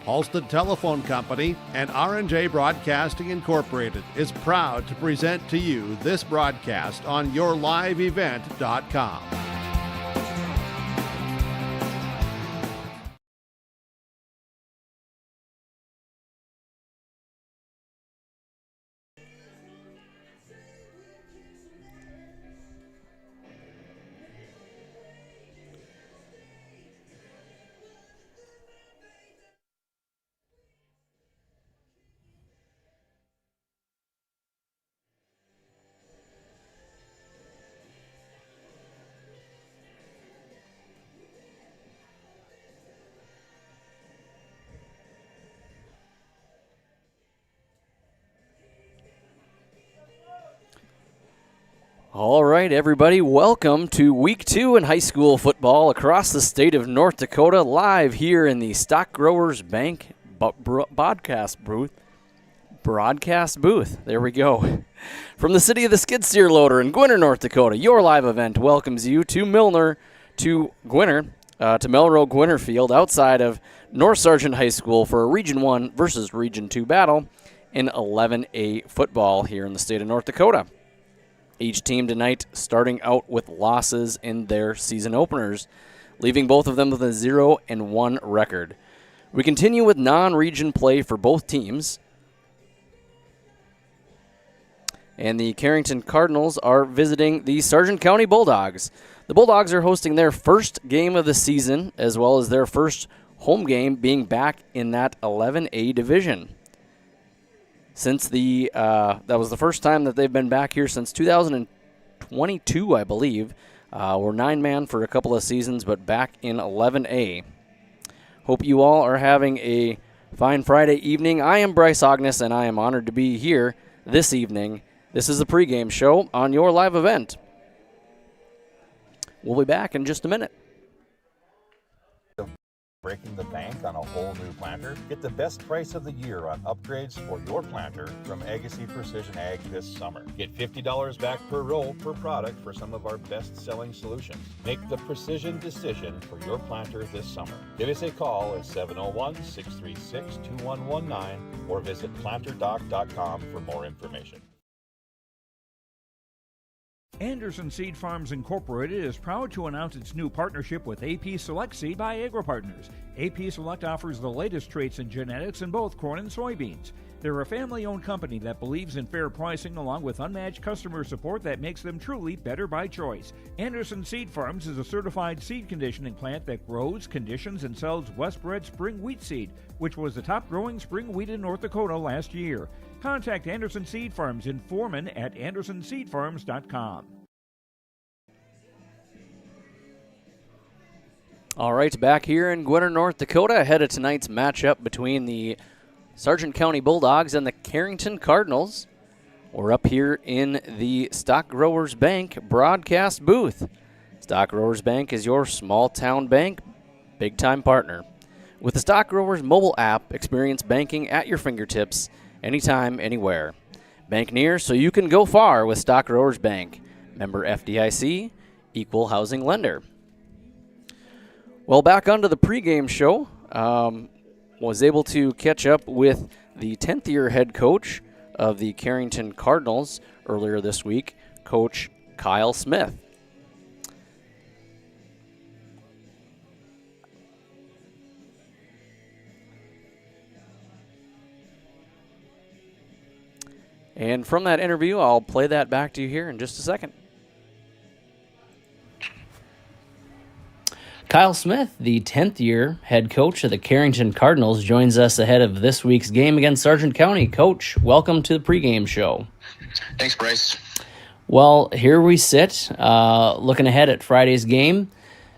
Halstead Telephone Company and R&J Broadcasting Incorporated is proud to present to you this broadcast on yourliveevent.com. All right, everybody, welcome to Week 2 in high school football across the state of North Dakota, live here in the Stock Growers Bank broadcast booth. There we go. From the city of the skid steer loader in Gwinner, North Dakota, your live event welcomes you to Melrose Gwinner Field outside of North Sargent High School for a Region 1 versus Region 2 battle in 11A football here in the state of North Dakota. Each team tonight starting out with losses in their season openers, leaving both of them with a 0-1 record. We continue with non-region play for both teams. And the Carrington Cardinals are visiting the Sargent County Bulldogs. The Bulldogs are hosting their first game of the season, as well as their first home game being back in that 11A division. Since that was the first time that they've been back here since 2022, I believe. We're 9-man for a couple of seasons, but back in 11A. Hope you all are having a fine Friday evening. I am Bryce Agnes, and I am honored to be here this evening. This is the pregame show on your live event. We'll be back in just a minute. Breaking the bank on a whole new planter? Get the best price of the year on upgrades for your planter from Agassiz Precision Ag this summer. Get $50 back per roll per product for some of our best-selling solutions. Make the precision decision for your planter this summer. Give us a call at 701-636-2119 or visit planterdoc.com for more information. Anderson Seed Farms Incorporated is proud to announce its new partnership with AP Select Seed by AgroPartners. AP Select offers the latest traits and genetics in both corn and soybeans. They're a family-owned company that believes in fair pricing along with unmatched customer support that makes them truly better by choice. Anderson Seed Farms is a certified seed conditioning plant that grows, conditions, and sells Westbred spring wheat seed, which was the top-growing spring wheat in North Dakota last year. Contact Anderson Seed Farms in Foreman at andersonseedfarms.com. All right, back here in Gwinner, North Dakota, ahead of tonight's matchup between the Sargent County Bulldogs and the Carrington Cardinals. We're up here in the Stock Growers Bank broadcast booth. Stock Growers Bank is your small-town bank, big-time partner. With the Stock Growers mobile app, experience banking at your fingertips anytime, anywhere. Bank near so you can go far with Stock Growers Bank. Member FDIC, equal housing lender. Well, back onto the pregame show. Was able to catch up with the 10th-year head coach of the Carrington Cardinals earlier this week, Coach Kyle Smith. And from that interview, I'll play that back to you here in just a second. Kyle Smith, the 10th-year head coach of the Carrington Cardinals, joins us ahead of this week's game against Sargent County. Coach, welcome to the pregame show. Thanks, Bryce. Well, here we sit, looking ahead at Friday's game.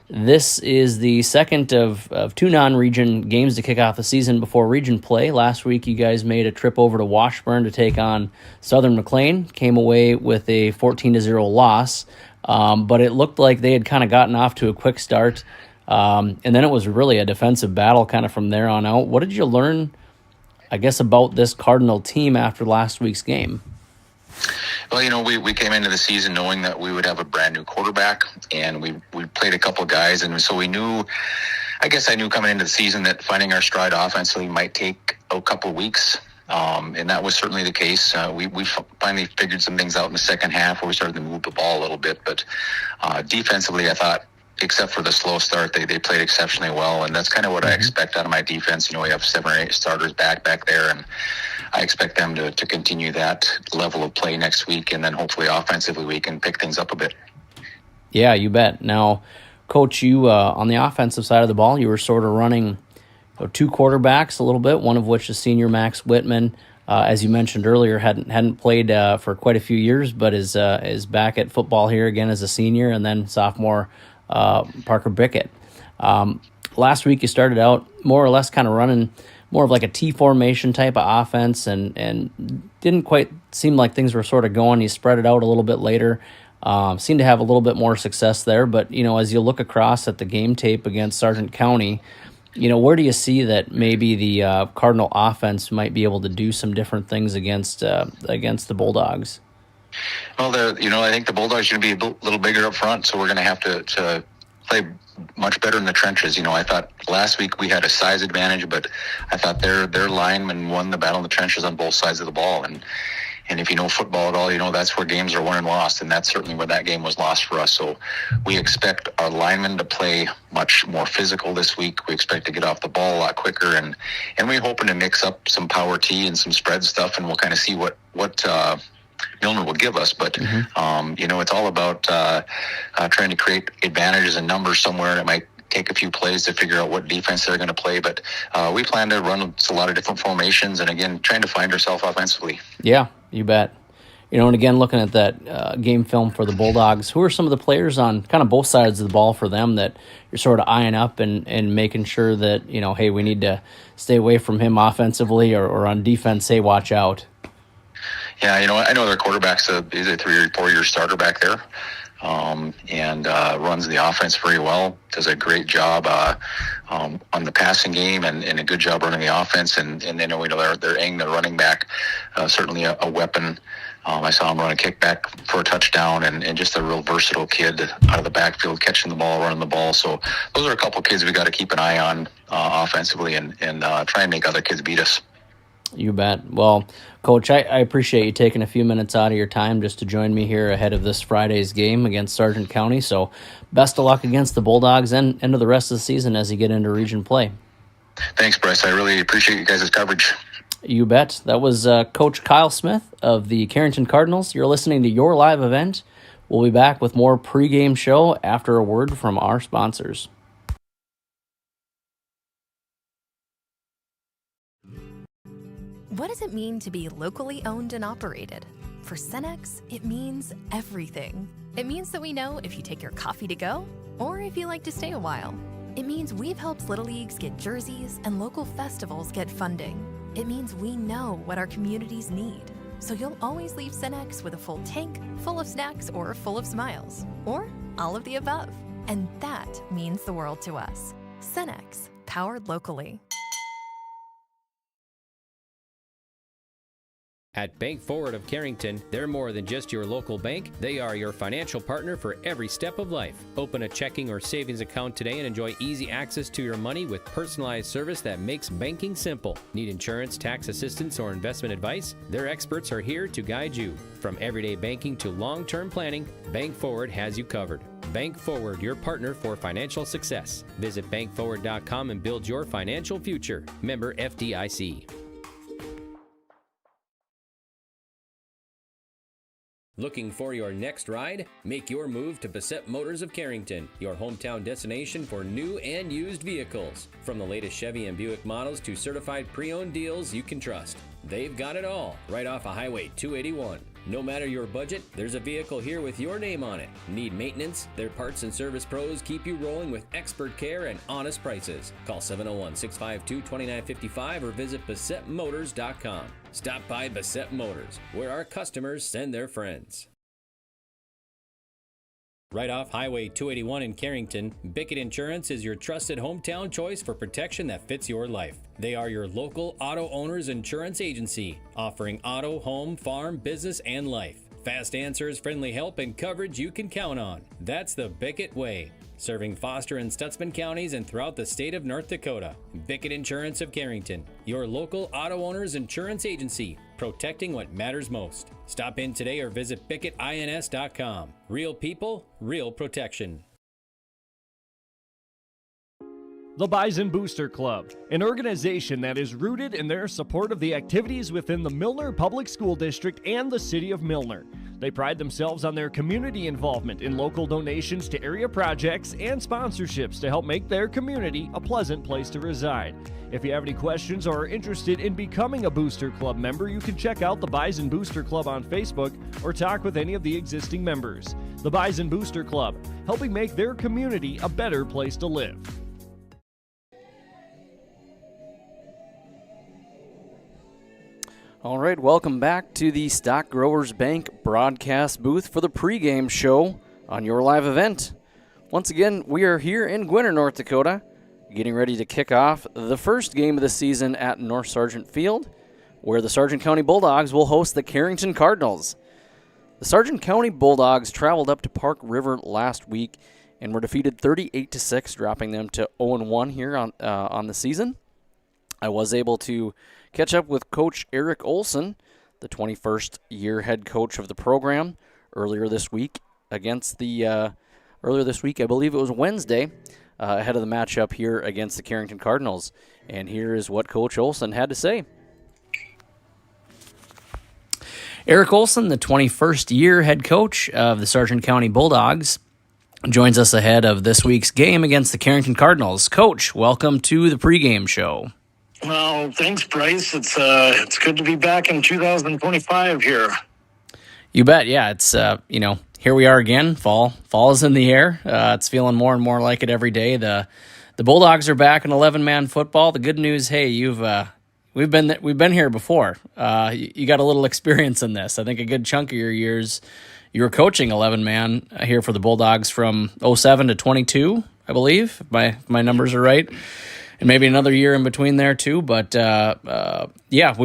This is the second of two non-region games to kick off the season before region play. Last week, you guys made a trip over to Washburn to take on Southern McLean. Came away with a 14-0 loss, but it looked like they had kind of gotten off to a quick start, and then it was really a defensive battle kind of from there on out. What did you learn, I guess, about this Cardinal team after last week's game? Well, we came into the season knowing that we would have a brand new quarterback, and we played a couple of guys, and so we knew, I guess I knew coming into the season that finding our stride offensively might take a couple of weeks. And that was certainly the case. We finally figured some things out in the second half where we started to move the ball a little bit, but defensively, I thought, except for the slow start, they played exceptionally well, and that's kind of what I expect out of my defense. We have 7 or 8 starters back there, and I expect them to continue that level of play next week, and then hopefully offensively we can pick things up a bit. Yeah, you bet. Now, Coach, you on the offensive side of the ball, you were sort of running 2 quarterbacks a little bit, one of which is senior Max Whitman. As you mentioned earlier, hadn't played for quite a few years, but is back at football here again as a senior, and then sophomore Parker Bickett. Last week you started out more or less kind of running more of like a T formation type of offense, and didn't quite seem like things were sort of going. You spread it out a little bit later. Seemed to have a little bit more success there, but as you look across at the game tape against Sargent County, where do you see that maybe the Cardinal offense might be able to do some different things against the Bulldogs? Well, I think the Bulldogs are going to be a little bigger up front, so we're going to have to play much better in the trenches. I thought last week we had a size advantage, but I thought their linemen won the battle in the trenches on both sides of the ball. And if you know football at all, that's where games are won and lost, and that's certainly where that game was lost for us. So we expect our linemen to play much more physical this week. We expect to get off the ball a lot quicker, and we're hoping to mix up some power T and some spread stuff, and we'll kind of see what Milner will give us. But it's all about trying to create advantages and numbers somewhere, and it might take a few plays to figure out what defense they're going to play. But we plan to run a lot of different formations, and again, trying to find ourselves offensively. Yeah, you bet. And again, looking at that game film for the Bulldogs, who are some of the players on kind of both sides of the ball for them that you're sort of eyeing up and making sure that, hey, we need to stay away from him offensively, or on defense, hey, watch out? Yeah, I know their quarterback's he's a 3 or 4 year starter back there, and runs the offense very well. Does a great job on the passing game, and a good job running the offense. And then they're Eng, the running back, certainly a weapon. I saw him run a kickback for a touchdown, and just a real versatile kid out of the backfield, catching the ball, running the ball. So those are a couple of kids we got to keep an eye on offensively, and try and make other kids beat us. You bet. Well, Coach, I appreciate you taking a few minutes out of your time just to join me here ahead of this Friday's game against Sargent County. So best of luck against the Bulldogs and into the rest of the season as you get into region play. Thanks, Bryce. I really appreciate you guys' coverage. You bet. That was Coach Kyle Smith of the Carrington Cardinals. You're listening to Your Live Event. We'll be back with more pregame show after a word from our sponsors. What does it mean to be locally owned and operated? For Cenex, it means everything. It means that we know if you take your coffee to go or if you like to stay a while. It means we've helped Little Leagues get jerseys and local festivals get funding. It means we know what our communities need. So you'll always leave Cenex with a full tank, full of snacks, or full of smiles. Or all of the above. And that means the world to us. Cenex, powered locally. At Bank Forward of Carrington, they're more than just your local bank. They are your financial partner for every step of life. Open a checking or savings account today and enjoy easy access to your money with personalized service that makes banking simple. Need insurance, tax assistance, or investment advice? Their experts are here to guide you. From everyday banking to long-term planning, Bank Forward has you covered. Bank Forward, your partner for financial success. Visit bankforward.com and build your financial future. Member FDIC. Looking for your next ride? Make your move to Bassett Motors of Carrington, your hometown destination for new and used vehicles. From the latest Chevy and Buick models to certified pre-owned deals you can trust. They've got it all, right off of Highway 281. No matter your budget, there's a vehicle here with your name on it. Need maintenance? Their parts and service pros keep you rolling with expert care and honest prices. Call 701-652-2955 or visit BassettMotors.com. Stop by Bassett Motors, where our customers send their friends. Right off Highway 281 in Carrington, Bickett Insurance is your trusted hometown choice for protection that fits your life. They are your local auto owners insurance agency, offering auto, home, farm, business, and life. Fast answers, friendly help, and coverage you can count on. That's the Bickett way. Serving Foster and Stutzman counties and throughout the state of North Dakota. Bickett Insurance of Carrington, your local auto owner's insurance agency, protecting what matters most. Stop in today or visit BickettINS.com. Real people, real protection. The Bison Booster Club, an organization that is rooted in their support of the activities within the Milner Public School District and the City of Milner. They pride themselves on their community involvement in local donations to area projects and sponsorships to help make their community a pleasant place to reside. If you have any questions or are interested in becoming a Booster Club member, you can check out the Bison Booster Club on Facebook or talk with any of the existing members. The Bison Booster Club, helping make their community a better place to live. All right, welcome back to the Stock Growers Bank broadcast booth for the pregame show on your live event. Once again, we are here in Gwinner, North Dakota, getting ready to kick off the first game of the season at North Sargent Field, where the Sargent County Bulldogs will host the Carrington Cardinals. The Sargent County Bulldogs traveled up to Park River last week and were defeated 38-6, dropping them to 0-1 here on the season. I was able to catch up with Coach Eric Olsen, the 21st year head coach of the program, earlier this week, I believe it was Wednesday, ahead of the matchup here against the Carrington Cardinals. And here is what Coach Olsen had to say. Eric Olsen, the 21st year head coach of the Sargent County Bulldogs, joins us ahead of this week's game against the Carrington Cardinals. Coach, welcome to the pregame show. Well, thanks, Bryce. It's good to be back in 2025 here. You bet. Yeah, it's here we are again. Fall is in the air. It's feeling more and more like it every day. The Bulldogs are back in 11-man football. The good news, hey, we've been here before. You got a little experience in this. I think a good chunk of your years you were coaching 11-man here for the Bulldogs from 07 to 22, I believe, if my numbers are right. And maybe another year in between there too, but we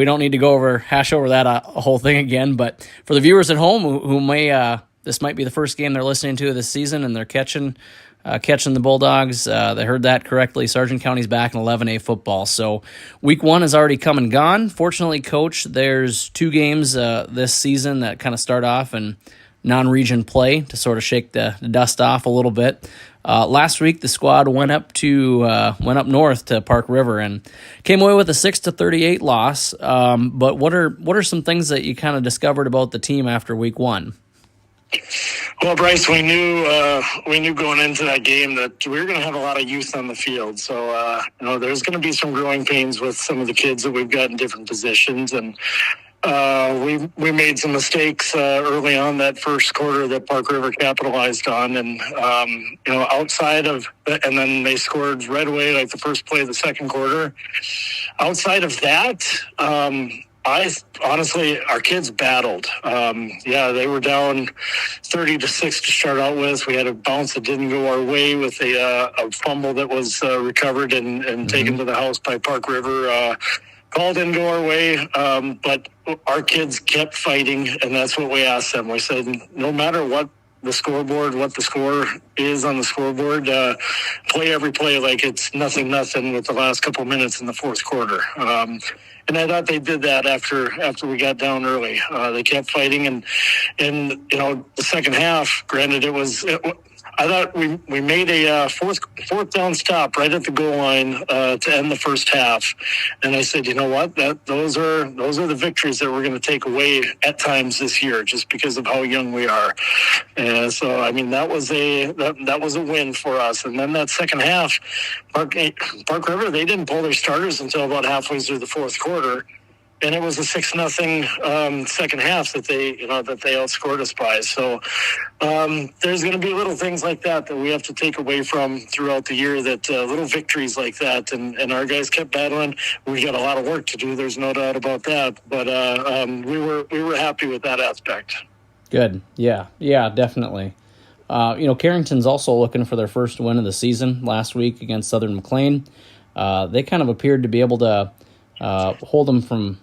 don't need to hash over that a whole thing again. But for the viewers at home who may this might be the first game they're listening to this season, and they're catching the Bulldogs, they heard that correctly. Sargent County's back in 11A football, so week 1 has already come and gone. Fortunately, Coach, there's 2 games this season that kind of start off in non-region play to sort of shake the dust off a little bit. Last week, the squad went up north to Park River and came away with a 6-38 loss. But what are some things that you kind of discovered about the team after week 1? Well, Bryce, we knew going into that game that we were going to have a lot of youth on the field. So there's going to be some growing pains with some of the kids that we've got in different positions, and we made some mistakes early on that first quarter that Park River capitalized on, and outside of, and then they scored right away, like the first play of the second quarter. Outside of that, our kids battled. They were down 30-6 to start out with. We had a bounce that didn't go our way with a fumble that was recovered and taken to the house by Park River. Call didn't go our way, but our kids kept fighting, and that's what we asked them. We said, no matter what the score is on the scoreboard, play every play like it's nothing with the last couple minutes in the fourth quarter. And I thought they did that after we got down early. They kept fighting, and the second half, granted, I thought we made a fourth down stop right at the goal line to end the first half, and I said, you know what, those are the victories that we're going to take away at times this year, just because of how young we are. And so, I mean, that was a win for us. And then that second half, Park River, they didn't pull their starters until about halfway through the fourth quarter. And it was a 6-0 second half that they outscored us by. So there's going to be little things like that we have to take away from throughout the year. That little victories like that, and our guys kept battling. We got a lot of work to do. There's no doubt about that. But we were happy with that aspect. Good. Yeah, definitely. Carrington's also looking for their first win of the season last week against Southern McLean. They kind of appeared to be able to hold them from.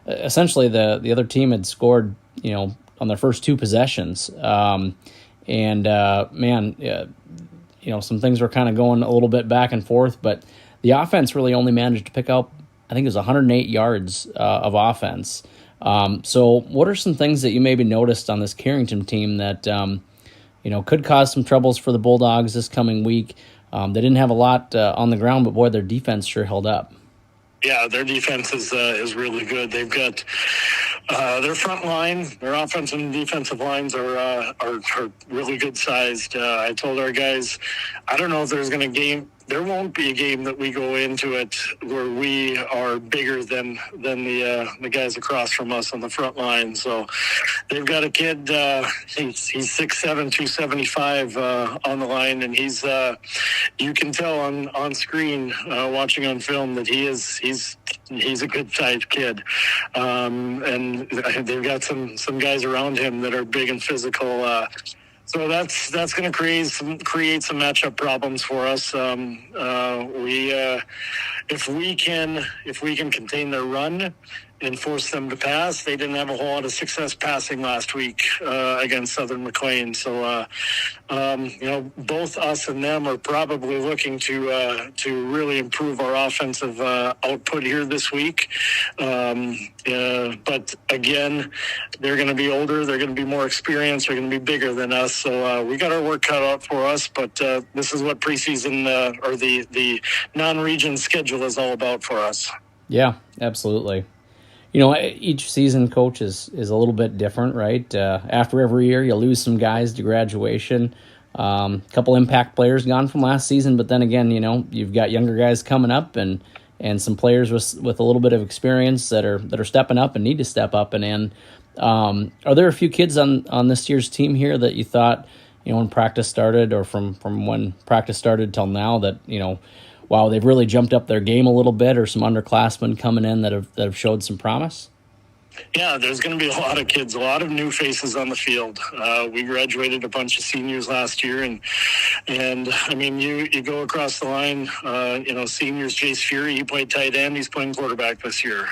Essentially the other team had scored on their first 2 possessions. Some things were kind of going a little bit back and forth, but the offense really only managed to pick up, I think it was 108 yards of offense. So what are some things that you maybe noticed on this Carrington team that, could cause some troubles for the Bulldogs this coming week? They didn't have a lot on the ground, but boy, their defense sure held up. Yeah, their defense is really good. They've got their front line, their offensive and defensive lines are really good sized. I told our guys, I don't know if there won't be a game that we go into it where we are bigger than the guys across from us on the front line. So they've got a kid, he's 6'7", 275 on the line, and he's you can tell on screen watching on film that he's a good sized kid, and they've got some guys around him that are big and physical. So that's going to create some matchup problems for us. If we can contain their run and force them to pass, they didn't have a whole lot of success passing last week against Southern McLean. So both us and them are probably looking to really improve our offensive output here this week. But again, they're going to be older, they're going to be more experienced, they're going to be bigger than us. So we got our work cut out for us. But this is what preseason or the non-region schedule is all about for us. Yeah, absolutely. Each season, Coach, is a little bit different, right? After every year, you lose some guys to graduation. A couple impact players gone from last season, but then again, you've got younger guys coming up and some players with a little bit of experience that are stepping up and need to step up and in. Are there a few kids on this year's team here that you thought, when practice started or from when practice started till now that, wow, they've really jumped up their game a little bit, or some underclassmen coming in that have showed some promise? Yeah, there's going to be a lot of kids, a lot of new faces on the field. We graduated a bunch of seniors last year, and I mean, you go across the line, seniors, Jace Fury, he played tight end, he's playing quarterback this year.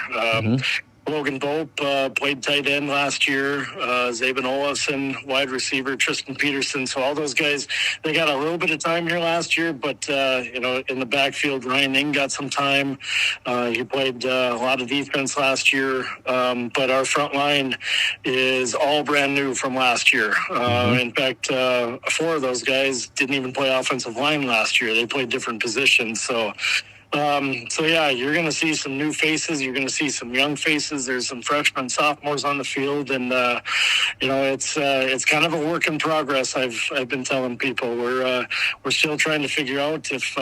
Logan Bope played tight end last year. Zaben Olsen, wide receiver. Tristan Peterson. So all those guys, they got a little bit of time here last year, but in the backfield, Ryan Ing got some time. He played a lot of defense last year. But our front line is all brand new from last year. In fact, 4 of those guys didn't even play offensive line last year. They played different positions. So yeah, you're going to see some new faces. You're going to see some young faces. There's some freshmen, sophomores on the field, and it's kind of a work in progress. I've been telling people we're still trying to figure out if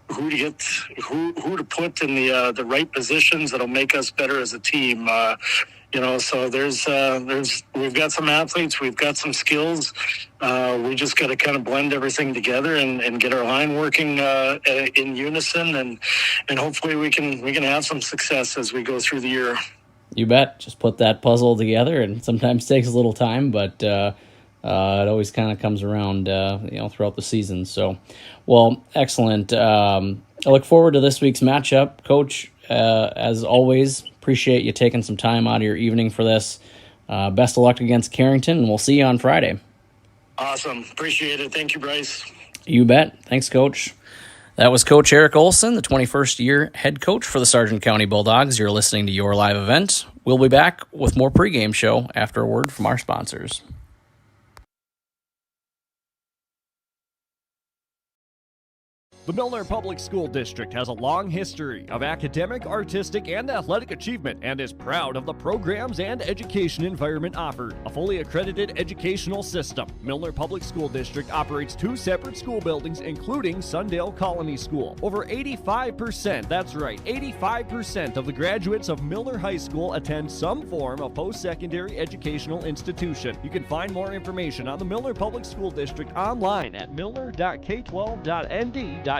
who to put in the right positions that'll make us better as a team. So we've got some athletes, we've got some skills. We just got to kind of blend everything together and get our line working in unison, and hopefully we can have some success as we go through the year. You bet. Just put that puzzle together, and sometimes takes a little time, but it always kind of comes around, throughout the season. So, well, excellent. I look forward to this week's matchup, Coach. As always, appreciate you taking some time out of your evening for this. Best of luck against Carrington, and we'll see you on Friday. Awesome. Appreciate it. Thank you, Bryce. You bet. Thanks, Coach. That was Coach Eric Olsen, the 21st year head coach for the Sargent County Bulldogs. You're listening to Your Live Event. We'll be back with more pregame show after a word from our sponsors. The Milner Public School District has a long history of academic, artistic, and athletic achievement and is proud of the programs and education environment offered. A fully accredited educational system, Milner Public School District operates 2 separate school buildings, including Sundale Colony School. Over 85%, that's right, 85% of the graduates of Milner High School attend some form of post-secondary educational institution. You can find more information on the Milner Public School District online at milner.k12.nd.us.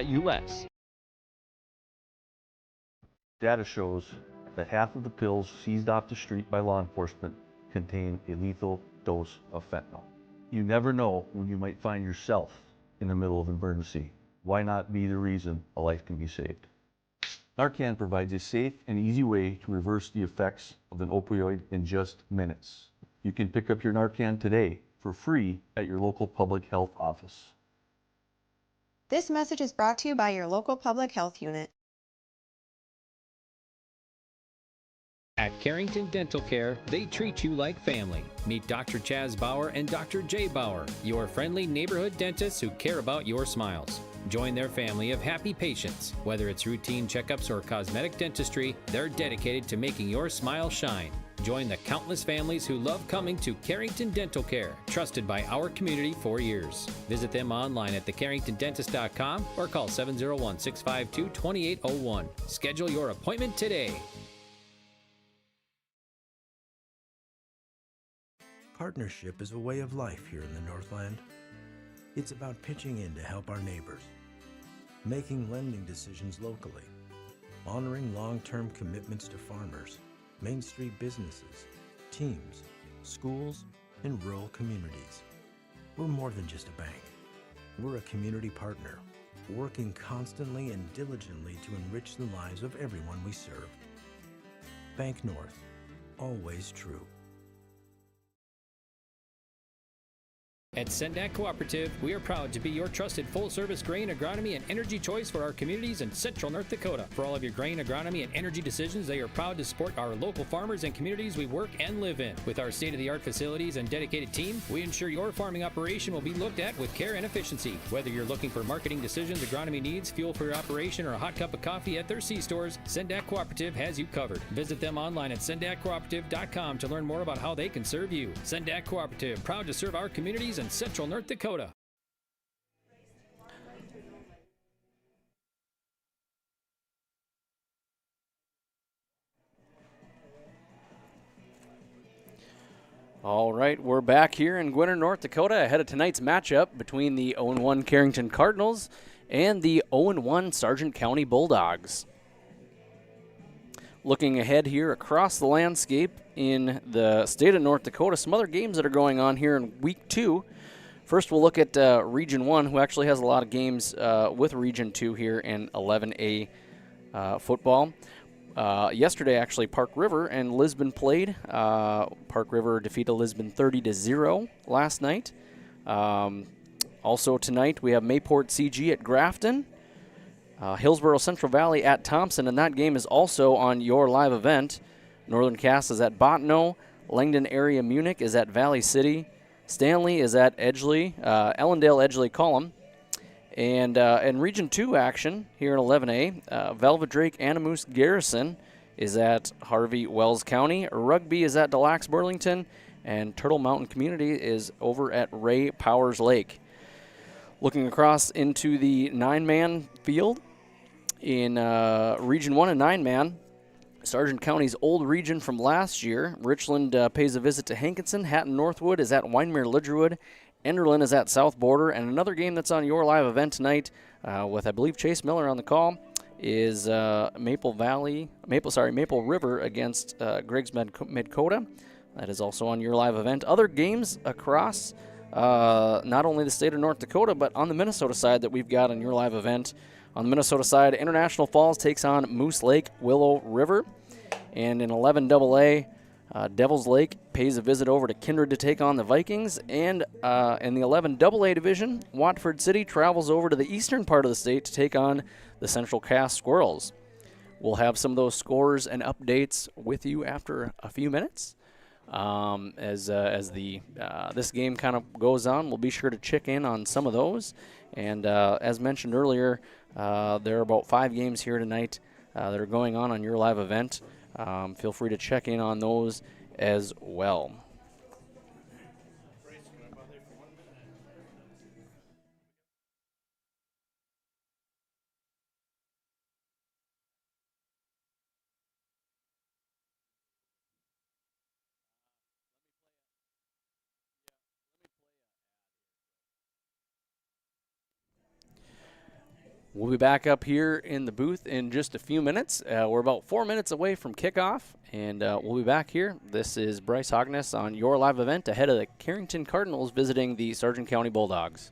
Data shows that half of the pills seized off the street by law enforcement contain a lethal dose of fentanyl. You never know when you might find yourself in the middle of an emergency. Why not be the reason a life can be saved? Narcan provides a safe and easy way to reverse the effects of an opioid in just minutes. You can pick up your Narcan today for free at your local public health office. This message is brought to you by your local public health unit. At Carrington Dental Care, they treat you like family. Meet Dr. Chaz Bauer and Dr. Jay Bauer, your friendly neighborhood dentists who care about your smiles. Join their family of happy patients. Whether it's routine checkups or cosmetic dentistry, they're dedicated to making your smile shine. Join the countless families who love coming to Carrington Dental Care, trusted by our community for years. Visit them online at thecarringtondentist.com or call 701-652-2801. Schedule your appointment today. Partnership is a way of life here in the Northland. It's about pitching in to help our neighbors, making lending decisions locally, honoring long-term commitments to farmers, Main Street businesses, teams, schools, and rural communities. We're more than just a bank. We're a community partner, working constantly and diligently to enrich the lives of everyone we serve. Bank North, always true. At Sendak Cooperative, we are proud to be your trusted full-service grain, agronomy, and energy choice for our communities in central North Dakota. For all of your grain, agronomy, and energy decisions, they are proud to support our local farmers and communities we work and live in. With our state-of-the-art facilities and dedicated team, we ensure your farming operation will be looked at with care and efficiency. Whether you're looking for marketing decisions, agronomy needs, fuel for your operation, or a hot cup of coffee at their C-stores, Sendak Cooperative has you covered. Visit them online at sendakcooperative.com to learn more about how they can serve you. Sendak Cooperative, proud to serve our communities in central North Dakota. All right, we're back here in Gwinner, North Dakota, ahead of tonight's matchup between the 0-1 Carrington Cardinals and the 0-1 Sargent County Bulldogs. Looking ahead here across the landscape in the state of North Dakota, some other games that are going on here in Week 2. First, we'll look at Region 1, who actually has a lot of games with Region 2 here in 11A football. Yesterday, actually, Park River and Lisbon played. Park River defeated Lisbon 30-0 last night. Also tonight, we have Mayport CG at Grafton. Hillsborough Central Valley at Thompson, and that game is also on your live event. Northern Cass is at Bottineau. Langdon Area Munich is at Valley City. Stanley is at Edgeley, Ellendale Edgeley Column. And in Region 2 action here in 11A, Velvet Drake Animus Garrison is at Harvey Wells County. Rugby is at Des Lacs Burlington. And Turtle Mountain Community is over at Ray Powers Lake. Looking across into the 9-man field in Region 1 and 9-man, Sargent County's old region from last year. Richland pays a visit to Hankinson. Hatton Northwood is at Wyndmere Lidgerwood. Enderlin is at South Border. And another game that's on your live event tonight with, I believe, Chase Miller on the call is Maple River against Greg's Midcota. That is also on your live event. Other games across not only the state of North Dakota, but on the Minnesota side that we've got on your live event. On the Minnesota side, International Falls takes on Moose Lake Willow River. And in 11AA, Devils Lake pays a visit over to Kindred to take on the Vikings. And in the 11AA division, Watford City travels over to the eastern part of the state to take on the Central Cass Squirrels. We'll have some of those scores and updates with you after a few minutes. As this game kind of goes on, we'll be sure to check in on some of those. And as mentioned earlier, there are about 5 games here tonight that are going on your live event. Feel free to check in on those as well. We'll be back up here in the booth in just a few minutes. We're about 4 minutes away from kickoff, and we'll be back here. This is Bryce Hogness on your live event ahead of the Carrington Cardinals visiting the Sargent County Bulldogs.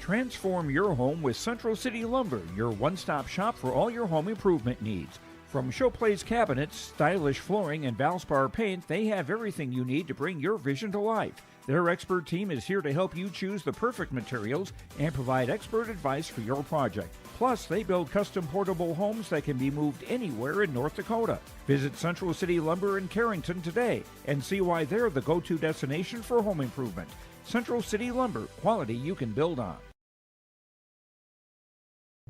Transform your home with Central City Lumber, your one-stop shop for all your home improvement needs. From showplace cabinets, stylish flooring, and Valspar paint, they have everything you need to bring your vision to life. Their expert team is here to help you choose the perfect materials and provide expert advice for your project. Plus, they build custom portable homes that can be moved anywhere in North Dakota. Visit Central City Lumber in Carrington today and see why they're the go-to destination for home improvement. Central City Lumber, quality you can build on.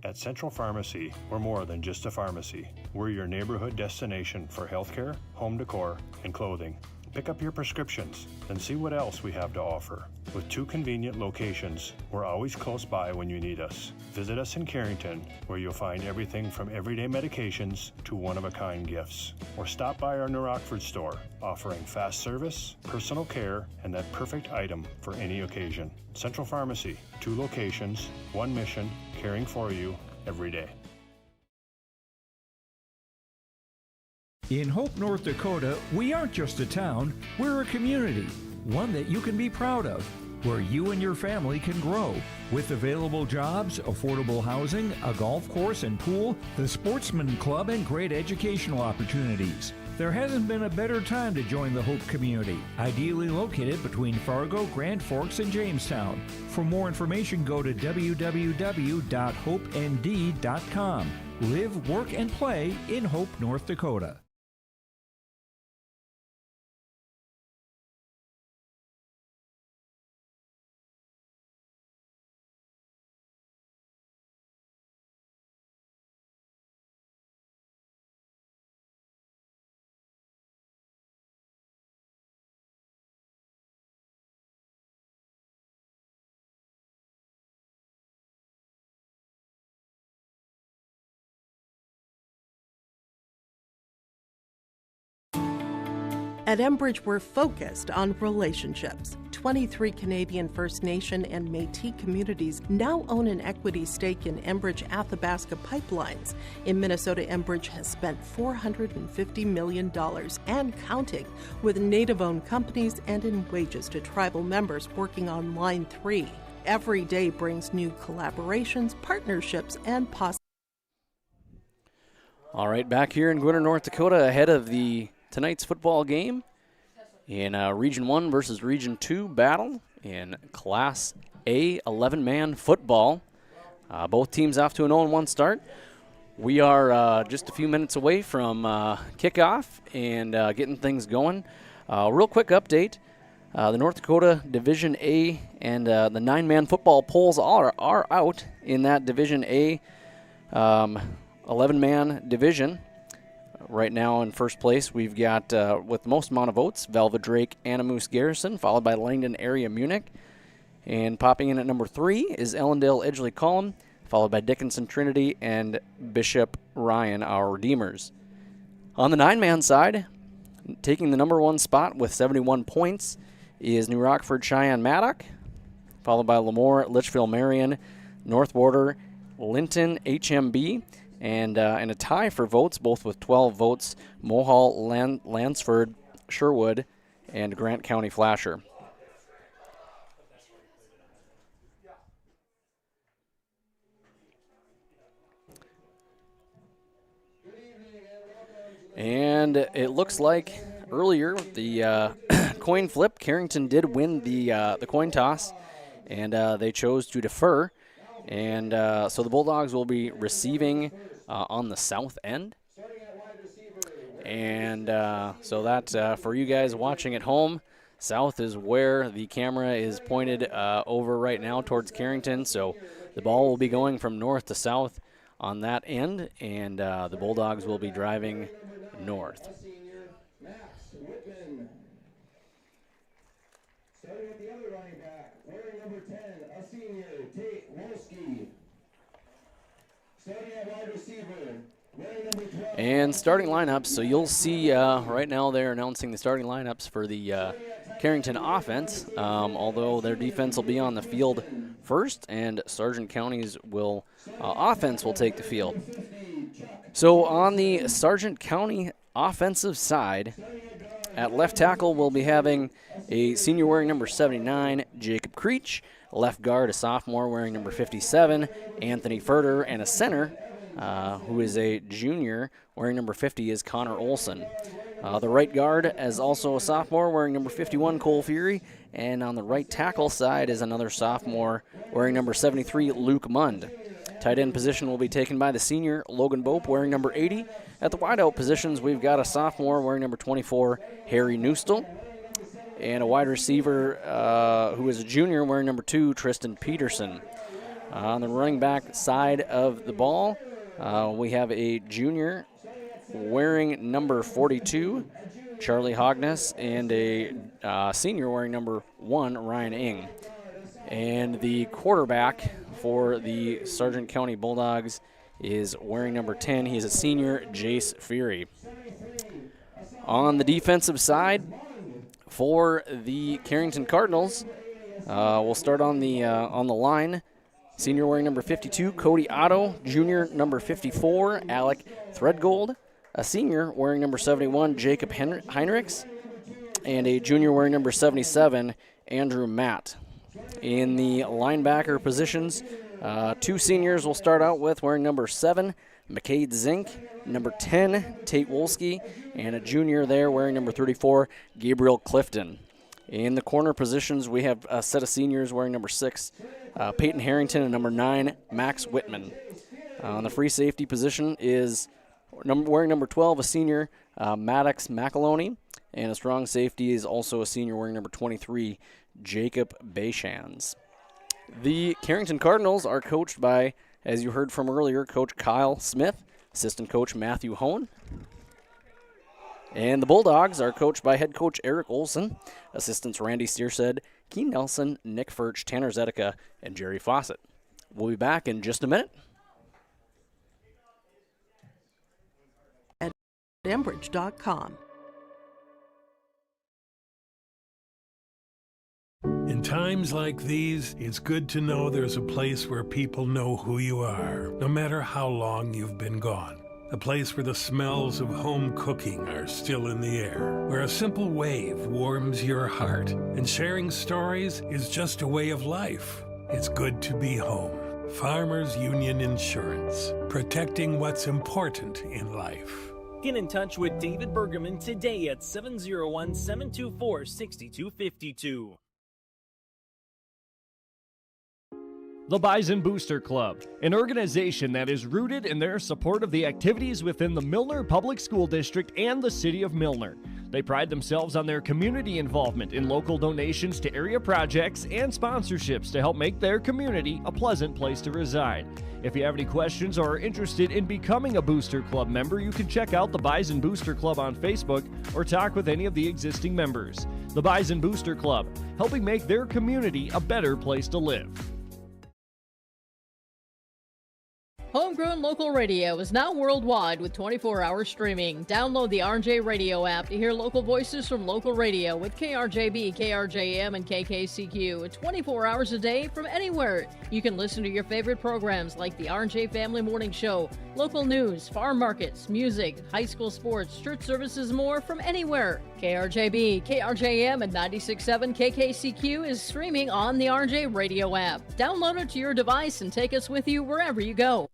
At Central Pharmacy, we're more than just a pharmacy. We're your neighborhood destination for healthcare, home decor, and clothing. Pick up your prescriptions, then see what else we have to offer. With 2 convenient locations, we're always close by when you need us. Visit us in Carrington, where you'll find everything from everyday medications to one-of-a-kind gifts. Or stop by our New Rockford store, offering fast service, personal care, and that perfect item for any occasion. Central Pharmacy, 2 locations, 1 mission, caring for you every day. In Hope, North Dakota, we aren't just a town, we're a community, one that you can be proud of, where you and your family can grow. With available jobs, affordable housing, a golf course and pool, the Sportsman Club, and great educational opportunities. There hasn't been a better time to join the Hope community, ideally located between Fargo, Grand Forks, and Jamestown. For more information, go to www.hopend.com. Live, work, and play in Hope, North Dakota. At Enbridge, we're focused on relationships. 23 Canadian First Nation and Métis communities now own an equity stake in Enbridge Athabasca Pipelines. In Minnesota, Enbridge has spent $450 million and counting with Native-owned companies and in wages to tribal members working on Line 3. Every day brings new collaborations, partnerships, and possibilities. All right, back here in Gwinner, North Dakota, ahead of tonight's football game in Region 1 versus Region 2 battle in Class A 11-man football. Both teams off to an 0-1 start. We are just a few minutes away from kickoff and getting things going. Real quick update. The North Dakota Division A and the 9-man football polls are out in that Division A 11-man division. Right now in first place, we've got, with the most amount of votes, Velva Drake, Anamoose Garrison, followed by Langdon Area Munich. And popping in at number 3 is Ellendale Edgeley Column, followed by Dickinson Trinity and Bishop Ryan, our Redeemers. On the 9-man side, taking the number 1 spot with 71 points is New Rockford Cheyenne Maddock, followed by Lemoore, Litchfield Marion, North Border, Linton HMB, and in a tie for votes, both with 12 votes, Mohall, Lansford, Sherwood, and Grant County Flasher. And it looks like earlier the coin flip, Carrington did win the coin toss, and they chose to defer. And so the Bulldogs will be receiving on the south end. And so that's for you guys watching at home. South is where the camera is pointed over right now towards Carrington. So the ball will be going from north to south on that end, and the Bulldogs will be driving north. Starting at the other running back, wearing number 10, a senior, Tate Wolski. Starting at wide receiver, wearing number 12. And starting lineups, so you'll see right now they're announcing the starting lineups for the Carrington offense, although their defense will be on the field first, and Sargent County's offense will take the field. So on the Sargent County offensive side, at left tackle we'll be having a senior wearing number 79, Jacob Creech. left guard, a sophomore wearing number 57, Anthony Furter, and a center who is a junior wearing number 50 is Connor Olsen. The right guard is also a sophomore wearing number 51, Cole Fury, and on the right tackle side is another sophomore wearing number 73, Luke Mund. Tight end position will be taken by the senior, Logan Bope, wearing number 80. At the wideout positions, we've got a sophomore wearing number 24, Harry Neustel, and a wide receiver who is a junior wearing number 2, Tristan Peterson. On the running back side of the ball, we have a junior wearing number 42, Charlie Hogness, and a senior wearing number 1, Ryan Ing. And the quarterback for the Sargent County Bulldogs is wearing number 10. He's a senior, Jace Fury. On the defensive side for the Carrington Cardinals, we'll start on the line. Senior wearing number 52, Cody Otto. Junior number 54, Alec Threadgold. A senior wearing number 71, Jacob Heinrichs. And a junior wearing number 77, Andrew Matt. In the linebacker positions, 2 seniors will start out with wearing number 7, McCade Zink, number 10, Tate Wolski, and a junior there wearing number 34, Gabriel Clifton. In the corner positions, we have a set of seniors wearing number 6, Peyton Harrington, and number 9, Max Whitman. On the free safety position is wearing number 12, a senior, Maddox McAloney, and a strong safety is also a senior wearing number 23, Jacob Bayshans. The Carrington Cardinals are coached by, as you heard from earlier, Coach Kyle Smith, assistant coach Matthew Hone. And the Bulldogs are coached by head coach Eric Olsen, assistants Randy Steersed, Keen Nelson, Nick Furch, Tanner Zedeca, and Jerry Fawcett. We'll be back in just a minute. At Enbridge.com. In times like these, it's good to know there's a place where people know who you are, no matter how long you've been gone. A place where the smells of home cooking are still in the air, where a simple wave warms your heart, and sharing stories is just a way of life. It's good to be home. Farmers Union Insurance, protecting what's important in life. Get in touch with David Bergerman today at 701-724-6252. The Bison Booster Club, an organization that is rooted in their support of the activities within the Milner Public School District and the City of Milner. They pride themselves on their community involvement in local donations to area projects and sponsorships to help make their community a pleasant place to reside. If you have any questions or are interested in becoming a Booster Club member, you can check out the Bison Booster Club on Facebook or talk with any of the existing members. The Bison Booster Club, helping make their community a better place to live. Homegrown local radio is now worldwide with 24-hour streaming. Download the RJ Radio app to hear local voices from local radio with KRJB, KRJM, and KKCQ 24 hours a day from anywhere. You can listen to your favorite programs like the RJ Family Morning Show, local news, farm markets, music, high school sports, church services, more from anywhere. KRJB, KRJM, and 96.7 KKCQ is streaming on the RJ Radio app. Download it to your device and take us with you wherever you go.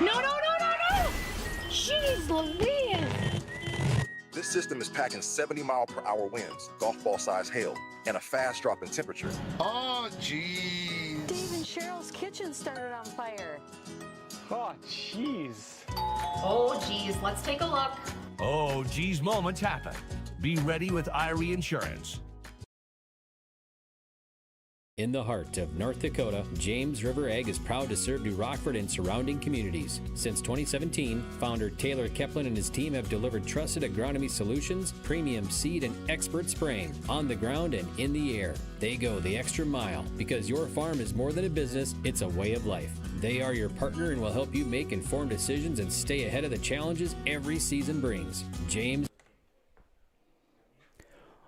No! Jeez Louise! This system is packing 70-mile-per-hour winds, golf ball-sized hail, and a fast drop in temperature. Oh, jeez. Dave and Cheryl's kitchen started on fire. Oh, jeez. Oh, geez, let's take a look. Oh, geez, moments happen. Be ready with Irie Insurance. In the heart of North Dakota, James River Ag is proud to serve New Rockford and surrounding communities. Since 2017, founder Taylor Keplin and his team have delivered trusted agronomy solutions, premium seed, and expert spraying on the ground and in the air. They go the extra mile because your farm is more than a business, it's a way of life. They are your partner and will help you make informed decisions and stay ahead of the challenges every season brings. James.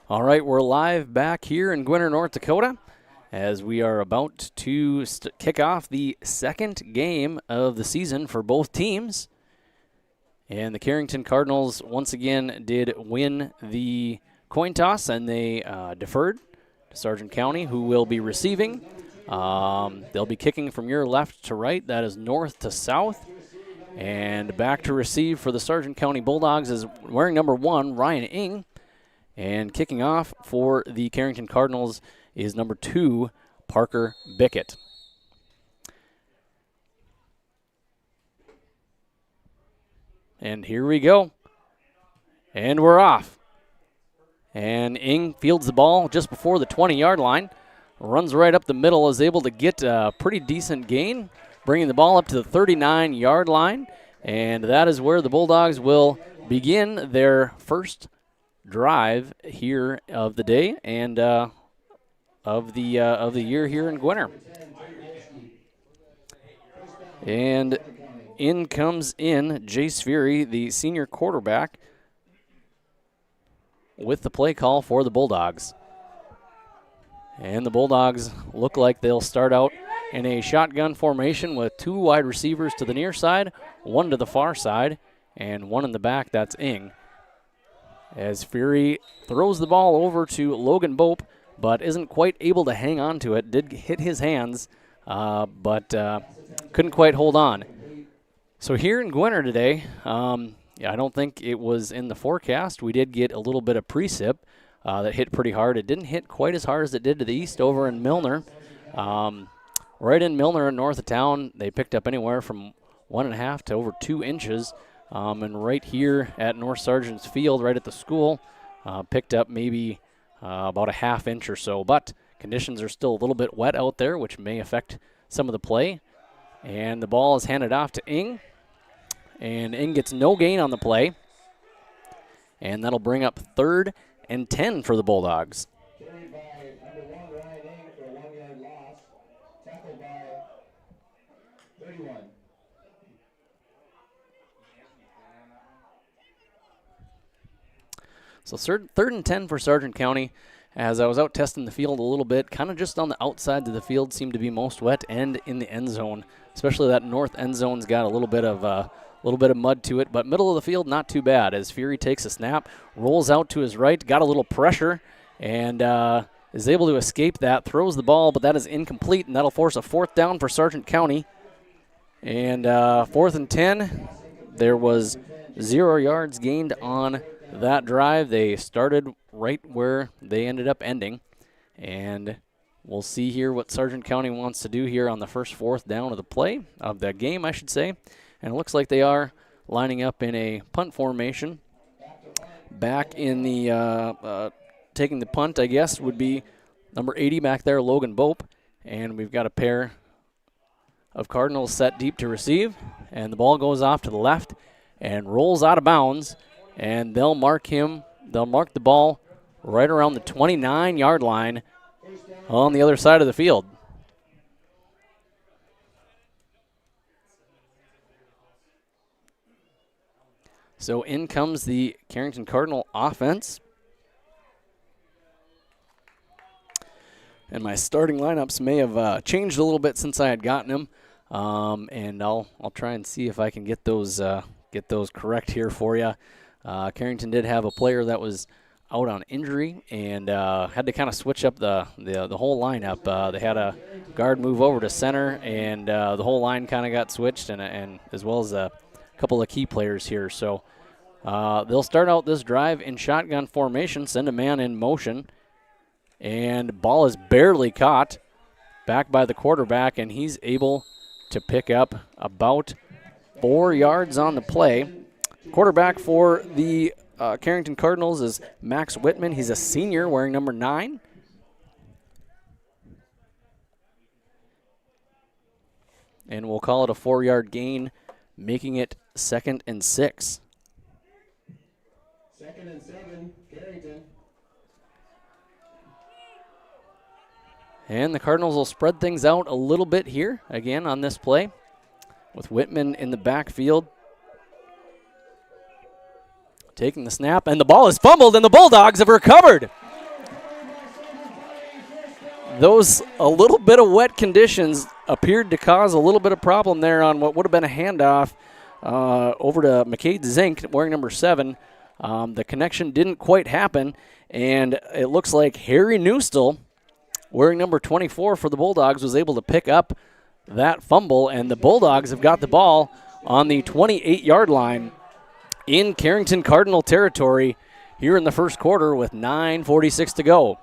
All right, we're live back here in Gwinner, North Dakota, as we are about to kick off the second game of the season for both teams. And the Carrington Cardinals once again did win the coin toss, and they deferred to Sargent County, who will be receiving. They'll be kicking from your left to right. That is north to south. And back to receive for the Sargent County Bulldogs is wearing number 1, Ryan Ing. And kicking off for the Carrington Cardinals is number 2, Parker Bickett. And here we go. And we're off. And Ing fields the ball just before the 20-yard line. Runs right up the middle, is able to get a pretty decent gain, bringing the ball up to the 39-yard line. And that is where the Bulldogs will begin their first drive here of the day and of the year here in Gwinner. And in comes Jace Fury, the senior quarterback, with the play call for the Bulldogs. And the Bulldogs look like they'll start out in a shotgun formation with 2 wide receivers to the near side, 1 to the far side, and 1 in the back. That's Ing. As Fury throws the ball over to Logan Bope, but isn't quite able to hang on to it. Did hit his hands, but couldn't quite hold on. So here in Gwinner today, I don't think it was in the forecast. We did get a little bit of precip that hit pretty hard. It didn't hit quite as hard as it did to the east over in Milner. Right in Milner, north of town, they picked up anywhere from 1.5 to over 2 inches. And right here at North Sargent's Field, right at the school, picked up maybe about a 1/2 inch or so. But conditions are still a little bit wet out there, which may affect some of the play. And the ball is handed off to Ing. And Ing gets no gain on the play. And that'll bring up 3rd and 10 for the Bulldogs. So 3rd and 10 for Sargent County. As I was out testing the field a little bit, kind of just on the outsides of the field seemed to be most wet, and in the end zone, especially that north end zone's got a little bit of mud to it, but middle of the field not too bad. As Fury takes a snap, rolls out to his right, got a little pressure, and is able to escape that. Throws the ball, but that is incomplete, and that'll force a 4th down for Sargent County. And 4th and 10, there was 0 yards gained on that drive. They started right where they ended up ending, and we'll see here what Sargent County wants to do here on the first 4th down of the game, I should say. And it looks like they are lining up in a punt formation. Back in the taking the punt, I guess, would be number 80 back there, Logan Bope, and we've got a pair of Cardinals set deep to receive, and the ball goes off to the left and rolls out of bounds. And they'll mark the ball right around the 29-yard line on the other side of the field. So in comes the Carrington Cardinal offense. And my starting lineups may have changed a little bit since I had gotten them. And I'll try and see if I can get those correct here for you. Carrington did have a player that was out on injury and had to kind of switch up the whole lineup. They had a guard move over to center, and the whole line kind of got switched, and as well as a couple of key players here. So they'll start out this drive in shotgun formation, send a man in motion, and ball is barely caught back by the quarterback, and he's able to pick up about 4 yards on the play. Quarterback for the Carrington Cardinals is Max Whitman. He's a senior wearing number 9. And we'll call it a 4-yard gain, making it 2nd and 6. 2nd and 7, Carrington. And the Cardinals will spread things out a little bit here, again, on this play, with Whitman in the backfield. Taking the snap, and the ball is fumbled, and the Bulldogs have recovered. Those a little bit of wet conditions appeared to cause a little bit of problem there on what would have been a handoff over to McCade Zink wearing number 7. The connection didn't quite happen, and it looks like Harry Newstall, wearing number 24 for the Bulldogs, was able to pick up that fumble, and the Bulldogs have got the ball on the 28-yard line in Carrington Cardinal territory here in the first quarter with 9:46 to go.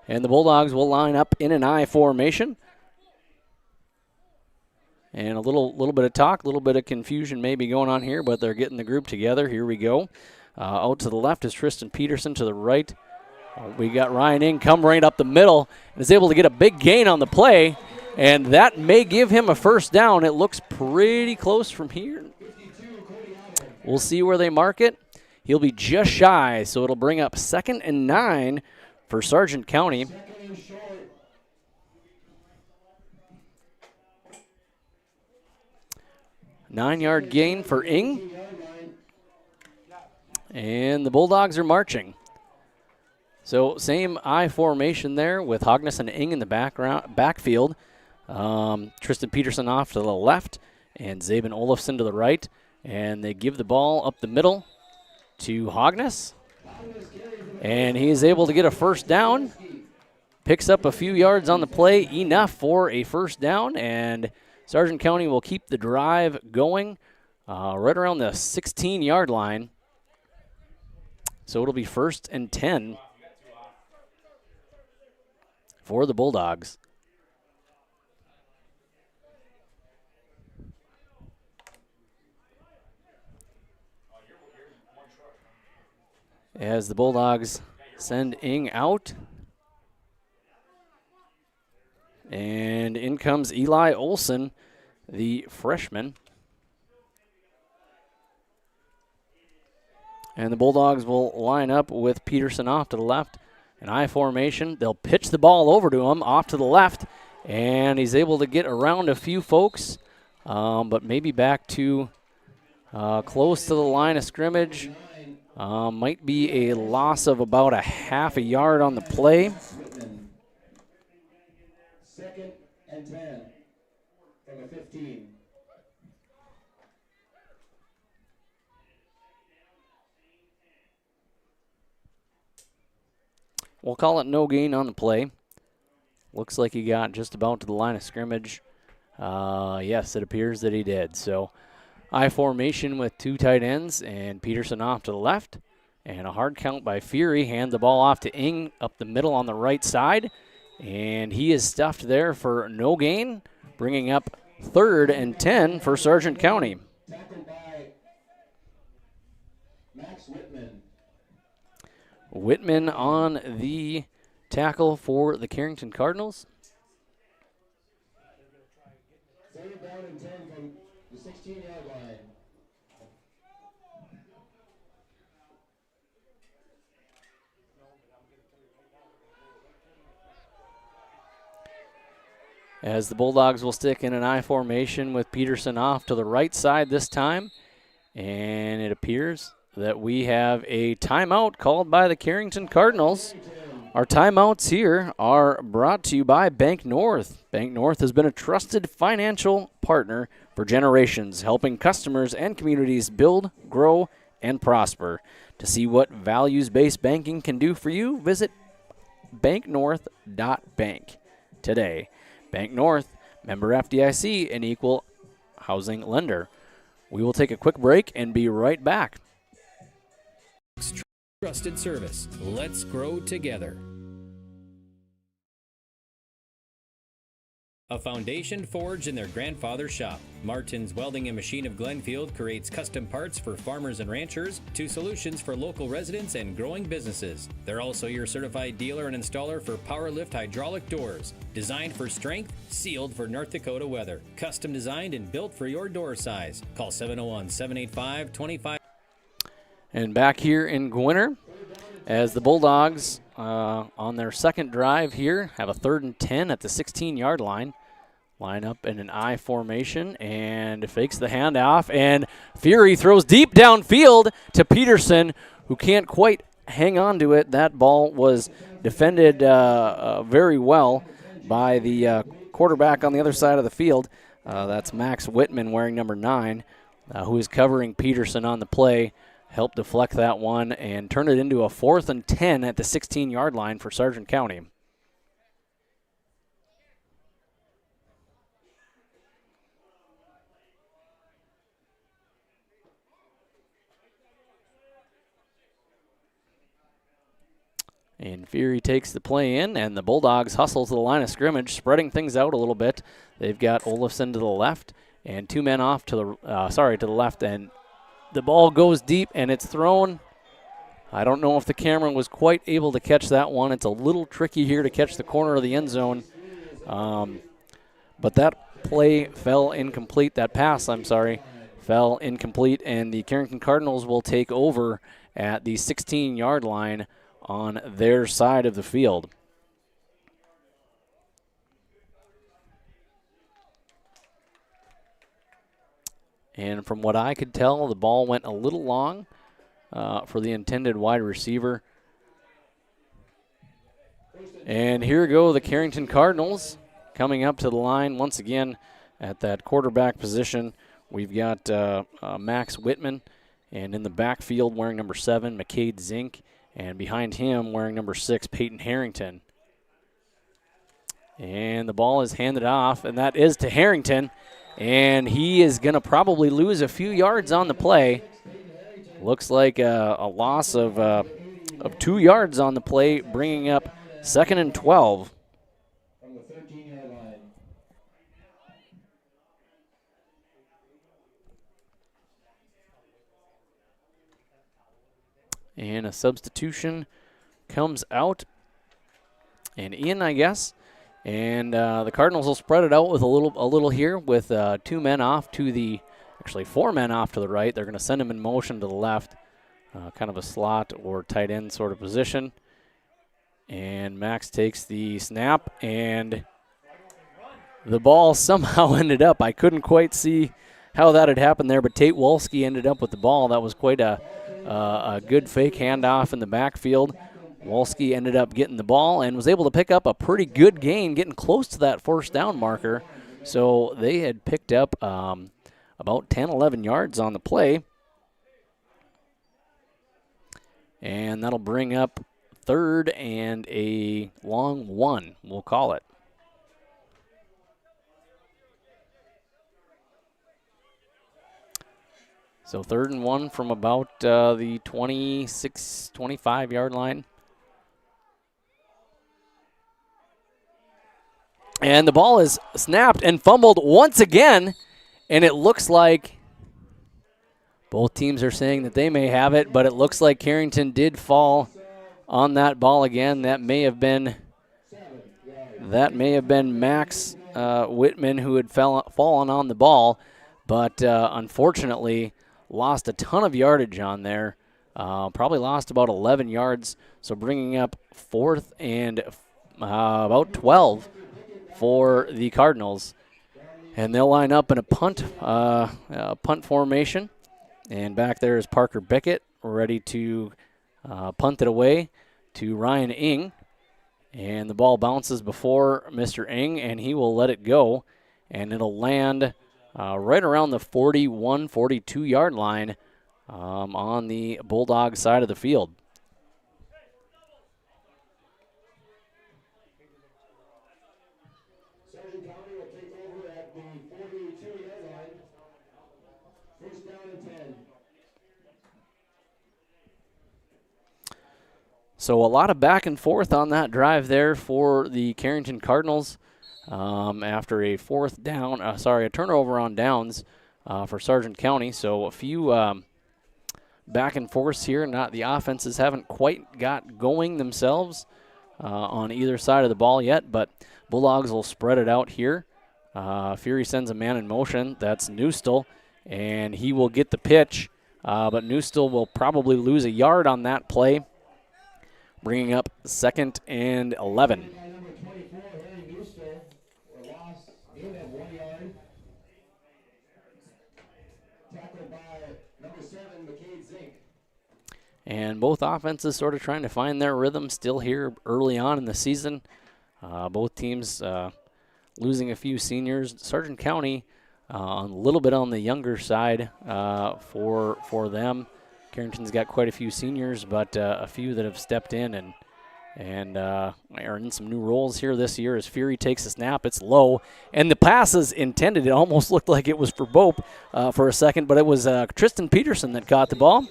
And the Bulldogs will line up in an I formation. And a little bit of talk, a little bit of confusion maybe going on here, but they're getting the group together. Here we go. Out to the left is Tristan Peterson. To the right, we got Ryan Ing come right up the middle and is able to get a big gain on the play, and that may give him a first down. It looks pretty close from here. We'll see where they mark it. He'll be just shy, so it'll bring up 2nd and 9 for Sargent County. Nine-yard gain for Ing. And the Bulldogs are marching. So same I formation there with Hognes and Ing in the backfield. Tristan Peterson off to the left and Zabin Olafson to the right. And they give the ball up the middle to Hognes. And he is able to get a first down. Picks up a few yards on the play, enough for a first down. And Sargent County will keep the drive going right around the 16-yard line. So it'll be 1st and 10 for the Bulldogs. As the Bulldogs send Ing out. And in comes Eli Olsen, the freshman. And the Bulldogs will line up with Peterson off to the left. An I formation. They'll pitch the ball over to him off to the left. And he's able to get around a few folks, but maybe back to close to the line of scrimmage. Might be a loss of about a half a yard on the play. 2nd and 10 from the 15. We'll call it no gain on the play. Looks like he got just about to the line of scrimmage. Yes, it appears that he did. So I formation with 2 tight ends and Peterson off to the left. And a hard count by Fury. Hand the ball off to Ing up the middle on the right side. And he is stuffed there for no gain, bringing up 3rd and 10 for Sargent County. Tackled by Max Whitman. Whitman on the tackle for the Carrington Cardinals. 3rd down and 10 from the 16-yard line. As the Bulldogs will stick in an I formation with Peterson off to the right side this time. And it appears that we have a timeout called by the Carrington Cardinals. Our timeouts here are brought to you by Bank North. Bank North has been a trusted financial partner for generations, helping customers and communities build, grow, and prosper. To see what values-based banking can do for you, visit banknorth.bank today. Bank North, member FDIC, an equal housing lender. We will take a quick break and be right back. Trusted service. Let's grow together. A foundation forged in their grandfather's shop. Martin's Welding and Machine of Glenfield creates custom parts for farmers and ranchers to solutions for local residents and growing businesses. They're also your certified dealer and installer for PowerLift hydraulic doors. Designed for strength, sealed for North Dakota weather. Custom designed and built for your door size. Call 701-785-25. And back here in Gwinner, as the Bulldogs on their second drive here have a 3rd and 10 at the 16-yard line. Line up in an I formation and fakes the handoff. And Fury throws deep downfield to Peterson, who can't quite hang on to it. That ball was defended very well by the quarterback on the other side of the field. That's Max Whitman wearing number 9. who is covering Peterson on the play, helped deflect that one and turn it into a 4th and 10 at the 16-yard line for Sargent County. And Fury takes the play in, and the Bulldogs hustle to the line of scrimmage, spreading things out a little bit. They've got Olsen to the left and 2 men off to the left, and the ball goes deep and it's thrown. I don't know if the camera was quite able to catch that one. It's a little tricky here to catch the corner of the end zone, but that play fell incomplete. That pass, fell incomplete, and the Carrington Cardinals will take over at the 16-yard line on their side of the field. And from what I could tell, the ball went a little long for the intended wide receiver. And here go the Carrington Cardinals coming up to the line once again at that quarterback position. We've got Max Whitman, and in the backfield wearing number 7, McCade Zink. And behind him, wearing number 6, Peyton Harrington. And the ball is handed off, and that is to Harrington. And he is going to probably lose a few yards on the play. Looks like a loss of 2 yards on the play, bringing up 2nd and 12. From the 13-yard line. And a substitution comes out and in, I guess. And the Cardinals will spread it out with a little here with 2 men off to the, actually 4 men off to the right. They're going to send him in motion to the left, kind of a slot or tight end sort of position. And Max takes the snap, and the ball somehow ended up. I couldn't quite see how that had happened there, but Tate Wolski ended up with the ball. That was quite a good fake handoff in the backfield. Wolski ended up getting the ball and was able to pick up a pretty good gain, getting close to that 1st down marker. So they had picked up about 10, 11 yards on the play. And that'll bring up 3rd and a long 1, we'll call it. So 3rd and 1 from about the 26, 25-yard line. And the ball is snapped and fumbled once again, and it looks like both teams are saying that they may have it, but it looks like Carrington did fall on that ball again. That may have been Max Whitman who had fallen on the ball, but unfortunately lost a ton of yardage on there. Probably lost about 11 yards, so bringing up 4th and about 12 for the Cardinals. And they'll line up in a punt formation. And back there is Parker Bickett, ready to punt it away to Ryan Ing. And the ball bounces before Mr. Ing, and he will let it go. And it'll land right around the 41, 42-yard line on the Bulldog side of the field. Sargent County will take over at the 42-yard line. 1st down and 10. So a lot of back and forth on that drive there for the Carrington Cardinals. After a turnover on downs for Sargent County. So a few back and forths here. The offenses haven't quite got going themselves on either side of the ball yet, but Bulldogs will spread it out here. Fury sends a man in motion. That's Neustel, and he will get the pitch, but Neustel will probably lose a yard on that play, bringing up 2nd and 11. And both offenses sort of trying to find their rhythm still here early on in the season. Both teams losing a few seniors. Sargent County a little bit on the younger side for them. Carrington's got quite a few seniors, but a few that have stepped in and are in some new roles here this year as Fury takes a snap. It's low, and the pass is intended. It almost looked like it was for Bope for a second, but it was Tristan Peterson that caught the ball.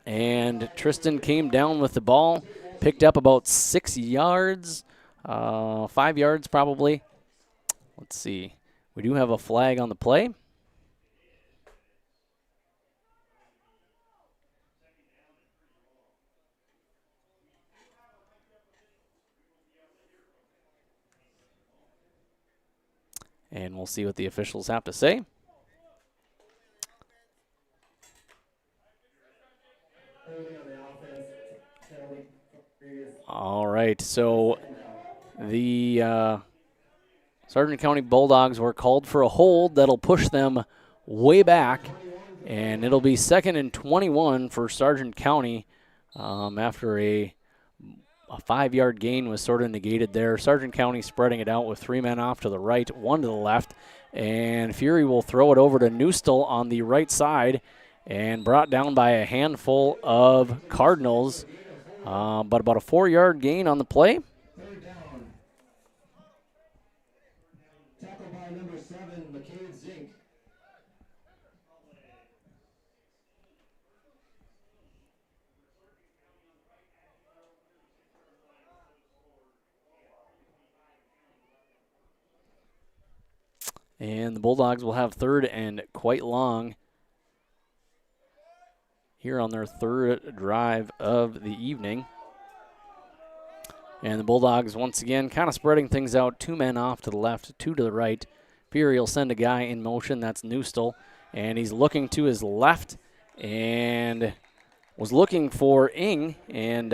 And Tristan came down with the ball, picked up about 6 yards, 5 yards probably. Let's see. We do have a flag on the play. And we'll see what the officials have to say. All right, so the Sargent County Bulldogs were called for a hold that'll push them way back, and it'll be 2nd and 21 for Sargent County after a 5-yard gain was sort of negated there. Sargent County spreading it out with 3 men off to the right, 1 to the left, and Fury will throw it over to Newstall on the right side and brought down by a handful of Cardinals, but about a 4-yard gain on the play. Tackle by number 7, McCade Zink. And the Bulldogs will have 3rd and quite long here on their 3rd drive of the evening. And the Bulldogs once again kind of spreading things out. 2 men off to the left, 2 to the right. Fury will send a guy in motion. That's Newstall. And he's looking to his left and was looking for Ing and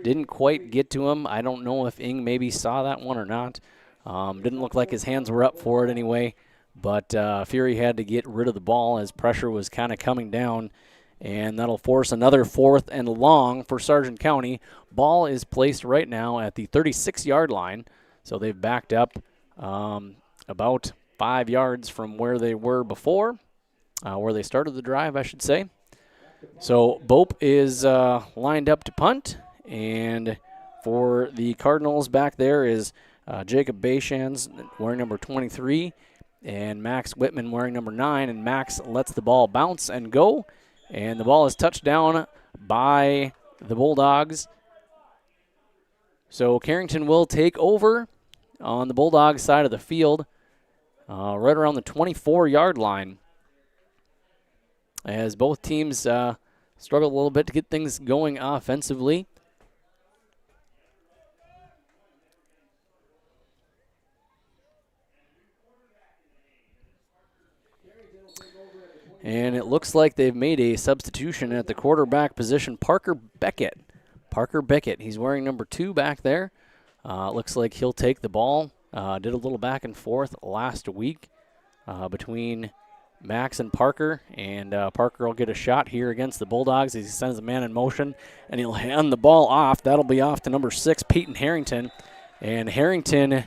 didn't quite get to him. I don't know if Ing maybe saw that one or not. Didn't look like his hands were up for it anyway, but Fury had to get rid of the ball as pressure was kind of coming down, and that'll force another 4th and long for Sargent County. Ball is placed right now at the 36-yard line, so they've backed up about 5 yards from where they were before, where they started the drive, I should say. So Bope is lined up to punt, and for the Cardinals back there is Jacob Bayshans wearing number 23 and Max Whitman wearing number 9, and Max lets the ball bounce and go, and the ball is touched down by the Bulldogs. So Carrington will take over on the Bulldogs side of the field right around the 24-yard line as both teams struggle a little bit to get things going offensively. And it looks like they've made a substitution at the quarterback position. Parker Beckett, he's wearing number 2 back there. Looks like he'll take the ball. Did a little back and forth last week between Max and Parker. And Parker will get a shot here against the Bulldogs as he sends the man in motion. And he'll hand the ball off. That'll be off to number 6, Peyton Harrington. And Harrington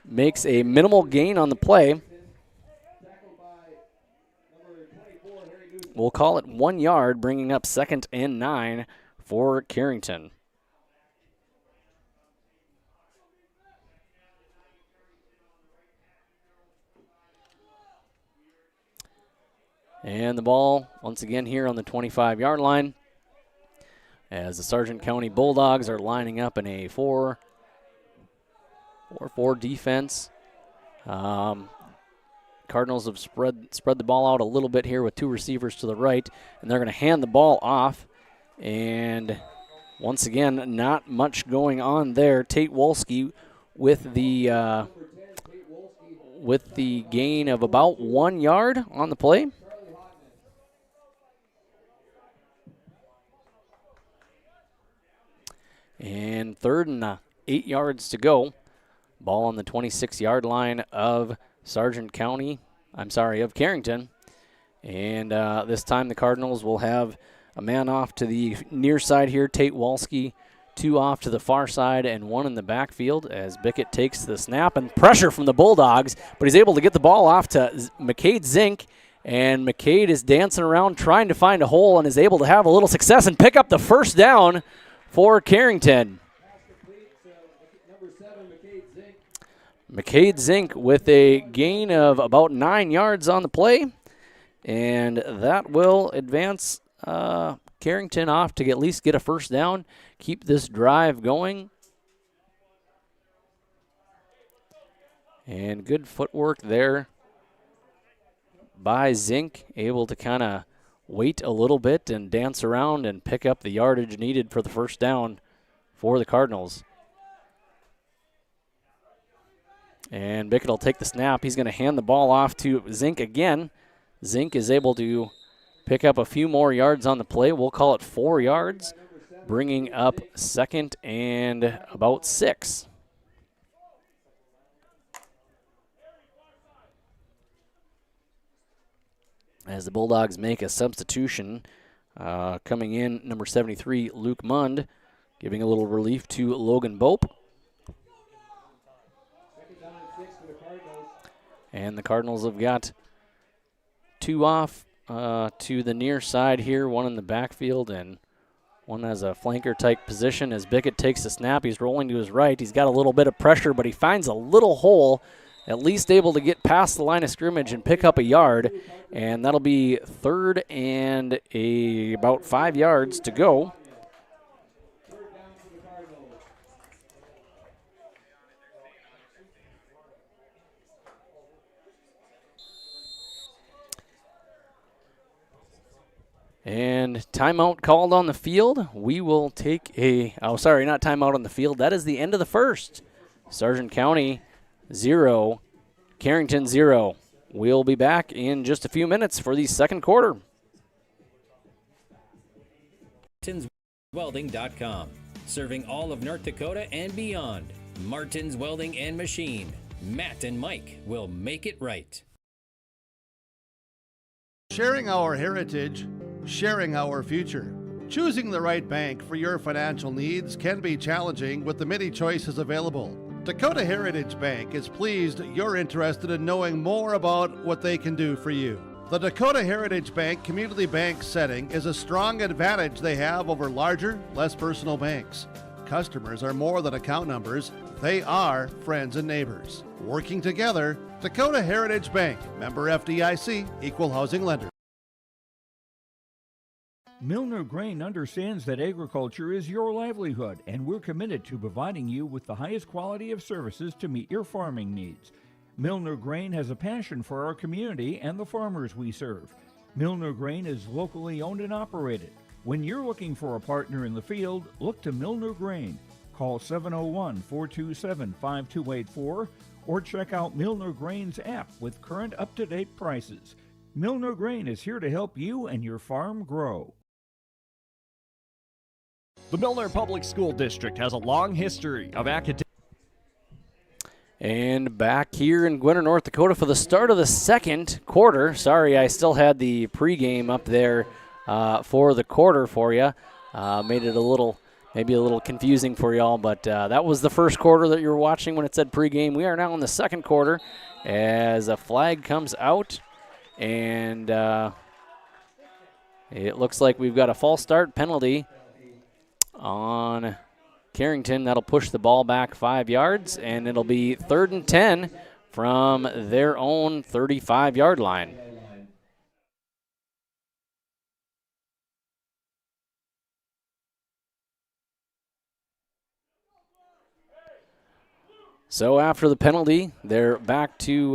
makes a minimal gain on the play. We'll call it 1 yard, bringing up 2nd and 9 for Carrington. And the ball, once again, here on the 25-yard line, as the Sargent County Bulldogs are lining up in a 4-4 defense. Cardinals have spread the ball out a little bit here with 2 receivers to the right, and they're going to hand the ball off. And once again, not much going on there. Tate Wolski with the gain of about 1 yard on the play. And 3rd and 8 yards to go. Ball on the 26-yard line of of Carrington. And this time the Cardinals will have a man off to the near side here, Tate Wolski, 2 off to the far side and 1 in the backfield as Bickett takes the snap and pressure from the Bulldogs, but he's able to get the ball off to McCade Zink, and McCade is dancing around trying to find a hole and is able to have a little success and pick up the first down for Carrington. McCade Zink with a gain of about 9 yards on the play, and that will advance Carrington off to at least get a first down, keep this drive going. And good footwork there by Zink, able to kind of wait a little bit and dance around and pick up the yardage needed for the first down for the Cardinals. And Bickett will take the snap. He's going to hand the ball off to Zink again. Zink is able to pick up a few more yards on the play. We'll call it 4 yards, bringing up 2nd and about 6. As the Bulldogs make a substitution, coming in, number 73, Luke Mund, giving a little relief to Logan Bope. And the Cardinals have got 2 off to the near side here, 1 in the backfield and 1 as a flanker type position. As Bickett takes the snap, he's rolling to his right. He's got a little bit of pressure, but he finds a little hole, at least able to get past the line of scrimmage and pick up a yard. And that'll be 3rd and about 5 yards to go. And timeout called on the field. We will take not timeout on the field. That is the end of the first. Sargent County 0, Carrington 0. We'll be back in just a few minutes for the second quarter. MartinsWelding.com. Serving all of North Dakota and beyond. Martins Welding and Machine. Matt and Mike will make it right. Sharing our heritage, sharing our future. Choosing the right bank for your financial needs can be challenging with the many choices available. Dakota Heritage Bank is pleased you're interested in knowing more about what they can do for you. The Dakota Heritage Bank community bank setting is a strong advantage they have over larger, less personal banks. Customers are more than account numbers, they are friends and neighbors. Working together, Dakota Heritage Bank, member FDIC, equal housing lender. Milner Grain understands that agriculture is your livelihood, and we're committed to providing you with the highest quality of services to meet your farming needs. Milner Grain has a passion for our community and the farmers we serve. Milner Grain is locally owned and operated. When you're looking for a partner in the field, look to Milner Grain. Call 701-427-5284 or check out Milner Grain's app with current up-to-date prices. Milner Grain is here to help you and your farm grow. The Milner Public School District has a long history of academic. And back here in Gwinner, North Dakota for the start of the second quarter. Sorry, I still had the pregame up there for the quarter for you. Made it maybe a little confusing for y'all, but that was the first quarter that you were watching when it said pregame. We are now in the second quarter as a flag comes out, and it looks like we've got a false start penalty on Carrington. That'll push the ball back 5 yards, and it'll be 3rd and 10 from their own 35-yard line. So after the penalty, they're back to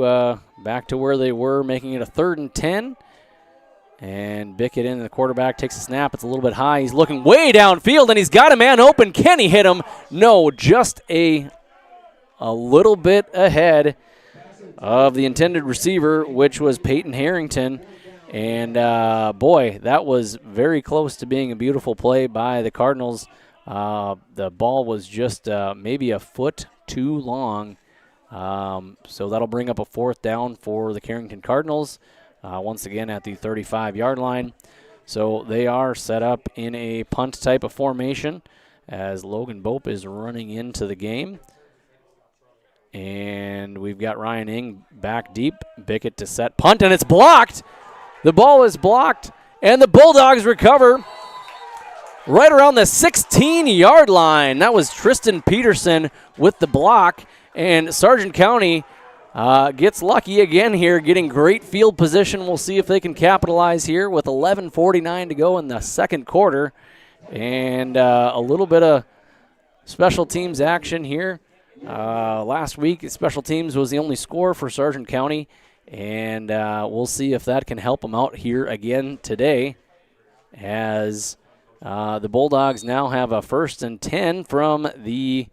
where they were, making it a 3rd and 10. And Bickett in, the quarterback takes a snap. It's a little bit high. He's looking way downfield, and he's got a man open. Can he hit him? No, just a little bit ahead of the intended receiver, which was Peyton Harrington. And, boy, that was very close to being a beautiful play by the Cardinals. The ball was just maybe a foot too long. So that'll bring up a 4th down for the Carrington Cardinals. Once again at the 35-yard line. So they are set up in a punt type of formation as Logan Bope is running into the game. And we've got Ryan Ing back deep. Bickett to set punt, and it's blocked. The ball is blocked, and the Bulldogs recover right around the 16-yard line. That was Tristan Peterson with the block, and Sargent County gets lucky again here, getting great field position. We'll see if they can capitalize here with 11:49 to go in the second quarter. And a little bit of special teams action here. Last week, special teams was the only score for Sargent County, and we'll see if that can help them out here again today, as the Bulldogs now have a 1st and 10 from the,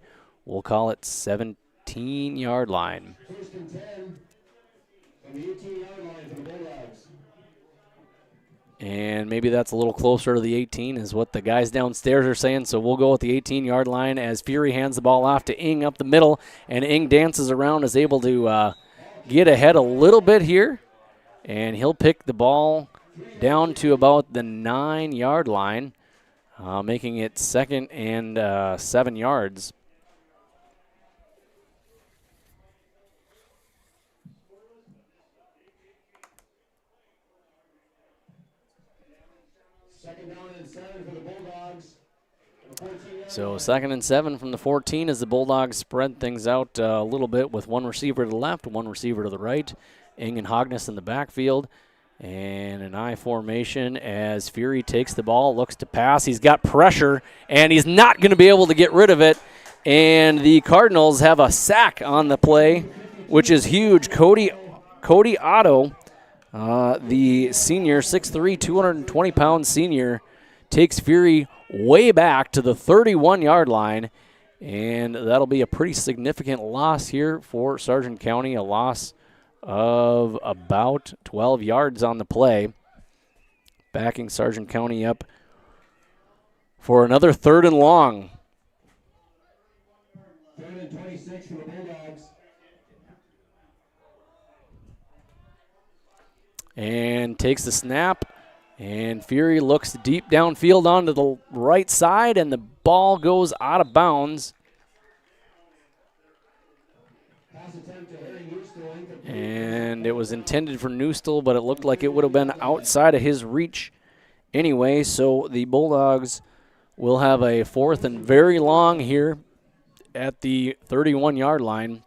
we'll call it 17-yard line. 1st and 10 from the 18-yard line for the Bulldogs. And maybe that's a little closer to the 18 is what the guys downstairs are saying. So we'll go with the 18-yard line as Fury hands the ball off to Ing up the middle. And Ing dances around, is able to get ahead a little bit here. And he'll pick the ball down to about the 9-yard line, making it 2nd and 7 yards. So 2nd and 7 from the 14 as the Bulldogs spread things out a little bit with one receiver to the left, one receiver to the right. Ing and Hogness in the backfield. And an I formation as Fury takes the ball, looks to pass. He's got pressure, and he's not going to be able to get rid of it. And the Cardinals have a sack on the play, which is huge. Cody Otto, the senior, 6'3", 220-pound senior, takes Fury way back to the 31-yard line, and that'll be a pretty significant loss here for Sargent County, a loss of about 12 yards on the play, backing Sargent County up for another 3rd and long. 3rd and 26 for the Bulldogs. And takes the snap. And Fury looks deep downfield onto the right side, and the ball goes out of bounds. And it was intended for Newstall, but it looked like it would have been outside of his reach anyway. So the Bulldogs will have a 4th and very long here at the 31-yard line.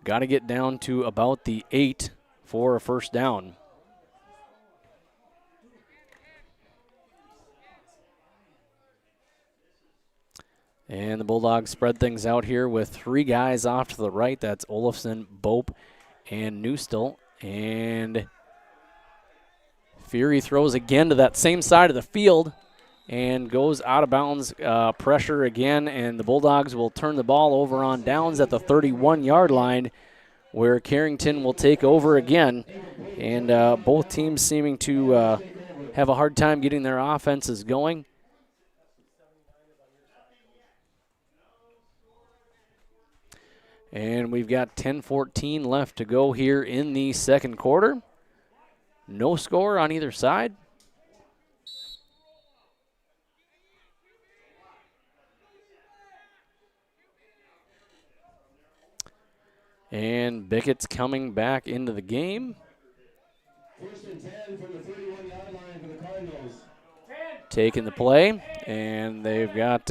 Got to get down to about the 8 for a 1st down. And the Bulldogs spread things out here with 3 guys off to the right. That's Olafson, Bope, and Newstall. And Fury throws again to that same side of the field and goes out of bounds. Pressure again, and the Bulldogs will turn the ball over on downs at the 31-yard line, where Carrington will take over again. And both teams seeming to have a hard time getting their offenses going. And we've got 10:14 left to go here in the second quarter. No score on either side. And Bickett's coming back into the game. 1st and 10 from the 31-yard line for the Cardinals. Taking the play, and they've got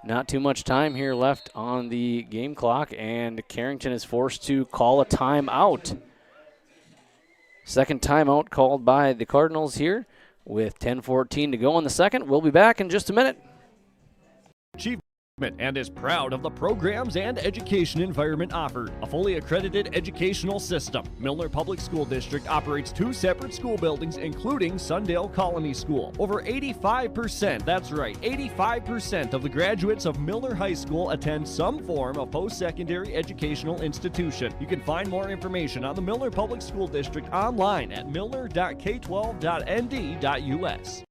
not too much time here left on the game clock, and Carrington is forced to call a timeout. Second timeout called by the Cardinals here with 10:14 to go in the second. We'll be back in just a minute. And is proud of the programs and education environment offered. A fully accredited educational system. Milner Public School District operates 2 separate school buildings, including Sundale Colony School. Over 85%, that's right, 85% of the graduates of Milner High School attend some form of post-secondary educational institution. You can find more information on the Milner Public School District online at milner.k12.nd.us.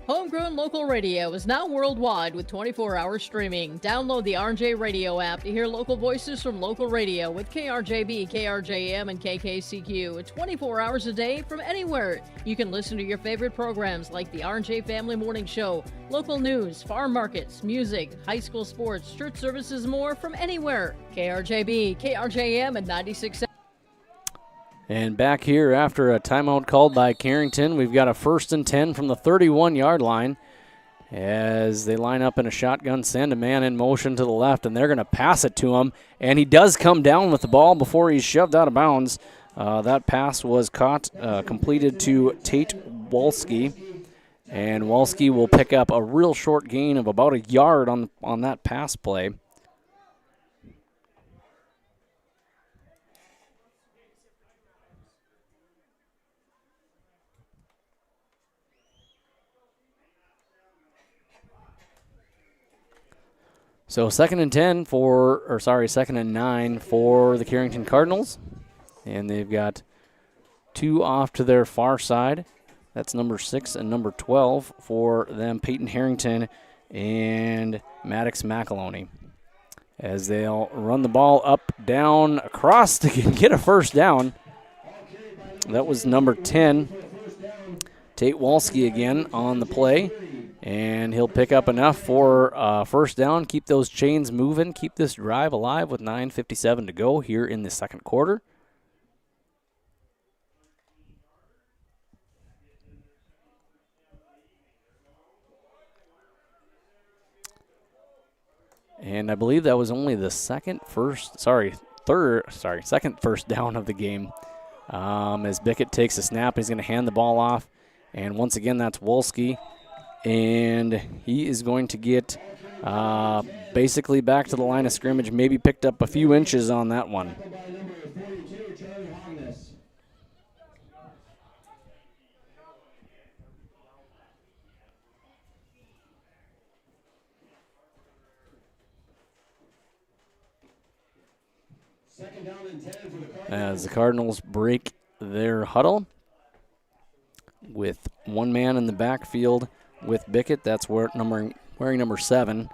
Homegrown Local Radio is now worldwide with 24-hour streaming. Download the RJ Radio app to hear local voices from local radio with KRJB, KRJM, and KKCQ 24 hours a day from anywhere. You can listen to your favorite programs like the RJ Family Morning Show, local news, farm markets, music, high school sports, church services, more from anywhere. KRJB, KRJM, and 96. And back here after a timeout called by Carrington, we've got a 1st and 10 from the 31-yard line as they line up in a shotgun, send a man in motion to the left, and they're going to pass it to him. And he does come down with the ball before he's shoved out of bounds. That pass was completed to Tate Wolski. And Wolski will pick up a real short gain of about a yard on that pass play. So 2nd and 9 for the Carrington Cardinals. And they've got 2 off to their far side. That's number 6 and number 12 for them, Peyton Harrington and Maddox McAloney. As they'll run the ball up, down, across to get a first down. That was number 10, Tate Wolski again on the play. And he'll pick up enough for first down, keep those chains moving, keep this drive alive with 9:57 to go here in the second quarter. And I believe that was only the second first down of the game. As Bickett takes a snap, he's going to hand the ball off. And once again, that's Wolski. And he is going to get basically back to the line of scrimmage, maybe picked up a few inches on that one. As the Cardinals break their huddle with one man in the backfield with Bickett. That's wearing number 7,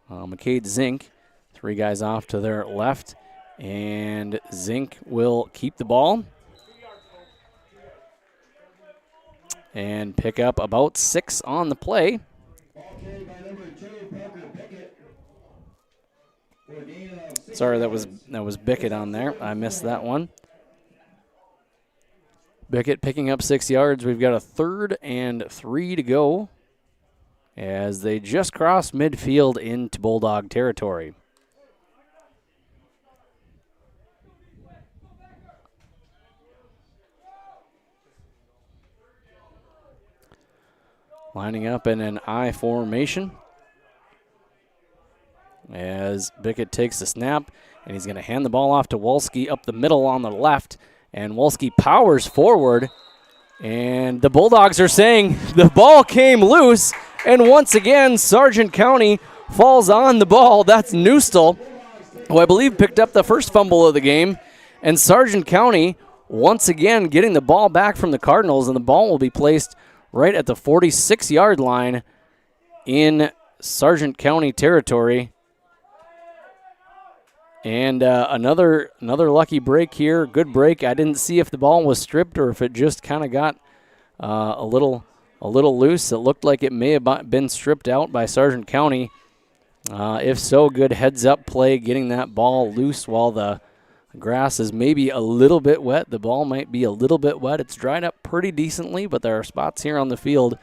McCade Zink. 3 guys off to their left, and Zink will keep the ball and pick up about 6 on the play. Sorry, that was Bickett on there. I missed that one. Bickett picking up 6 yards. We've got a 3rd and 3 to go as they just cross midfield into Bulldog territory. Lining up in an I formation as Bickett takes the snap, and he's going to hand the ball off to Wolski up the middle on the left, and Wolski powers forward, and the Bulldogs are saying the ball came loose, and once again, Sargent County falls on the ball. That's Neustel, who I believe picked up the first fumble of the game, and Sargent County once again getting the ball back from the Cardinals, and the ball will be placed right at the 46-yard line in Sargent County territory. And another lucky break here, good break. I didn't see if the ball was stripped or if it just kind of got a little loose. It looked like it may have been stripped out by Sargent County. If so, good heads-up play getting that ball loose while the grass is maybe a little bit wet. The ball might be a little bit wet. It's dried up pretty decently, but there are spots here on the field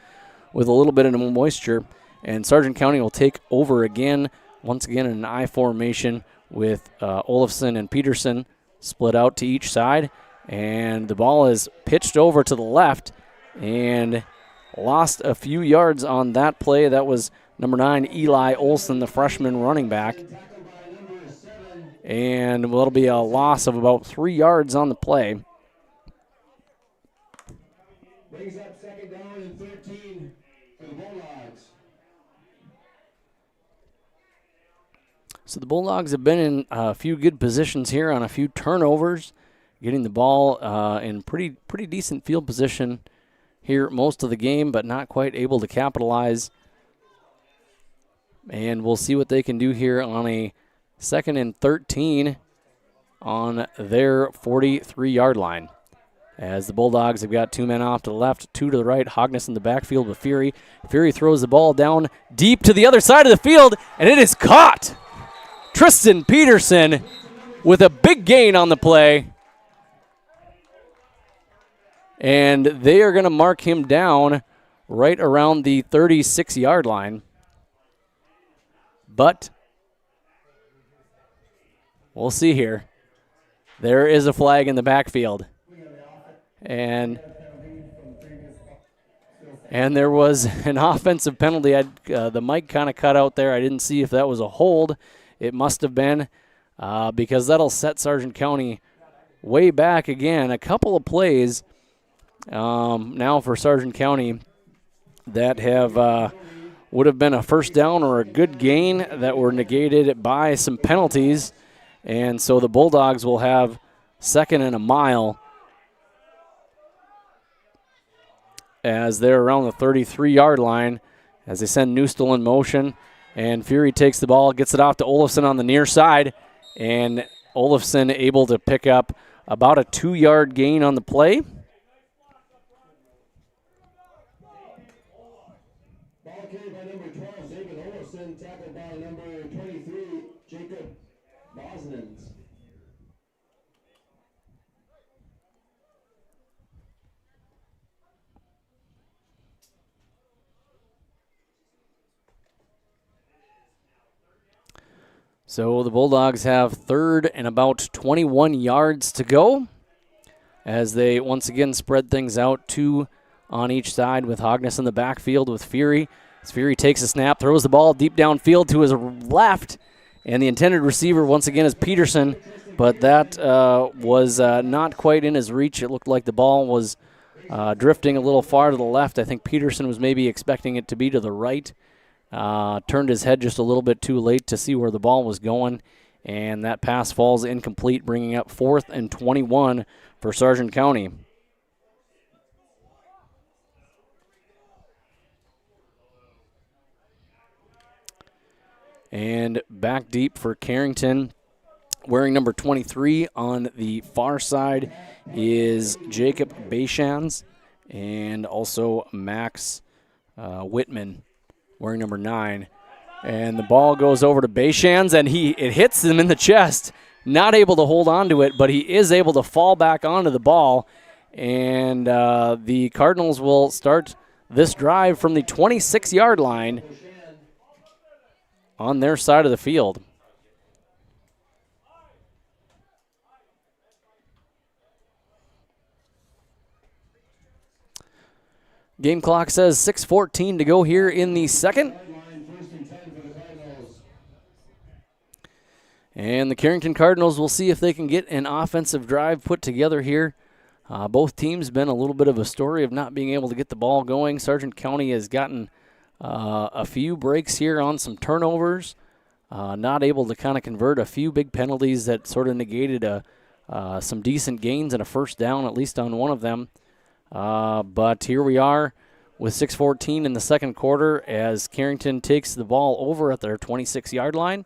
with a little bit of moisture. And Sargent County will take over again, once again in an I formation with Olsen and Peterson split out to each side. And the ball is pitched over to the left and lost a few yards on that play. That was number 9, Eli Olsen, the freshman running back. And that'll be a loss of about 3 yards on the play. Brings up 2nd down and 13 for the Bulldogs. So the Bulldogs have been in a few good positions here on a few turnovers, getting the ball in pretty decent field position here most of the game, but not quite able to capitalize. And we'll see what they can do here on a 2nd and 13 on their 43-yard line. As the Bulldogs have got 2 men off to the left, 2 to the right. Hogness in the backfield with Fury. Fury throws the ball down deep to the other side of the field, and it is caught. Tristan Peterson with a big gain on the play. And they are going to mark him down right around the 36-yard line. But we'll see here. There is a flag in the backfield. And there was an offensive penalty. The mic kind of cut out there. I didn't see if that was a hold. It must have been, because that'll set Sargent County way back again. A couple of plays now for Sargent County that have would have been a first down or a good gain that were negated by some penalties. And so the Bulldogs will have 2nd and a mile as they're around the 33-yard line as they send Newstall in motion. And Fury takes the ball, gets it off to Olafson on the near side, and Olafson able to pick up about a 2-yard gain on the play. Ball carried by number 12, David Olafson, tackled by number 23, Jacob Bosnans. So the Bulldogs have 3rd and about 21 yards to go as they once again spread things out, 2 on each side with Hogness in the backfield with Fury. As Fury takes a snap, throws the ball deep downfield to his left, and the intended receiver once again is Peterson, but that was not quite in his reach. It looked like the ball was drifting a little far to the left. I think Peterson was maybe expecting it to be to the right. Turned his head just a little bit too late to see where the ball was going, and that pass falls incomplete, bringing up 4th and 21 for Sargent County. And back deep for Carrington, wearing number 23 on the far side is Jacob Bayshans, and also Max Whitman, wearing number 9. And the ball goes over to Bayshans, and it hits him in the chest. Not able to hold on to it, but he is able to fall back onto the ball. And the Cardinals will start this drive from the 26-yard line on their side of the field. Game clock says 6:14 to go here in the second. And the Carrington Cardinals will see if they can get an offensive drive put together here. Both teams been a little bit of a story of not being able to get the ball going. Sargent County has gotten a few breaks here on some turnovers, not able to kind of convert a few big penalties that sort of negated some decent gains and a first down, at least on one of them. But here we are with 6:14 in the second quarter as Carrington takes the ball over at their 26-yard line.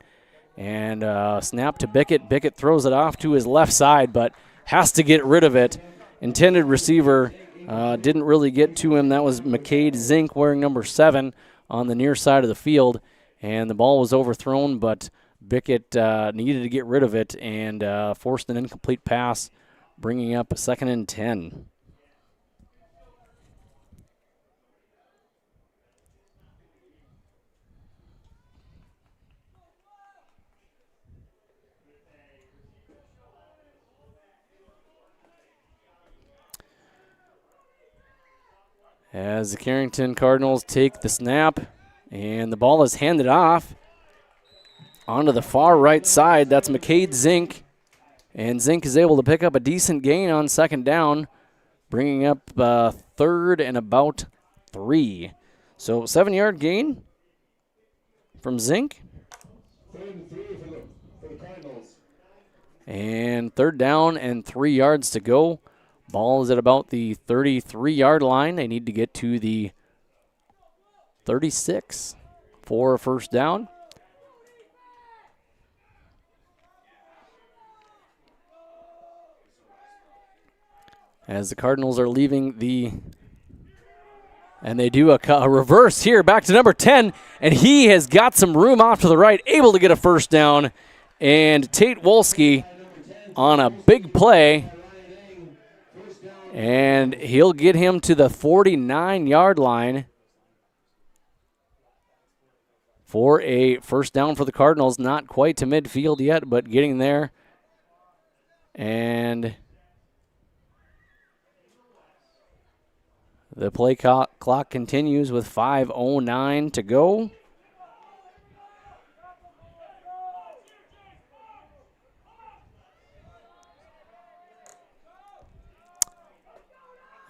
And snap to Bickett. Bickett throws it off to his left side, but has to get rid of it. Intended receiver didn't really get to him. That was McCade Zink wearing number 7 on the near side of the field. And the ball was overthrown, but Bickett needed to get rid of it and forced an incomplete pass, bringing up a 2nd and 10. As the Carrington Cardinals take the snap, and the ball is handed off onto the far right side. That's McCade Zink, and Zink is able to pick up a decent gain on second down, bringing up 3rd and about 3. So 7-yard gain from Zink. 3rd and 3 for the Cardinals. And 3rd down and 3 yards to go. Ball is at about the 33-yard line. They need to get to the 36 for a first down. As the Cardinals are leaving and they do a reverse here, back to number 10, and he has got some room off to the right, able to get a first down, and Tate Wolski on a big play, and he'll get him to the 49-yard line for a first down for the Cardinals. Not quite to midfield yet, but getting there. And the play clock continues with 5:09 to go.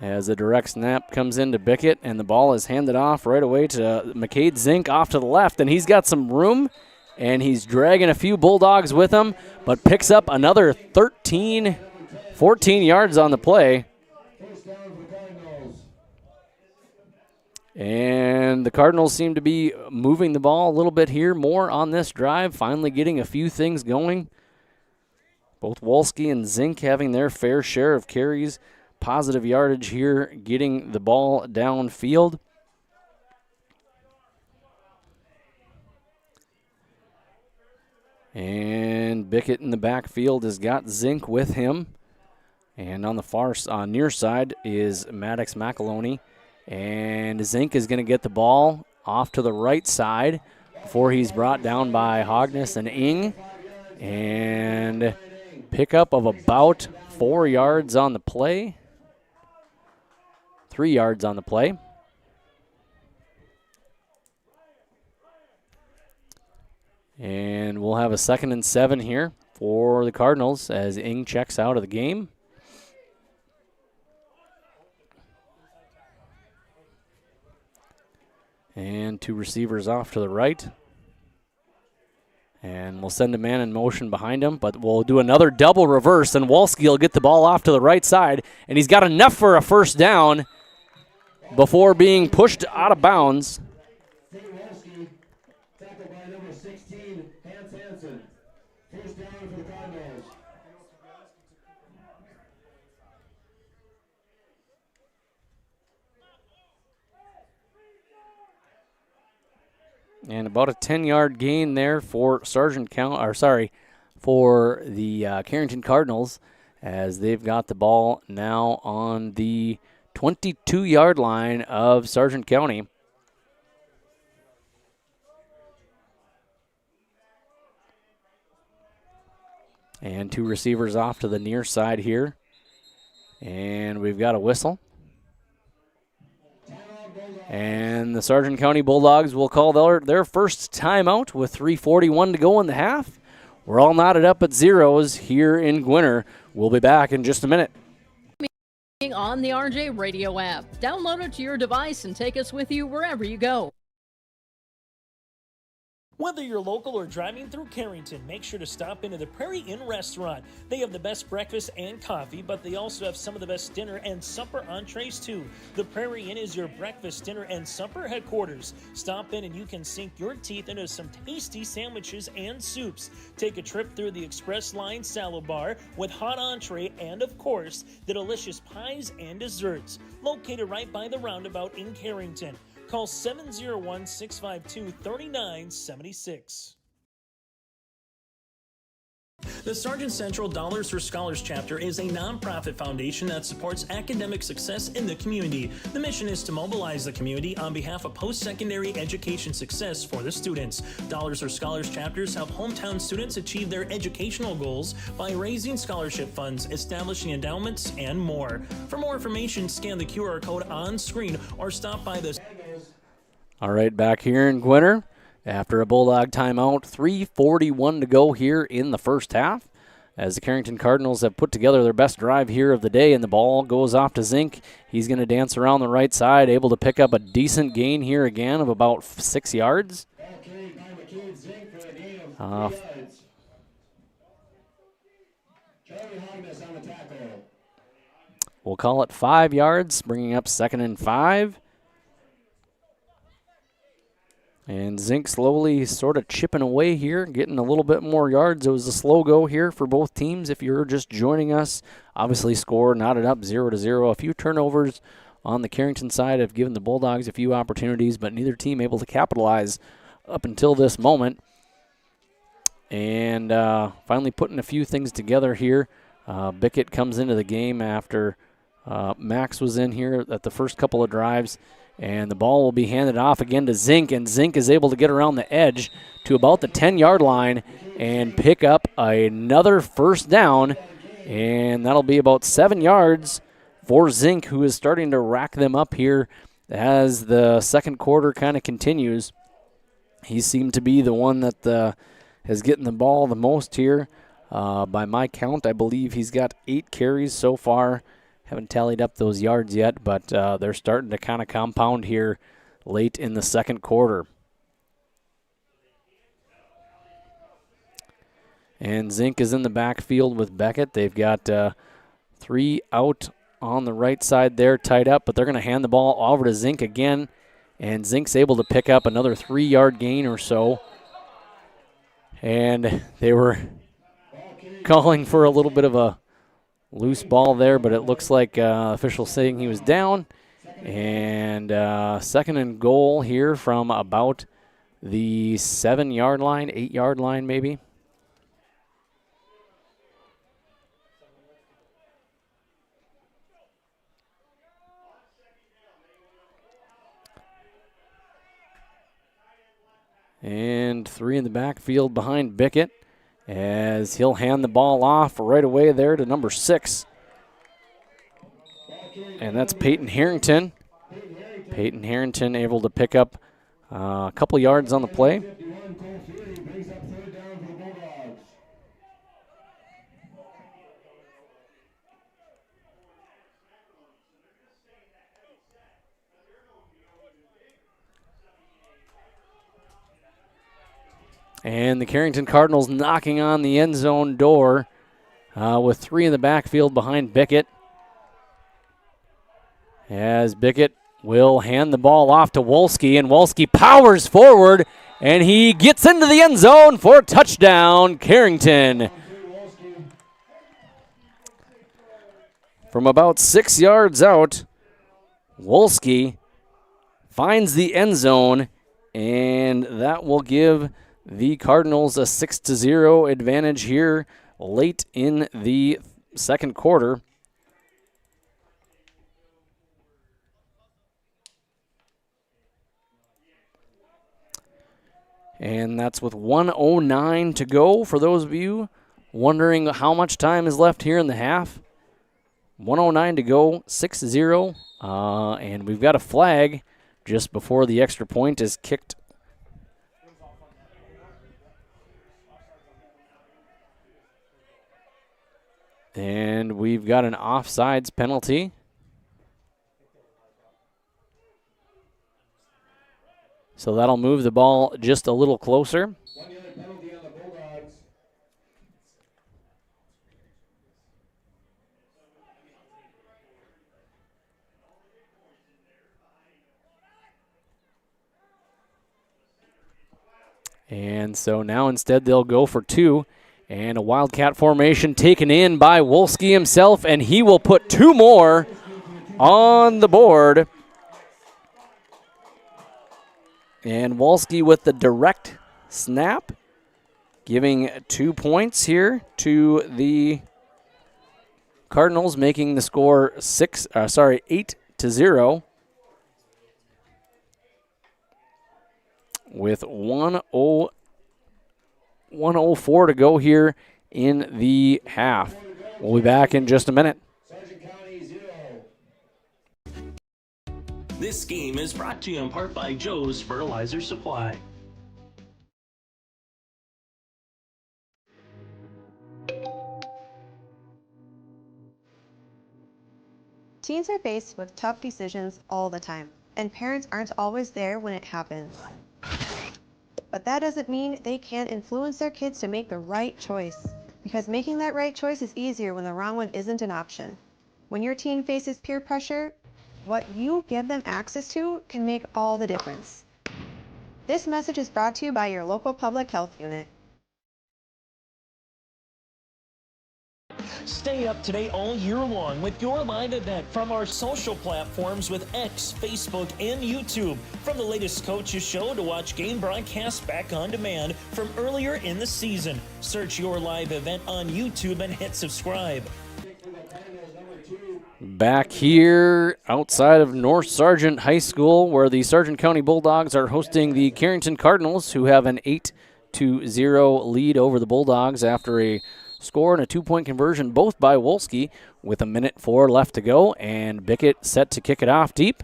As a direct snap comes into Bickett, and the ball is handed off right away to McCade Zink off to the left, and he's got some room, and he's dragging a few Bulldogs with him, but picks up another 14 yards on the play. And the Cardinals seem to be moving the ball a little bit here, more on this drive, finally getting a few things going. Both Wolski and Zink having their fair share of carries. Positive yardage here, getting the ball downfield. And Bickett in the backfield has got Zink with him. And on the far near side is Maddox McAloney. And Zink is going to get the ball off to the right side before he's brought down by Hogness and Ing. And pickup of about 4 yards on the play. 3 yards on the play. And we'll have a 2nd and 7 here for the Cardinals as Ing checks out of the game. And 2 receivers off to the right. And we'll send a man in motion behind him, but we'll do another double reverse, and Wolski will get the ball off to the right side, and he's got enough for a first down before being pushed out of bounds. And about a 10-yard gain there for for the Carrington Cardinals, as they've got the ball now on the 22-yard line of Sargent County. And 2 receivers off to the near side here. And we've got a whistle. And the Sargent County Bulldogs will call their first timeout with 3:41 to go in the half. We're all knotted up at zeros here in Gwinner. We'll be back in just a minute. On the RJ Radio app. Download it to your device and take us with you wherever you go. Whether you're local or driving through Carrington, make sure to stop into the Prairie Inn restaurant. They have the best breakfast and coffee, but they also have some of the best dinner and supper entrees too. The Prairie Inn is your breakfast, dinner, and supper headquarters. Stop in and you can sink your teeth into some tasty sandwiches and soups. Take a trip through the Express Line Salad Bar with hot entree and, of course, the delicious pies and desserts. Located right by the roundabout in Carrington. Call 701-652-3976. The Sargent Central Dollars for Scholars chapter is a nonprofit foundation that supports academic success in the community. The mission is to mobilize the community on behalf of post-secondary education success for the students. Dollars for Scholars chapters help hometown students achieve their educational goals by raising scholarship funds, establishing endowments, and more. For more information, scan the QR code on screen or stop by the... All right, back here in Gwinner. After a Bulldog timeout, 3:41 to go here in the first half, as the Carrington Cardinals have put together their best drive here of the day, and the ball goes off to Zink. He's going to dance around the right side, able to pick up a decent gain here again of about 6 yards. We'll call it 5 yards, bringing up 2nd and 5. And Zink slowly sort of chipping away here, getting a little bit more yards. It was a slow go here for both teams. If you're just joining us, obviously score knotted up 0-0. A few turnovers on the Carrington side have given the Bulldogs a few opportunities, but neither team able to capitalize up until this moment. And finally putting a few things together here. Bickett comes into the game after Max was in here at the first couple of drives. And the ball will be handed off again to Zink, and Zink is able to get around the edge to about the 10-yard line and pick up another first down. And that'll be about 7 yards for Zink, who is starting to rack them up here as the second quarter kind of continues. He seemed to be the one that is getting the ball the most here. By my count, I believe he's got 8 carries so far. Haven't tallied up those yards yet, but they're starting to kind of compound here late in the second quarter. And Zink is in the backfield with Beckett. They've got 3 out on the right side there, tied up, but they're going to hand the ball over to Zink again, and Zink's able to pick up another 3-yard gain or so. And they were calling for a little bit of a loose ball there, but it looks like officials saying he was down. And 2nd and goal here from about the 7-yard line, 8-yard line maybe. And 3 in the backfield behind Bickett, as he'll hand the ball off right away there to number 6. And that's Peyton Harrington. Peyton Harrington able to pick up a couple yards on the play. And the Carrington Cardinals knocking on the end zone door with 3 in the backfield behind Bickett. As Bickett will hand the ball off to Wolski, and Wolski powers forward, and he gets into the end zone for a touchdown, Carrington. From about 6 yards out, Wolski finds the end zone, and that will give the Cardinals a 6-0 advantage here late in the second quarter. And that's with 1:09 to go for those of you wondering how much time is left here in the half. 1:09 to go, 6-0. And we've got a flag just before the extra point is kicked. And we've got an offsides penalty. So that'll move the ball just a little closer. And so now instead they'll go for 2. And a Wildcat formation taken in by Wolski himself, and he will put 2 more on the board. And Wolski with the direct snap, giving 2 points here to the Cardinals, making the score 8-0. With 1:04 to go here in the half. We'll be back in just a minute. This game is brought to you in part by Joe's Fertilizer Supply. Teens are faced with tough decisions all the time, and parents aren't always there when it happens. But that doesn't mean they can't influence their kids to make the right choice, because making that right choice is easier when the wrong one isn't an option. When your teen faces peer pressure, what you give them access to can make all the difference. This message is brought to you by your local public health unit. Stay up to date all year long with your live event from our social platforms with X, Facebook, and YouTube. From the latest coaches show to watch game broadcasts back on demand from earlier in the season. Search your live event on YouTube and hit subscribe. Back here outside of North Sargent High School, where the Sargent County Bulldogs are hosting the Carrington Cardinals, who have an 8-0 lead over the Bulldogs after a score and a 2-point conversion, both by Wolski, with 1:04 left to go, and Bickett set to kick it off deep.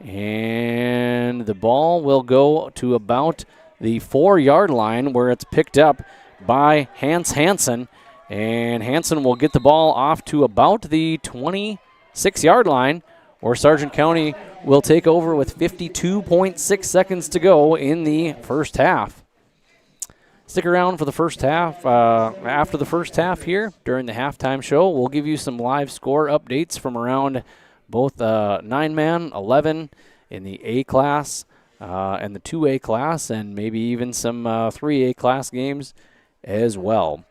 And the ball will go to about the 4-yard line, where it's picked up by Hans Hansen. And Hansen will get the ball off to about the 26-yard line, where Sargent County will take over with 52.6 seconds to go in the first half. Stick around for the first half. After the first half here, during the halftime show, we'll give you some live score updates from around both 9-man, 11 in the A class and the 2A class, and maybe even some 3A class games as well.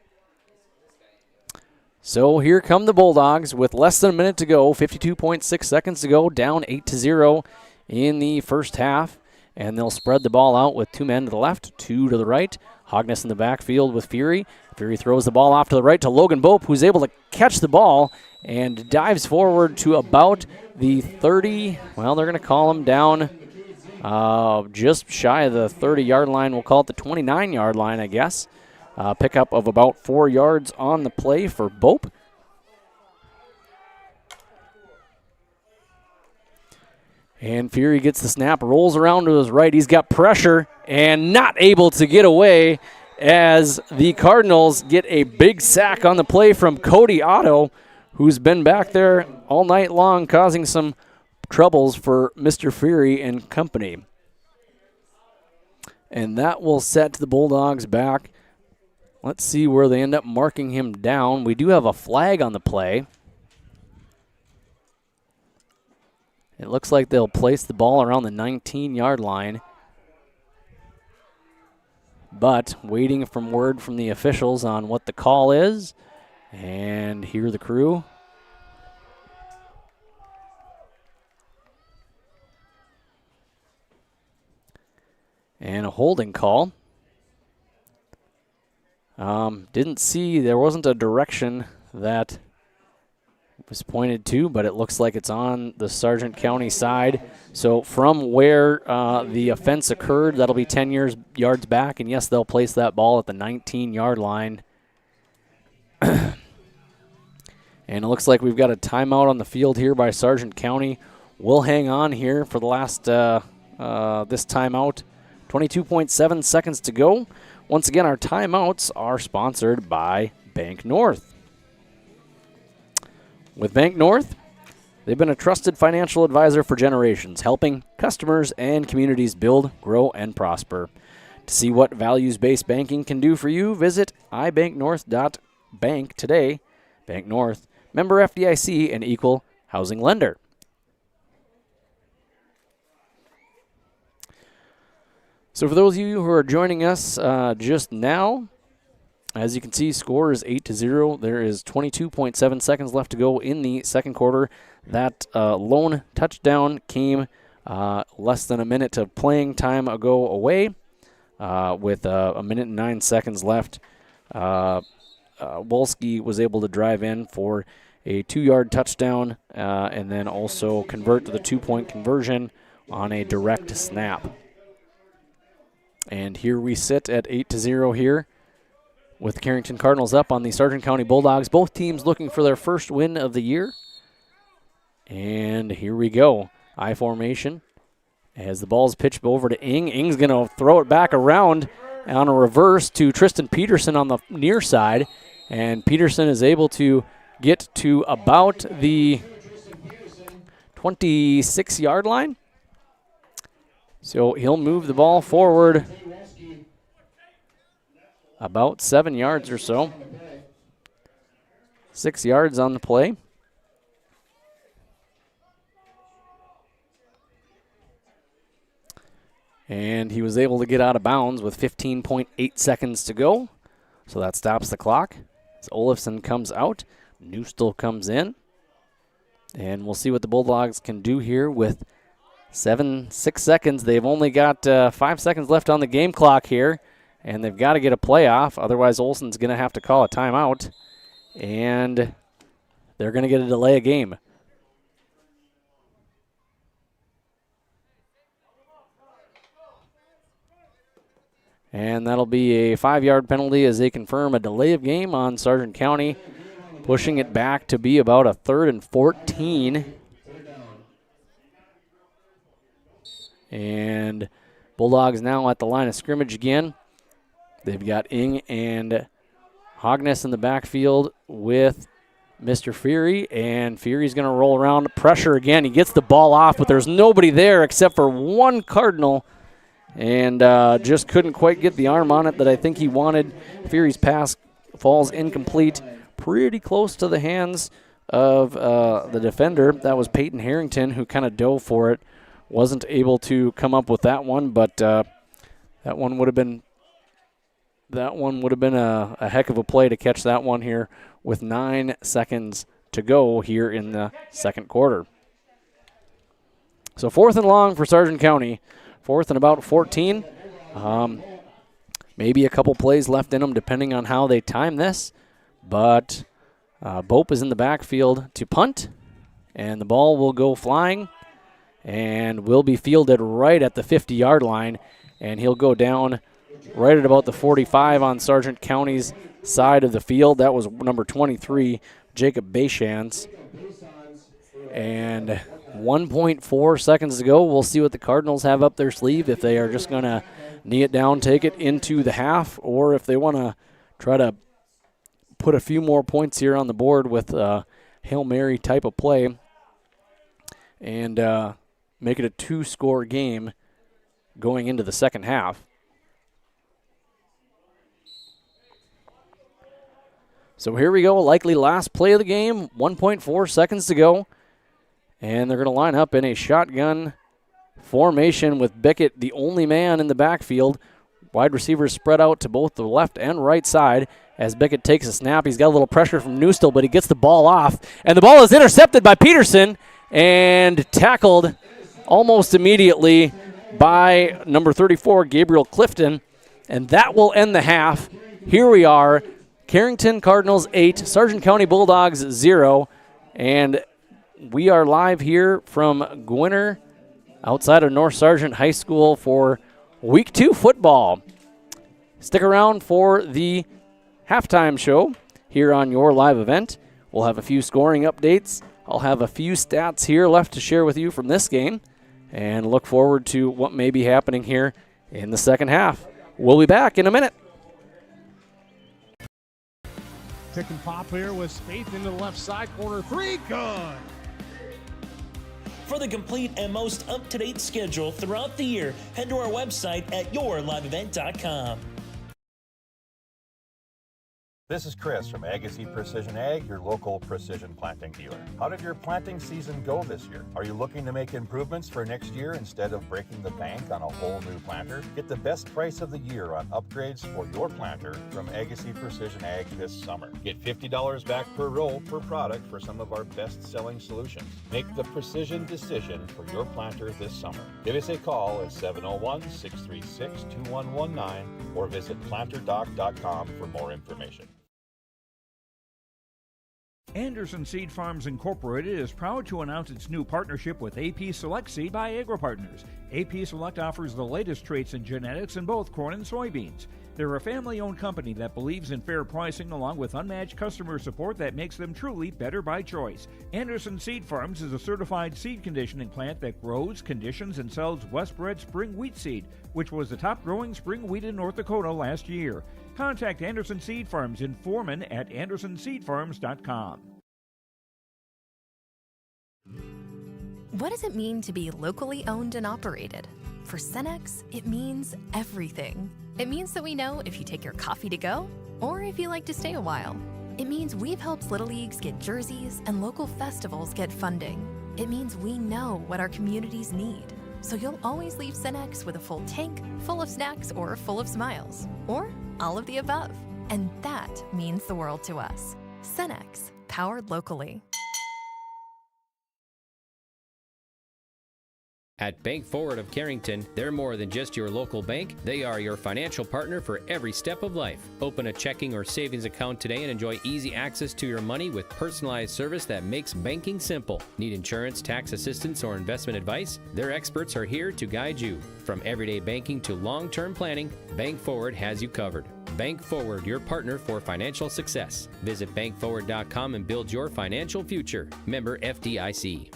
So here come the Bulldogs with less than a minute to go, 52.6 seconds to go, down 8-0 in the first half. And they'll spread the ball out with 2 men to the left, 2 to the right. Hogness in the backfield with Fury. Fury throws the ball off to the right to Logan Bope, who's able to catch the ball and dives forward to about the 30. Well, they're going to call him down just shy of the 30-yard line. We'll call it the 29-yard line, I guess. Pickup of about 4 yards on the play for Bope. And Fury gets the snap, rolls around to his right. He's got pressure and not able to get away as the Cardinals get a big sack on the play from Cody Otto, who's been back there all night long causing some troubles for Mr. Fury and company. And that will set the Bulldogs back. Let's see where they end up marking him down. We do have a flag on the play. It looks like they'll place the ball around the 19-yard line. But waiting for word from the officials on what the call is. And hear the crew. And a holding call. Didn't see, there wasn't a direction that was pointed to, but it looks like it's on the Sargent County side. So from where the offense occurred, that'll be 10 yards back, and yes, they'll place that ball at the 19-yard line. And it looks like we've got a timeout on the field here by Sargent County. We'll hang on here for the last this timeout. 22.7 seconds to go. Once again, our timeouts are sponsored by Bank North. With Bank North, they've been a trusted financial advisor for generations, helping customers and communities build, grow, and prosper. To see what values-based banking can do for you, visit ibanknorth.bank today. Bank North, member FDIC, and equal housing lender. So for those of you who are joining us just now, as you can see, score is 8-0. There is 22.7 seconds left to go in the second quarter. That lone touchdown came less than a minute of playing time ago away with a minute and 9 seconds left. Wolski was able to drive in for a 2-yard touchdown and then also convert to the 2-point conversion on a direct snap. And here we sit at 8-0 here with the Carrington Cardinals up on the Sargent County Bulldogs. Both teams looking for their first win of the year. And here we go. I formation as the ball's pitched over to Ing. Ing's going to throw it back around on a reverse to Tristan Peterson on the near side. And Peterson is able to get to about the 26-yard line. So he'll move the ball forward about 7 yards or so. 6 yards on the play. And he was able to get out of bounds with 15.8 seconds to go. So that stops the clock. As Olsen comes out, Newstill comes in. And we'll see what the Bulldogs can do here with 6 seconds. They've only got 5 seconds left on the game clock here. And they've got to get a playoff. Otherwise, Olsen's going to have to call a timeout. And they're going to get a delay of game. And that'll be a 5-yard penalty as they confirm a delay of game on Sargent County, pushing it back to be about a 3rd and 14. And Bulldogs now at the line of scrimmage again. They've got Ing and Hogness in the backfield with Mr. Fury, and Fury's going to roll around, pressure again. He gets the ball off, but there's nobody there except for one Cardinal, and just couldn't quite get the arm on it that I think he wanted. Fury's pass falls incomplete, pretty close to the hands of the defender. That was Peyton Harrington, who kind of dove for it. Wasn't able to come up with that one, but that one would have been a heck of a play to catch that one here with 9 seconds to go here in the second quarter. So 4th and long for Sargent County. 4th and about 14. Maybe a couple plays left in them depending on how they time this. But Bope is in the backfield to punt. And the ball will go flying and will be fielded right at the 50-yard line. And he'll go down right at about the 45 on Sargent County's side of the field. That was number 23, Jacob Bayshans. And 1.4 seconds to go. We'll see what the Cardinals have up their sleeve, if they are just going to knee it down, take it into the half, or if they want to try to put a few more points here on the board with a Hail Mary type of play and make it a 2-score game going into the second half. So here we go, likely last play of the game, 1.4 seconds to go. And they're going to line up in a shotgun formation with Bickett, the only man in the backfield. Wide receivers spread out to both the left and right side as Bickett takes a snap. He's got a little pressure from Newstill, but he gets the ball off. And the ball is intercepted by Peterson and tackled almost immediately by number 34, Gabriel Clifton. And that will end the half. Here we are. Carrington Cardinals 8, Sargent County Bulldogs 0, and we are live here from Gwinner outside of North Sargent High School for Week 2 football. Stick around for the halftime show here on your live event. We'll have a few scoring updates. I'll have a few stats here left to share with you from this game, and look forward to what may be happening here in the second half. We'll be back in a minute. Pick and pop here with Spaeth into the left side corner. 3, good. For the complete and most up-to-date schedule throughout the year, head to our website at yourliveevent.com. This is Chris from Agassiz Precision Ag, your local precision planting dealer. How did your planting season go this year? Are you looking to make improvements for next year instead of breaking the bank on a whole new planter? Get the best price of the year on upgrades for your planter from Agassiz Precision Ag this summer. Get $50 back per roll per product for some of our best-selling solutions. Make the precision decision for your planter this summer. Give us a call at 701-636-2119 or visit planterdoc.com for more information. Anderson Seed Farms Incorporated is proud to announce its new partnership with AP Select Seed by AgriPartners. AP Select offers the latest traits and genetics in both corn and soybeans. They're a family-owned company that believes in fair pricing along with unmatched customer support that makes them truly better by choice. Anderson Seed Farms is a certified seed conditioning plant that grows, conditions, and sells Westbred spring wheat seed, which was the top-growing spring wheat in North Dakota last year. Contact Anderson Seed Farms in Foreman at andersonseedfarms.com. What does it mean to be locally owned and operated? For Cenex, it means everything. It means that we know if you take your coffee to go or if you like to stay a while. It means we've helped Little Leagues get jerseys and local festivals get funding. It means we know what our communities need. So you'll always leave Cenex with a full tank, full of snacks, or full of smiles. Or all of the above. And that means the world to us. Cenex, powered locally. At Bank Forward of Carrington, they're more than just your local bank. They are your financial partner for every step of life. Open a checking or savings account today and enjoy easy access to your money with personalized service that makes banking simple. Need insurance, tax assistance, or investment advice? Their experts are here to guide you. From everyday banking to long-term planning, Bank Forward has you covered. Bank Forward, your partner for financial success. Visit bankforward.com and build your financial future. Member FDIC.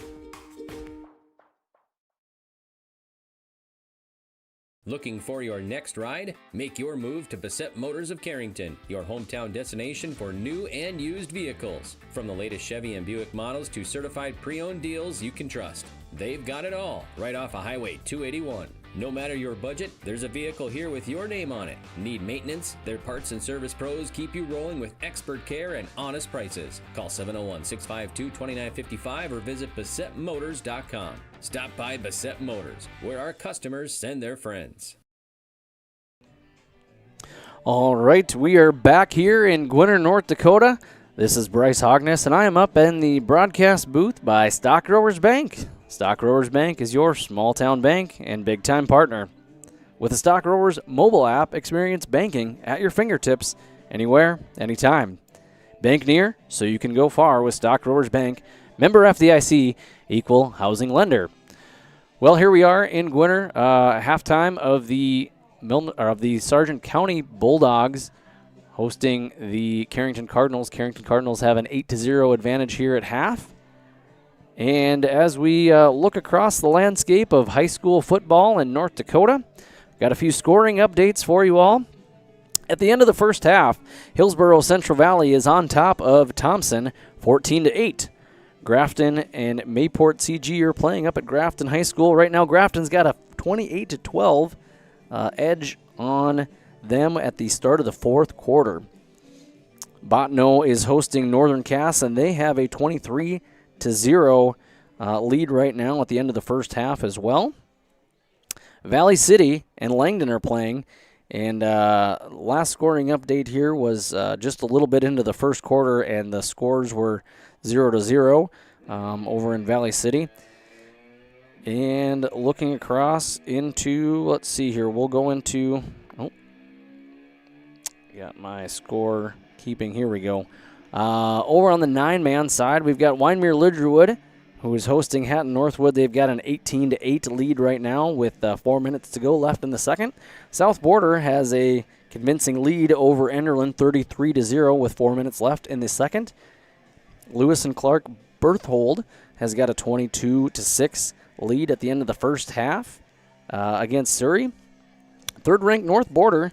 Looking for your next ride? Make your move to Bassett Motors of Carrington, your hometown destination for new and used vehicles. From the latest Chevy and Buick models to certified pre-owned deals you can trust. They've got it all, right off of Highway 281. No matter your budget, there's a vehicle here with your name on it. Need maintenance? Their parts and service pros keep you rolling with expert care and honest prices. Call 701-652-2955 or visit BassettMotors.com. Stop by Bassett Motors, where our customers send their friends. All right, we are back here in Gwinner, North Dakota. This is Bryce Hogness, and I am up in the broadcast booth by Stock Growers Bank. Stock Growers Bank is your small-town bank and big-time partner. With the Stock Growers mobile app, experience banking at your fingertips, anywhere, anytime. Bank near, so you can go far with Stock Growers Bank. Member FDIC, equal housing lender. Well, here we are in Gwinner, halftime of the Sargent County Bulldogs hosting the Carrington Cardinals. Carrington Cardinals have an 8-0 advantage here at half. And as we look across the landscape of high school football in North Dakota, got a few scoring updates for you all. At the end of the first half, Hillsborough Central Valley is on top of Thompson, 14-8. Grafton and Mayport CG are playing up at Grafton High School. Right now, Grafton's got a 28-12 edge on them at the start of the fourth quarter. Bottineau is hosting Northern Cass, and they have a 23-0 lead right now at the end of the first half as well. Valley City and Langdon are playing, and last scoring update here was just a little bit into the first quarter, and the scores were 0-0 over in Valley City. And looking across into, let's see here, we'll go into, got my score keeping, here we go. Over on the 9-man side, we've got Wyndmere Lidgerwood, who is hosting Hatton Northwood. They've got an 18-8 lead right now with 4 minutes to go left in the second. South Border has a convincing lead over Enderlin, 33-0 with 4 minutes left in the second. Lewis and Clark Berthold has got a 22-6 lead at the end of the first half against Surrey. Third-ranked North Border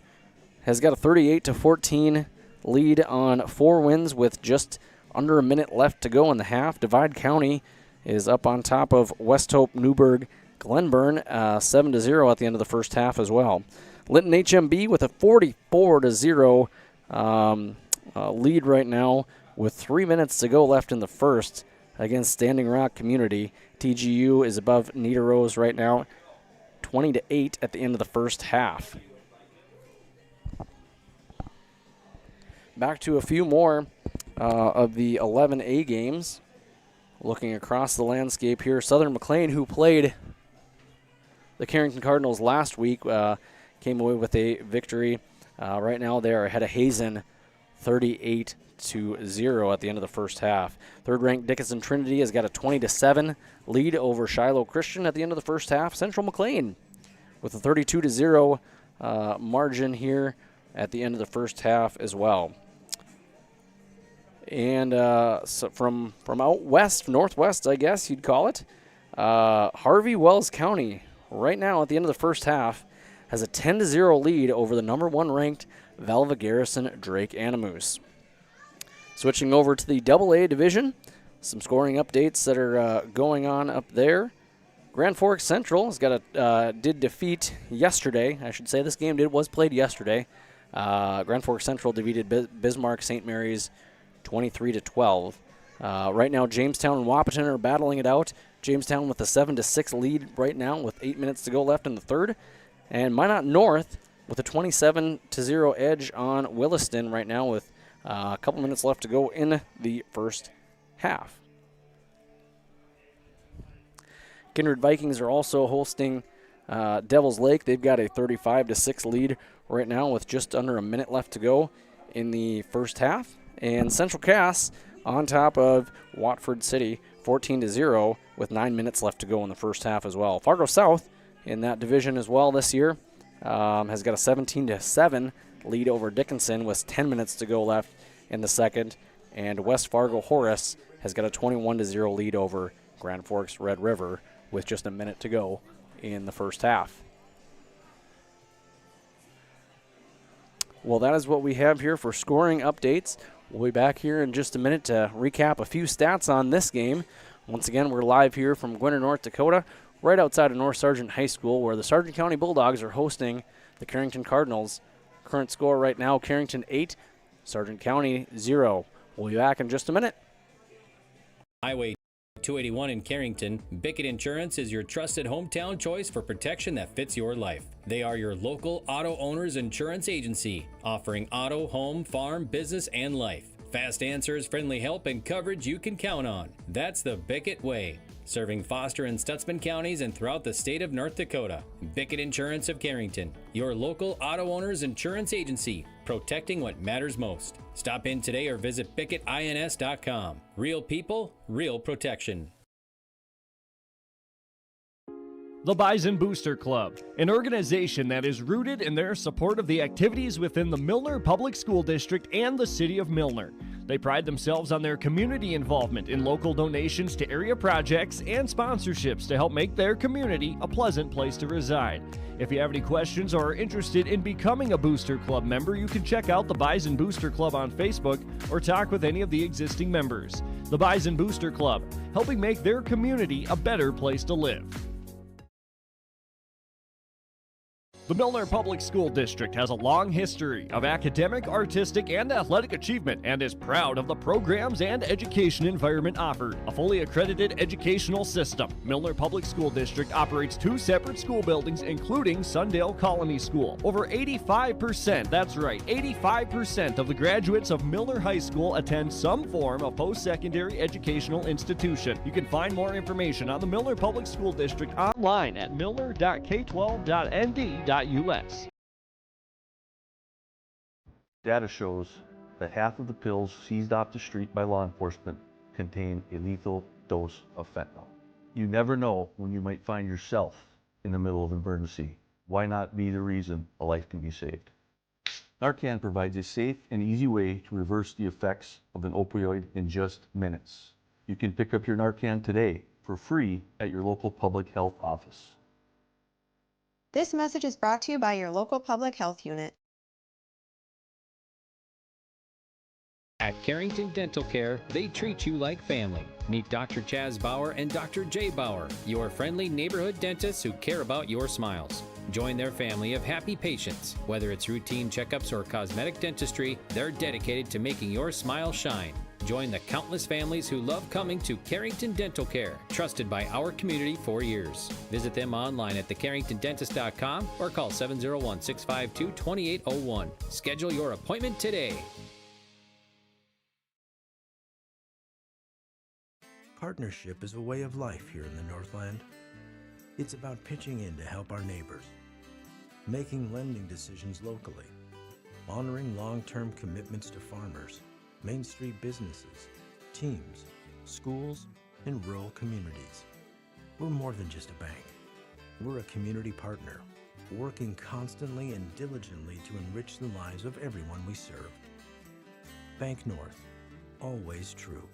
has got a 38-14 lead on 4 wins with just under a minute left to go in the half. Divide County is up on top of West Hope, Newburgh, Glenburn, 7-0 at the end of the first half as well. Linton HMB with a 44-0 lead right now with 3 minutes to go left in the first against Standing Rock Community. TGU is above Niederose right now, 20-8 at the end of the first half. Back to a few more of the 11A games. Looking across the landscape here, Southern McLean, who played the Carrington Cardinals last week, came away with a victory. Right now they are ahead of Hazen, 38-0 at the end of the first half. Third-ranked Dickinson Trinity has got a 20-7 lead over Shiloh Christian at the end of the first half. Central McLean with a 32-0 margin here at the end of the first half as well. And so from out west, northwest, I guess you'd call it, Harvey Wells County right now at the end of the first half has a 10-0 lead over the number 1 ranked Valva Garrison Drake Animus. Switching over to the AA division, some scoring updates that are going on up there. Grand Forks Central has got did defeat yesterday. I should say this game was played yesterday. Grand Forks Central defeated Bismarck St. Mary's 23-12. Right now, Jamestown and Wahpeton are battling it out. Jamestown with a 7-6 lead right now with 8 minutes to go left in the third. And Minot North with a 27-0 edge on Williston right now with a couple minutes left to go in the first half. Kindred Vikings are also hosting Devil's Lake. They've got a 35-6 lead right now with just under a minute left to go in the first half. And Central Cass on top of Watford City, 14-0 with 9 minutes left to go in the first half as well. Fargo South in that division as well this year has got a 17-7 lead over Dickinson with 10 minutes to go left in the second. And West Fargo Horace has got a 21-0 lead over Grand Forks Red River with just a minute to go in the first half. Well, that is what we have here for scoring updates. We'll be back here in just a minute to recap a few stats on this game. Once again, we're live here from Gwinner, North Dakota, right outside of North Sargent High School, where the Sargent County Bulldogs are hosting the Carrington Cardinals. Current score right now, Carrington 8, Sargent County 0. We'll be back in just a minute. Highway 281 in Carrington, Bickett Insurance is your trusted hometown choice for protection that fits your life. They are your local auto owners insurance agency, offering auto, home, farm, business, and life. Fast answers, friendly help, and coverage you can count on. That's the Bickett way. Serving Foster and Stutzman counties and throughout the state of North Dakota. Bickett Insurance of Carrington, your local auto owners insurance agency, protecting what matters most. Stop in today or visit BickettINS.com. Real people, real protection. The Bison Booster Club, an organization that is rooted in their support of the activities within the Milner Public School District and the City of Milner. They pride themselves on their community involvement in local donations to area projects and sponsorships to help make their community a pleasant place to reside. If you have any questions or are interested in becoming a Booster Club member, you can check out the Bison Booster Club on Facebook or talk with any of the existing members. The Bison Booster Club, helping make their community a better place to live. The Milner Public School District has a long history of academic, artistic, and athletic achievement and is proud of the programs and education environment offered. A fully accredited educational system, Milner Public School District operates 2 separate school buildings, including Sundale Colony School. Over 85%, that's right, 85% of the graduates of Milner High School attend some form of post-secondary educational institution. You can find more information on the Milner Public School District online at milner.k12.nd.us. Data shows that half of the pills seized off the street by law enforcement contain a lethal dose of fentanyl. You never know when you might find yourself in the middle of an emergency. Why not be the reason a life can be saved? Narcan provides a safe and easy way to reverse the effects of an opioid in just minutes. You can pick up your Narcan today for free at your local public health office. This message is brought to you by your local public health unit. At Carrington Dental Care, they treat you like family. Meet Dr. Chaz Bauer and Dr. Jay Bauer, your friendly neighborhood dentists who care about your smiles. Join their family of happy patients. Whether it's routine checkups or cosmetic dentistry, they're dedicated to making your smile shine. Join the countless families who love coming to Carrington Dental Care, trusted by our community for years. Visit them online at thecarringtondentist.com or call 701-652-2801. Schedule your appointment today. Partnership is a way of life here in the Northland. It's about pitching in to help our neighbors, making lending decisions locally, honoring long-term commitments to farmers, Main Street businesses, teams, schools, and rural communities. We're more than just a bank. We're a community partner, working constantly and diligently to enrich the lives of everyone we serve. Bank North, always true.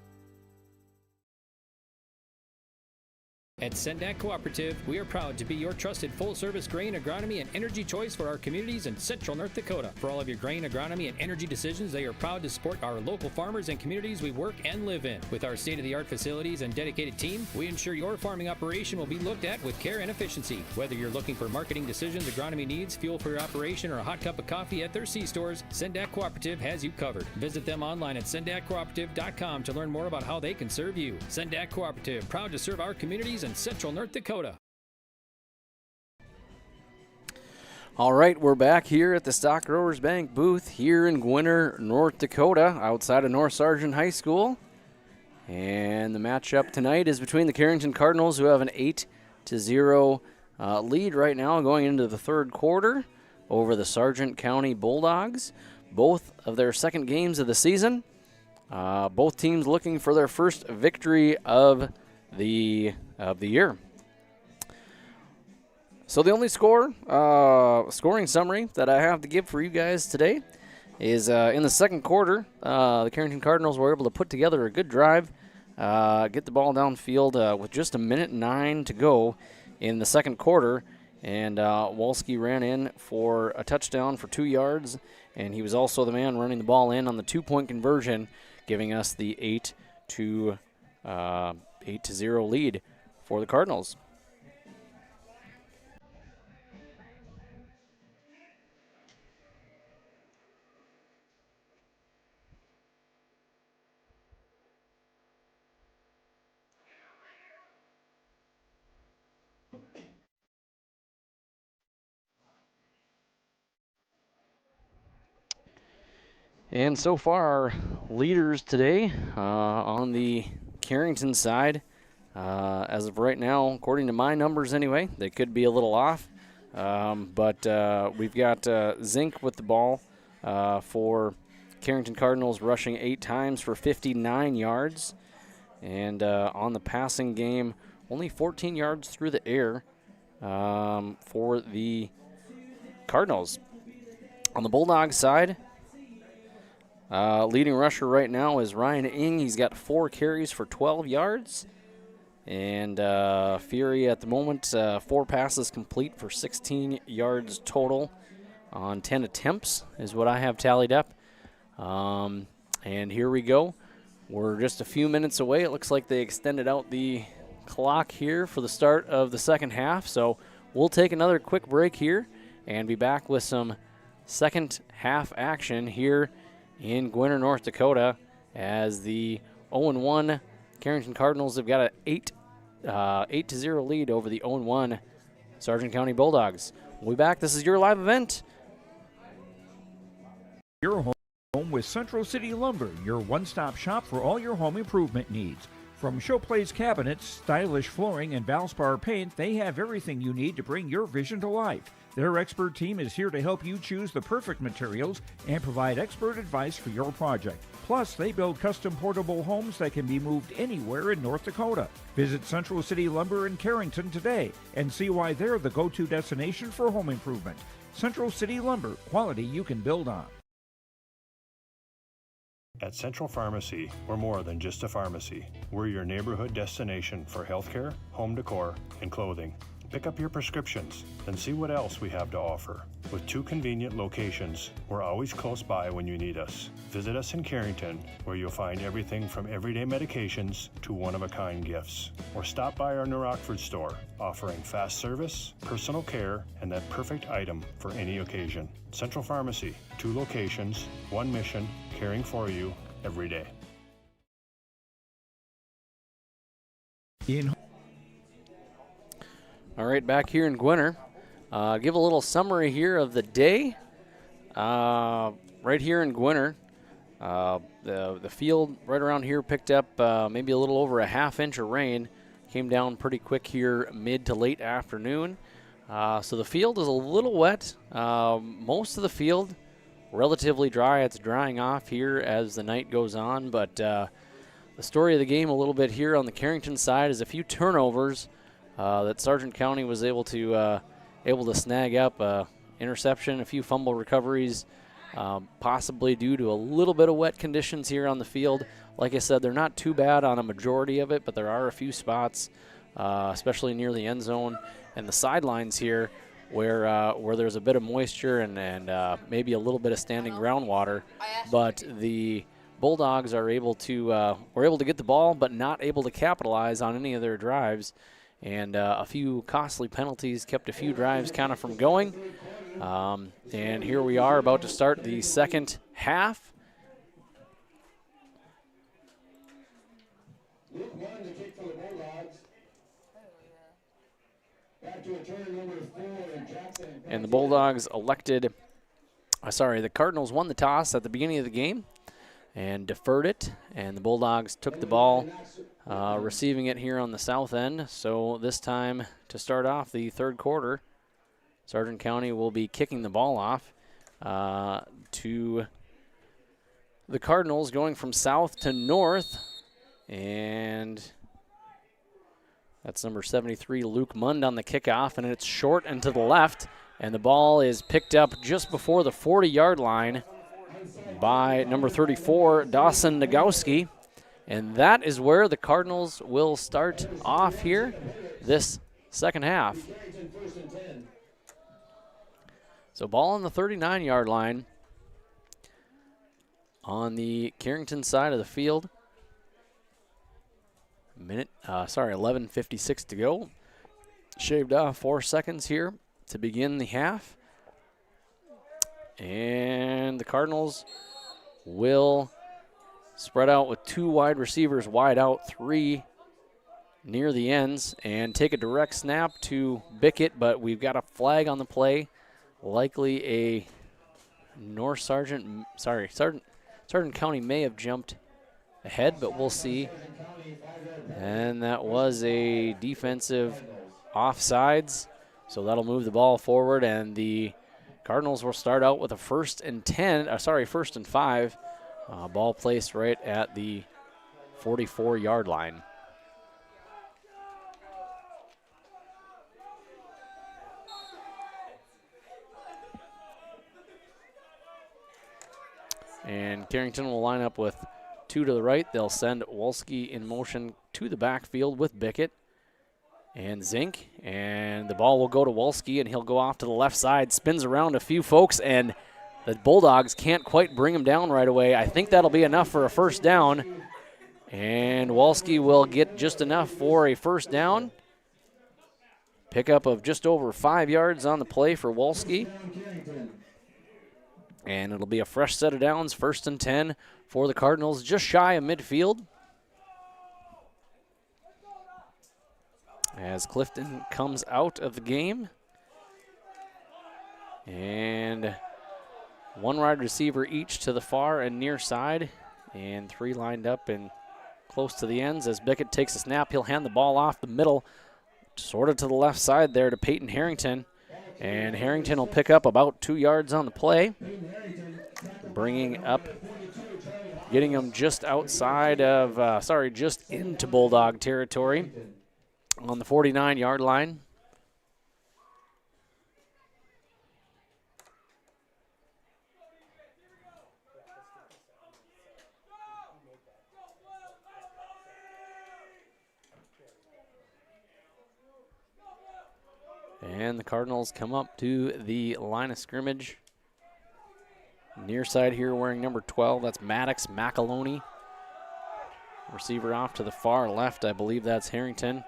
At Sendak Cooperative, we are proud to be your trusted full-service grain, agronomy, and energy choice for our communities in central North Dakota. For all of your grain, agronomy, and energy decisions, they are proud to support our local farmers and communities we work and live in. With our state-of-the-art facilities and dedicated team, we ensure your farming operation will be looked at with care and efficiency. Whether you're looking for marketing decisions, agronomy needs, fuel for your operation, or a hot cup of coffee at their C-stores, Sendak Cooperative has you covered. Visit them online at sendakcooperative.com to learn more about how they can serve you. Sendak Cooperative, proud to serve our communities in central North Dakota. All right, we're back here at the Stock Growers Bank booth here in Gwinner, North Dakota, outside of North Sargent High School. And the matchup tonight is between the Carrington Cardinals, who have an 8-0 lead right now going into the third quarter over the Sargent County Bulldogs. Both of their second games of the season. Both teams looking for their first victory of the year. So the only scoring summary that I have to give for you guys today is in the second quarter, the Carrington Cardinals were able to put together a good drive, get the ball downfield with just 1:09 to go in the second quarter, and Wolski ran in for a touchdown for 2 yards, and he was also the man running the ball in on the 2-point conversion, giving us the 8-0 lead for the Cardinals. And so far, our leaders today on the Carrington side, as of right now, according to my numbers anyway, they could be a little off, but we've got Zink with the ball for Carrington Cardinals, rushing 8 times for 59 yards. And on the passing game, only 14 yards through the air for the Cardinals. On the Bulldogs side, leading rusher right now is Ryan Ing. He's got 4 carries for 12 yards. And Fury at the moment, 4 passes complete for 16 yards total on 10 attempts is what I have tallied up. And here we go. We're just a few minutes away. It looks like they extended out the clock here for the start of the second half. So we'll take another quick break here and be back with some second half action here in Gwinner, North Dakota, as the 0-1 Carrington Cardinals have got an 8-0 lead over the 0-1 Sargent County Bulldogs. We'll be back. This is your live event. Your home with Central City Lumber, your one-stop shop for all your home improvement needs. From showplace cabinets, stylish flooring, and Valspar paint, they have everything you need to bring your vision to life. Their expert team is here to help you choose the perfect materials and provide expert advice for your project. Plus, they build custom portable homes that can be moved anywhere in North Dakota. Visit Central City Lumber in Carrington today and see why they're the go-to destination for home improvement. Central City Lumber, quality you can build on. At Central Pharmacy, we're more than just a pharmacy. We're your neighborhood destination for healthcare, home decor, and clothing. Pick up your prescriptions, then see what else we have to offer. With 2 convenient locations, we're always close by when you need us. Visit us in Carrington, where you'll find everything from everyday medications to one-of-a-kind gifts. Or stop by our New Rockford store, offering fast service, personal care, and that perfect item for any occasion. Central Pharmacy, 2 locations, 1 mission, caring for you every day. All right, back here in Gwinner. Give a little summary here of the day. Right here in Gwinner, the field right around here picked up maybe a little over a half-inch of rain. Came down pretty quick here mid to late afternoon. So the field is a little wet. Most of the field relatively dry. It's drying off here as the night goes on. But the story of the game a little bit here on the Carrington side is a few turnovers that Sargent County was able to snag up. Interception, a few fumble recoveries, possibly due to a little bit of wet conditions here on the field. Like I said, they're not too bad on a majority of it, but there are a few spots especially near the end zone and the sidelines here, where there's a bit of moisture and maybe a little bit of standing groundwater. But the Bulldogs are able to were able to get the ball, but not able to capitalize on any of their drives. And a few costly penalties kept a few drives kind of from going. And here we are about to start the second half. And the Bulldogs elected, the Cardinals won the toss at the beginning of the game and deferred it. And the Bulldogs took the ball, receiving it here on the south end. So this time to start off the third quarter, Sargent County will be kicking the ball off to the Cardinals, going from south to north. And that's number 73, Luke Mund, on the kickoff, and it's short and to the left. And the ball is picked up just before the 40-yard line by number 34, Dawson Nagowski. And that is where the Cardinals will start off here this second half. So ball on the 39-yard line on the Carrington side of the field. 11:56 to go. Shaved off 4 seconds here to begin the half. And the Cardinals will spread out with 2 wide receivers wide out, 3 near the ends, and take a direct snap to Bickett, but we've got a flag on the play. Likely a Sargent County may have jumped ahead, but we'll see. And that was a defensive offsides, so that'll move the ball forward, and the Cardinals will start out with a first and 5. Ball placed right at the 44-yard line. And Carrington will line up with 2 to the right. They'll send Wolski in motion to the backfield with Bickett and Zink. And the ball will go to Wolski, and he'll go off to the left side, spins around a few folks, and the Bulldogs can't quite bring him down right away. I think that'll be enough for a first down. And Wolski will get just enough for a first down. Pickup of just over 5 yards on the play for Wolski. And it'll be a fresh set of downs, 1st and 10 for the Cardinals, just shy of midfield. As Clifton comes out of the game. And 1 wide receiver each to the far and near side, and 3 lined up and close to the ends. As Bickett takes a snap, he'll hand the ball off the middle, sort of to the left side there to Peyton Harrington. And Harrington will pick up about 2 yards on the play, getting him just outside of, just into Bulldog territory on the 49-yard line. And the Cardinals come up to the line of scrimmage. Near side here wearing number 12, that's Maddox McAloney. Receiver off to the far left, I believe that's Harrington.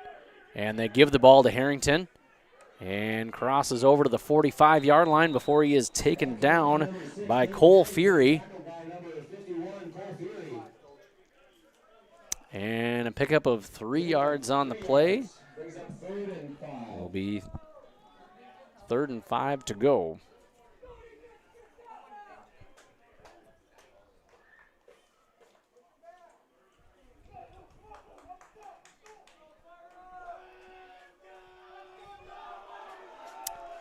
And they give the ball to Harrington. And crosses over to the 45-yard line before he is taken down by Cole Fury. And a pickup of 3 yards on the play. Will be 3rd and 5 to go.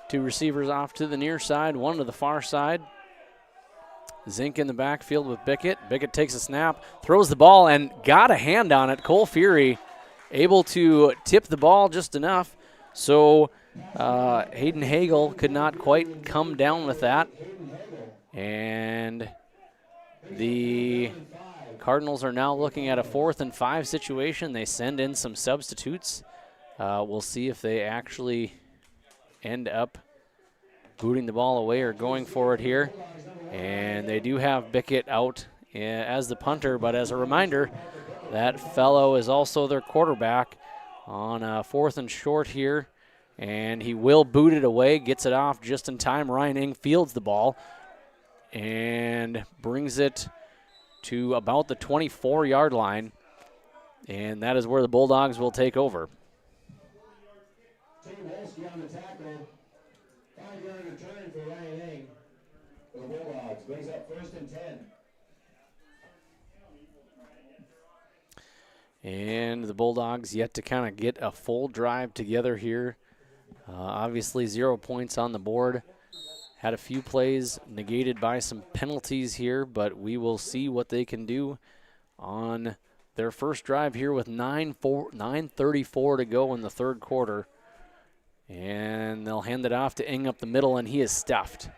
Two receivers off to the near side, 1 to the far side. Zink in the backfield with Bickett. Bickett takes a snap, throws the ball, and got a hand on it. Cole Fury able to tip the ball just enough. So Hayden Hagel could not quite come down with that. And the Cardinals are now looking at a 4th and 5 situation. They send in some substitutes We'll see if they actually end up booting the ball away or going for it here. And they do have Bickett out as the punter, but as a reminder, that fellow is also their quarterback on 4th and short here. And he will boot it away, gets it off just in time. Ryan Ing fields the ball and brings it to about the 24-yard line. And that is where the Bulldogs will take over. Wolski on the tackle. 5-yard return for Ryan Ing. The Bulldogs brings up 1st and 10. And the Bulldogs yet to kind of get a full drive together here. Obviously 0 points on the board. Had a few plays negated by some penalties here, but we will see what they can do on their first drive here with 9:34 to go in the third quarter. And they'll hand it off to Ing up the middle, and he is stuffed.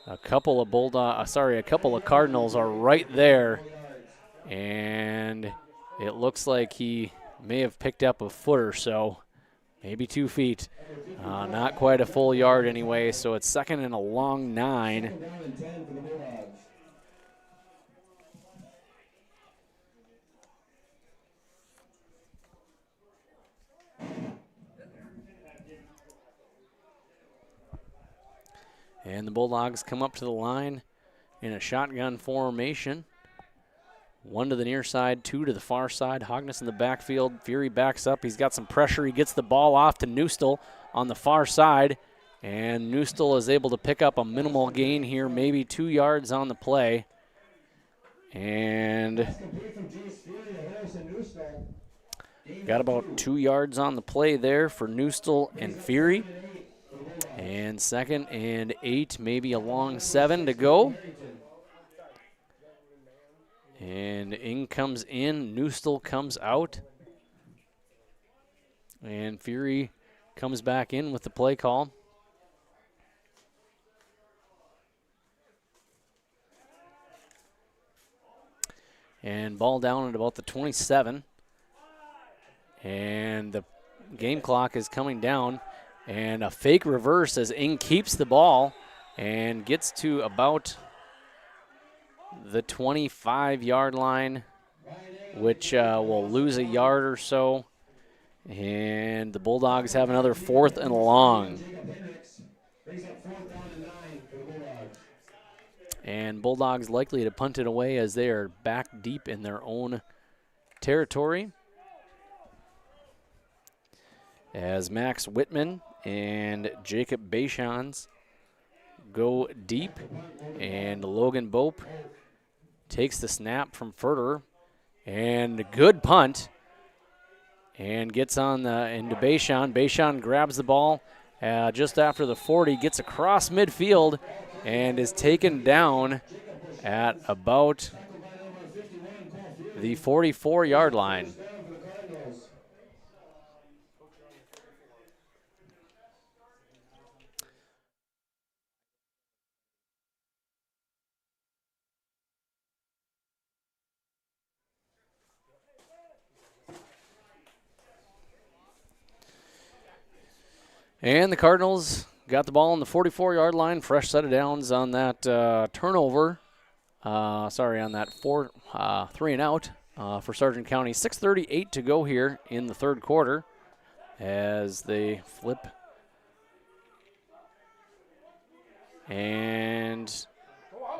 A couple of Cardinals are right there, and it looks like he may have picked up a foot or so, maybe 2 feet. Not quite a full yard anyway, so it's 2nd and a long 9. And the Bulldogs come up to the line in a shotgun formation. 1 to the near side, 2 to the far side. Hogness in the backfield. Fury backs up. He's got some pressure. He gets the ball off to Neustel on the far side. And Neustel is able to pick up a minimal gain here, maybe 2 yards on the play. And got about 2 yards on the play there for Neustel and Fury. And 2nd and 8, maybe a long 7 to go. And Ing comes in, Neustel comes out. And Fury comes back in with the play call. And ball down at about the 27. And the game clock is coming down. And a fake reverse as Ing keeps the ball and gets to about the 25-yard line, which will lose a yard or so. And the Bulldogs have another 4th and long. And Bulldogs likely to punt it away as they are back deep in their own territory. As Max Whitman and Jacob Bayshans go deep, and Logan Bope takes the snap from Furter, and a good punt, and gets on into Bayshawn. Bayshawn grabs the ball just after the 40, gets across midfield, and is taken down at about the 44-yard line. And the Cardinals got the ball on the 44-yard line. Fresh set of downs on that turnover. On that 3 and out for Sargent County. 6:38 to go here in the third quarter as they flip. And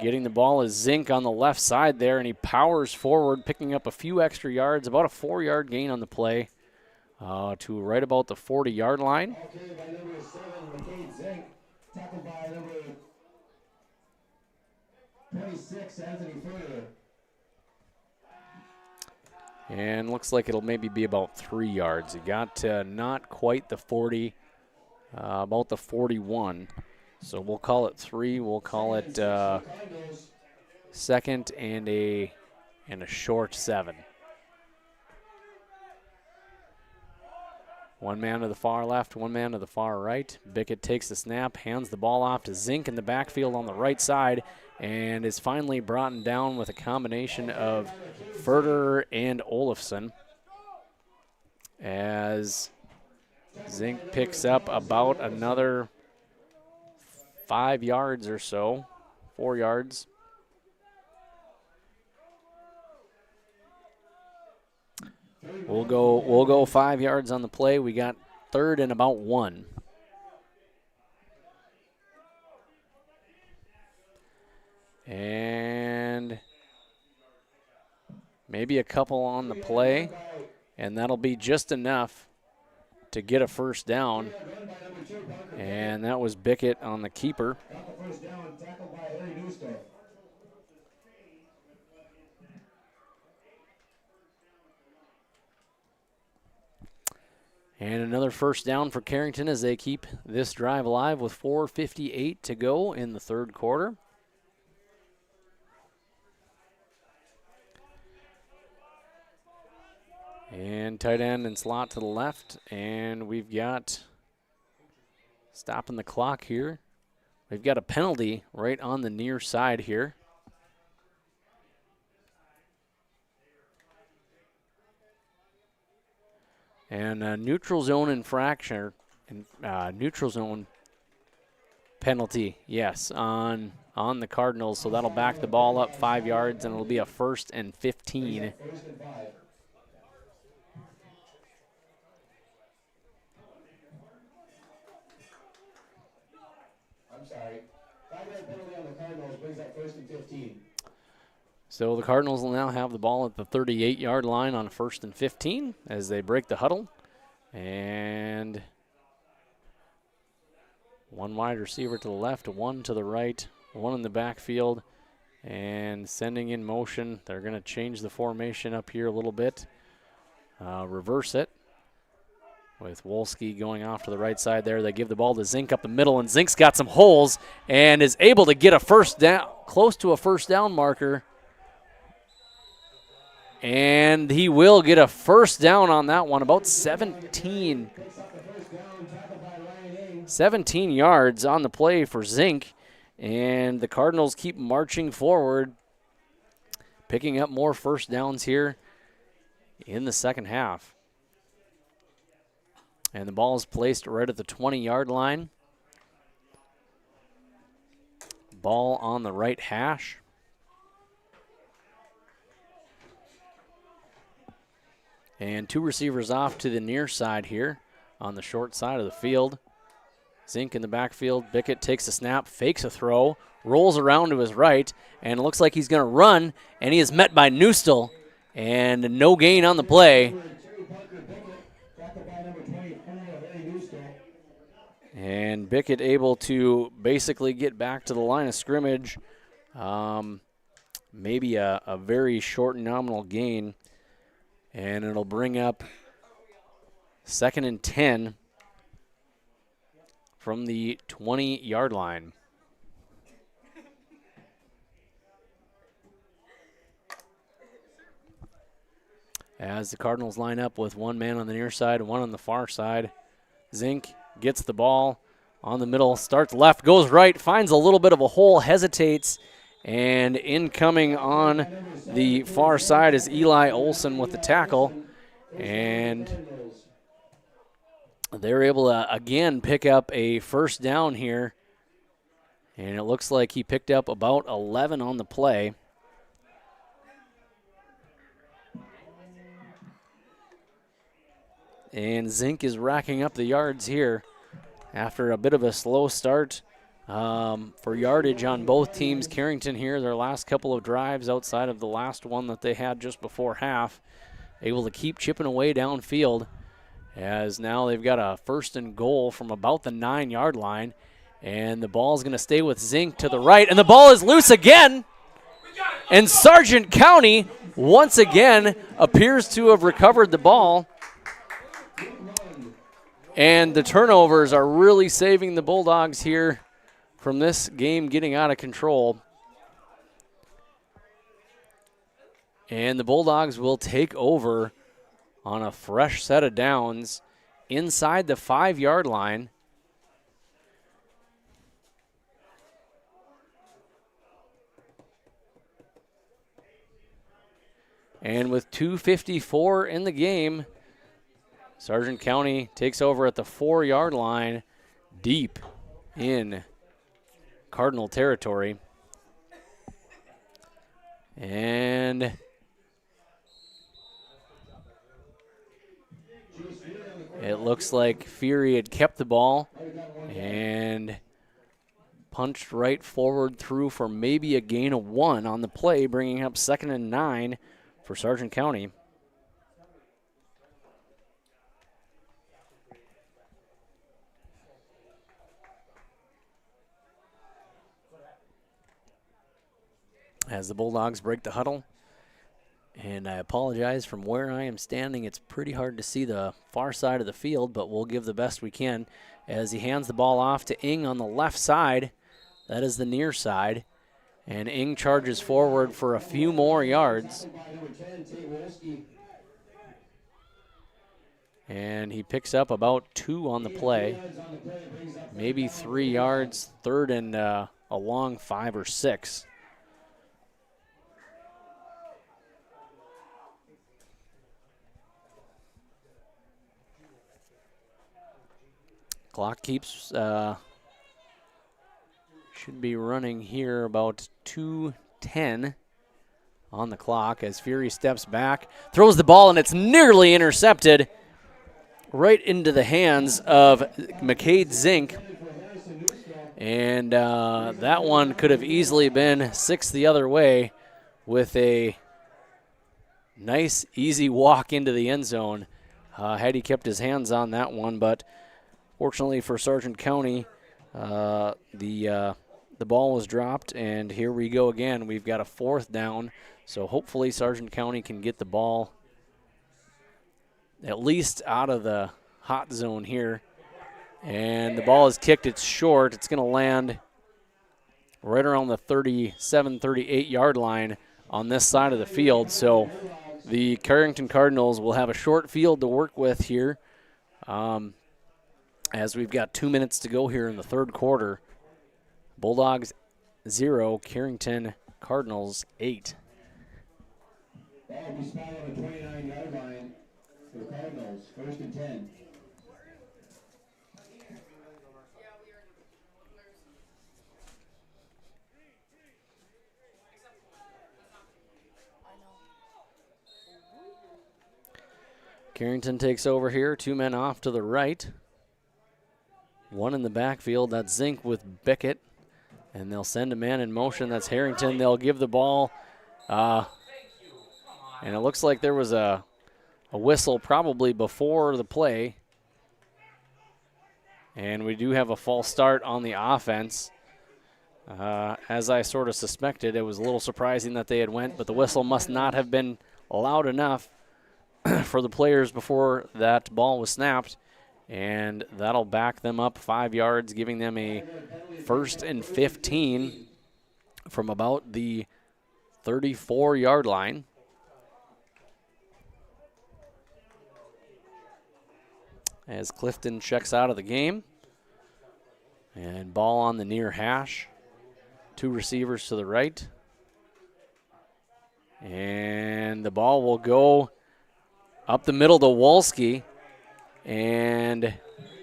getting the ball is Zink on the left side there, and he powers forward, picking up a few extra yards, about a 4-yard gain on the play. To right about the 40-yard line. Okay, by number 7, McCade Zink. Tackled by number 26, Anthony Furter. And looks like it'll maybe be about 3 yards. He got not quite the 40, about the 41. So we'll call it 3. We'll call it 2nd and a short 7. One man to the far left, one man to the far right. Bickett takes the snap, hands the ball off to Zink in the backfield on the right side, and is finally brought down with a combination of Furter and Olafson as Zink picks up about another 5 yards or so, 4 yards. We'll go 5 yards on the play. We got 3rd and about 1. And maybe a couple on the play, and that'll be just enough to get a first down. And that was Bickett on the keeper. And another first down for Carrington as they keep this drive alive with 4:58 to go in the 3rd quarter. And tight end and slot to the left. And we've got, stopping the clock here, we've got a penalty right on the near side here. And a neutral zone infraction, neutral zone penalty, yes, on the Cardinals. So that'll back the ball up 5 yards, and it'll be a 1st and 15. I'm sorry. 5-yard penalty on the Cardinals brings up 1st and 15. So the Cardinals will now have the ball at the 38-yard line on 1st and 15 as they break the huddle. And one wide receiver to the left, one to the right, one in the backfield. And sending in motion, they're going to change the formation up here a little bit, reverse it. With Wolski going off to the right side there. They give the ball to Zink up the middle, and Zink's got some holes and is able to get a first down, close to a first down marker. And he will get a first down on that one, about 17 yards on the play for Zink. And the Cardinals keep marching forward, picking up more first downs here in the second half. And the ball is placed right at the 20-yard line. Ball on the right hash. And 2 receivers off to the near side here on the short side of the field. Zink in the backfield. Bickett takes a snap, fakes a throw, rolls around to his right, and it looks like he's going to run, and he is met by Neustel, and no gain on the play. And Bickett able to basically get back to the line of scrimmage. Maybe a very short nominal gain. And it'll bring up 2nd and 10 from the 20-yard line. As the Cardinals line up with one man on the near side and one on the far side. Zink gets the ball on the middle, starts left, goes right, finds a little bit of a hole, hesitates, and incoming on the far side is Eli Olsen with the tackle. And they're able to, again, pick up a first down here. And it looks like he picked up about 11 on the play. And Zink is racking up the yards here after a bit of a slow start for yardage on both teams. Carrington here, their last couple of drives outside of the last one that they had just before half, able to keep chipping away downfield, as now they've got a 1st and goal from about the 9-yard line, and the ball's going to stay with Zink to the right, and the ball is loose again, and Sargent County once again appears to have recovered the ball. And the turnovers are really saving the Bulldogs here from this game getting out of control. And the Bulldogs will take over on a fresh set of downs inside the 5-yard line. And with 2:54 in the game, Sargent County takes over at the 4-yard line, deep in Cardinal territory. And it looks like Fury had kept the ball and punched right forward through for maybe a gain of 1 on the play, bringing up 2nd and 9 for Sargent County. As the Bulldogs break the huddle. And I apologize, from where I am standing, it's pretty hard to see the far side of the field, but we'll give the best we can as he hands the ball off to Ing on the left side. That is the near side. And Ing charges forward for a few more yards. And he picks up about 2 on the play. Maybe 3 yards, 3rd and a long 5 or 6. Clock keeps, should be running here about 2:10 on the clock as Fury steps back, throws the ball, and it's nearly intercepted right into the hands of McCade Zink. And that one could have easily been 6 the other way with a nice, easy walk into the end zone had he kept his hands on that one. But fortunately for Sargent County, the ball was dropped, and here we go again. We've got a 4th down, so hopefully Sargent County can get the ball at least out of the hot zone here. And the ball is kicked. It's short. It's going to land right around the 37, 38-yard line on this side of the field. So the Carrington Cardinals will have a short field to work with here. As we've got 2 minutes to go here in the 3rd quarter. Bulldogs 0, Carrington Cardinals 8. Ball will be spotted on the 29-yard line for the Cardinals, 1st and 10. Carrington takes over here, 2 men off to the right. 1 in the backfield, that's Zink with Bickett. And they'll send a man in motion, that's Harrington. They'll give the ball. And it looks like there was a whistle probably before the play. And we do have a false start on the offense. As I sort of suspected, it was a little surprising that they had went, but the whistle must not have been loud enough for the players before that ball was snapped. And that'll back them up 5 yards, giving them a 1st and 15 from about the 34-yard line. As Clifton checks out of the game. And ball on the near hash. 2 receivers to the right. And the ball will go up the middle to Wolski. And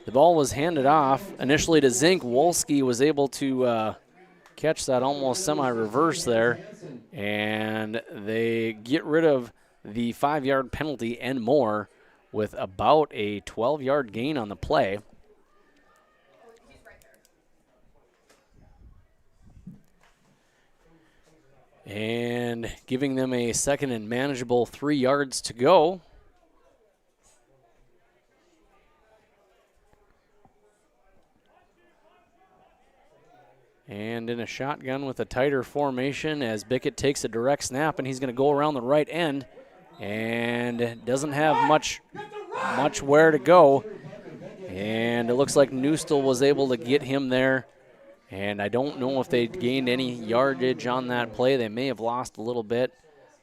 the ball was handed off initially to Zink. Wolski was able to catch that almost semi-reverse there. And they get rid of the 5-yard penalty and more with about a 12-yard gain on the play. And giving them a 2nd and manageable 3 yards to go. And in a shotgun with a tighter formation as Bickett takes a direct snap, and he's going to go around the right end and doesn't have much where to go. And it looks like Newstall was able to get him there. And I don't know if they gained any yardage on that play. They may have lost a little bit.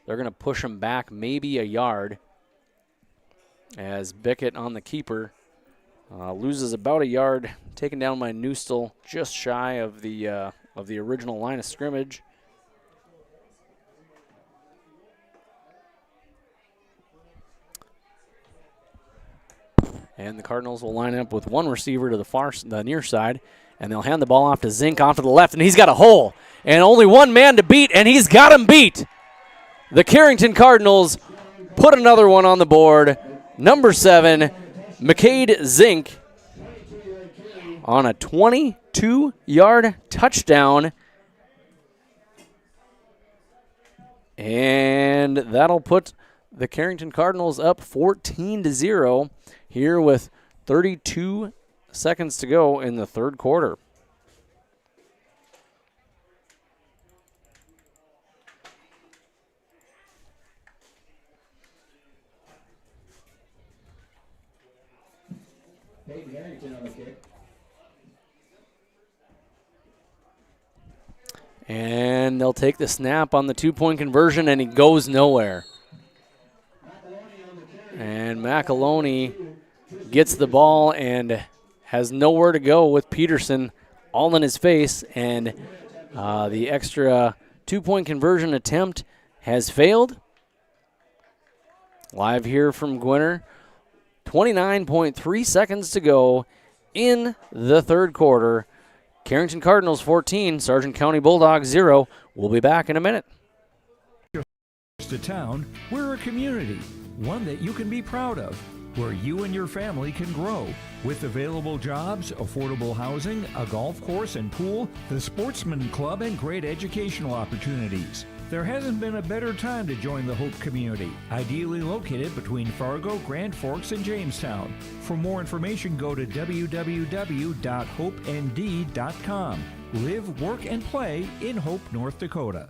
They're going to push him back maybe a yard as Bickett on the keeper loses about a yard, taken down by Newstall just shy of the original line of scrimmage. And the Cardinals will line up with one receiver to the near side, and they'll hand the ball off to Zink off to the left, and he's got a hole. And only one man to beat, and he's got him beat. The Carrington Cardinals put another one on the board. Number 7, McCade Zink, on a 22-yard touchdown. And that'll put the Carrington Cardinals up 14-0 here with 32 seconds to go in the third quarter. And they'll take the snap on the two-point conversion, and he goes nowhere. And McAloney gets the ball and has nowhere to go with Peterson all in his face, and the extra two-point conversion attempt has failed. Live here from Gwinner, 29.3 seconds to go in the third quarter. Carrington Cardinals 14, Sargent County Bulldogs 0. We'll be back in a minute. To town, we're a community, one that you can be proud of, where you and your family can grow. With available jobs, affordable housing, a golf course and pool, the Sportsman Club, and great educational opportunities. There hasn't been a better time to join the Hope community, ideally located between Fargo, Grand Forks, and Jamestown. For more information, go to www.hopend.com. Live, work, and play in Hope, North Dakota.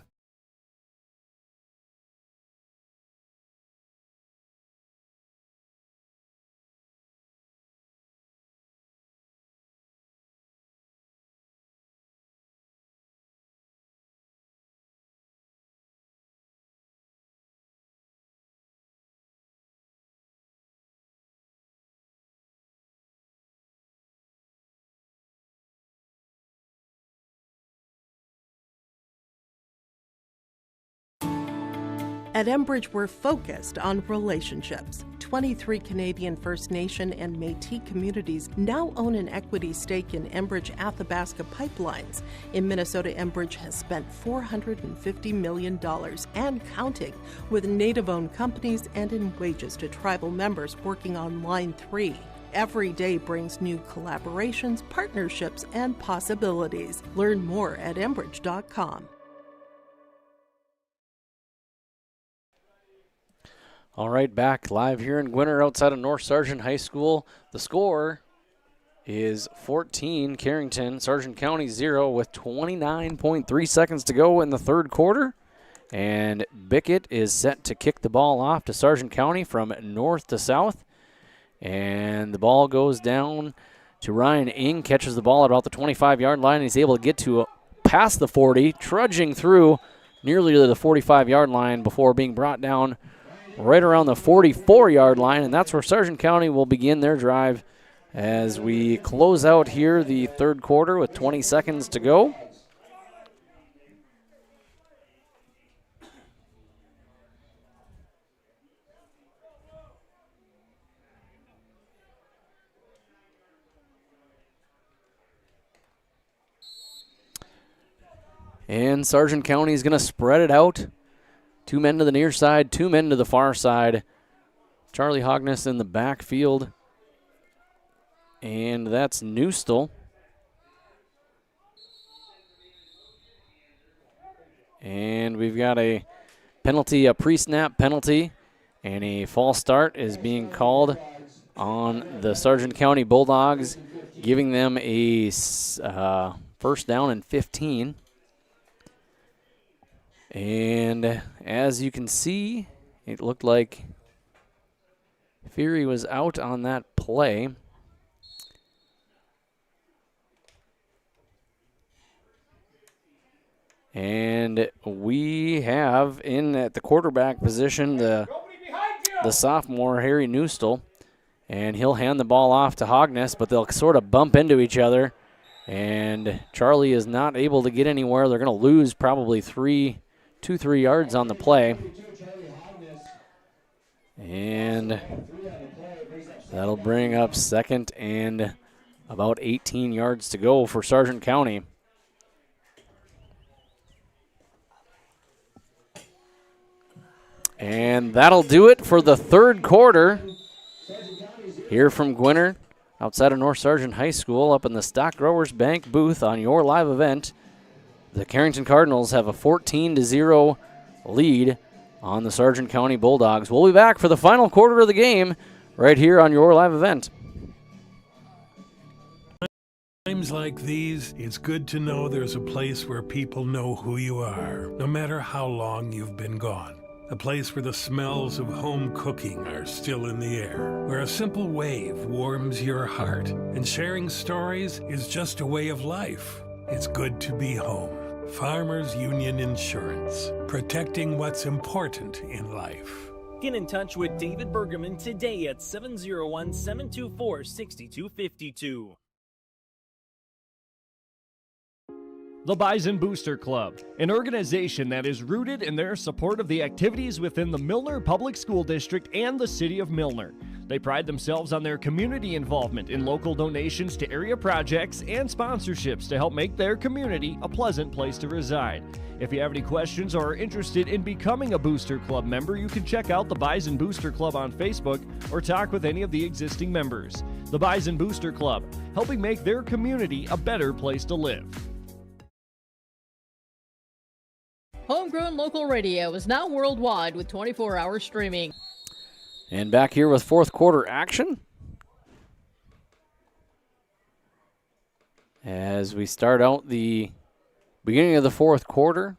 At Enbridge, we're focused on relationships. 23 Canadian First Nation and Métis communities now own an equity stake in Enbridge Athabasca Pipelines. In Minnesota, Enbridge has spent $450 million and counting, with Native-owned companies and in wages to tribal members working on Line 3. Every day brings new collaborations, partnerships, and possibilities. Learn more at Enbridge.com. All right, back live here in Gwinner outside of North Sargent High School. The score is 14, Carrington, Sargent County 0 with 29.3 seconds to go in the third quarter. And Bickett is set to kick the ball off to Sargent County from north to south. And the ball goes down to Ryan Ing, catches the ball at about the 25-yard line. He's able to get to past the 40, trudging through nearly to the 45-yard line before being brought down right around the 44-yard line, and that's where Sargent County will begin their drive as we close out here the third quarter with 20 seconds to go. And Sargent County is going to spread it out. 2 men to the near side, 2 men to the far side. Charlie Hogness in the backfield. And that's Newstall. And we've got a penalty, a pre-snap penalty, and a false start is being called on the Sargent County Bulldogs, giving them a first down and 15. And as you can see, it looked like Fury was out on that play. And we have in at the quarterback position the sophomore, Harry Newstall. And he'll hand the ball off to Hogness, but they'll sort of bump into each other. And Charlie is not able to get anywhere. They're going to lose probably 3 yards on the play. And That'll bring up second and about 18 yards to go for Sargent County. And that'll do it for the third quarter. Here from Gwinner, outside of North Sargent High School, up in the Stock Growers Bank booth on your live event. The Carrington Cardinals have a 14-0 lead on the Sargent County Bulldogs. We'll be back for the final quarter of the game right here on your live event. Times like these, it's good to know there's a place where people know who you are, no matter how long you've been gone. A place where the smells of home cooking are still in the air, where a simple wave warms your heart, and sharing stories is just a way of life. It's good to be home. Farmers Union Insurance, protecting what's important in life. Get in touch with David Bergerman today at 701-724-6252. The Bison Booster Club, an organization that is rooted in their support of the activities within the Milner Public School District and the City of Milner. They pride themselves on their community involvement in local donations to area projects and sponsorships to help make their community a pleasant place to reside. If you have any questions or are interested in becoming a Booster Club member, you can check out the Bison Booster Club on Facebook or talk with any of the existing members. The Bison Booster Club, helping make their community a better place to live. Homegrown local radio is now worldwide with 24-hour streaming. And back here with fourth quarter action. As we start out the beginning of the fourth quarter.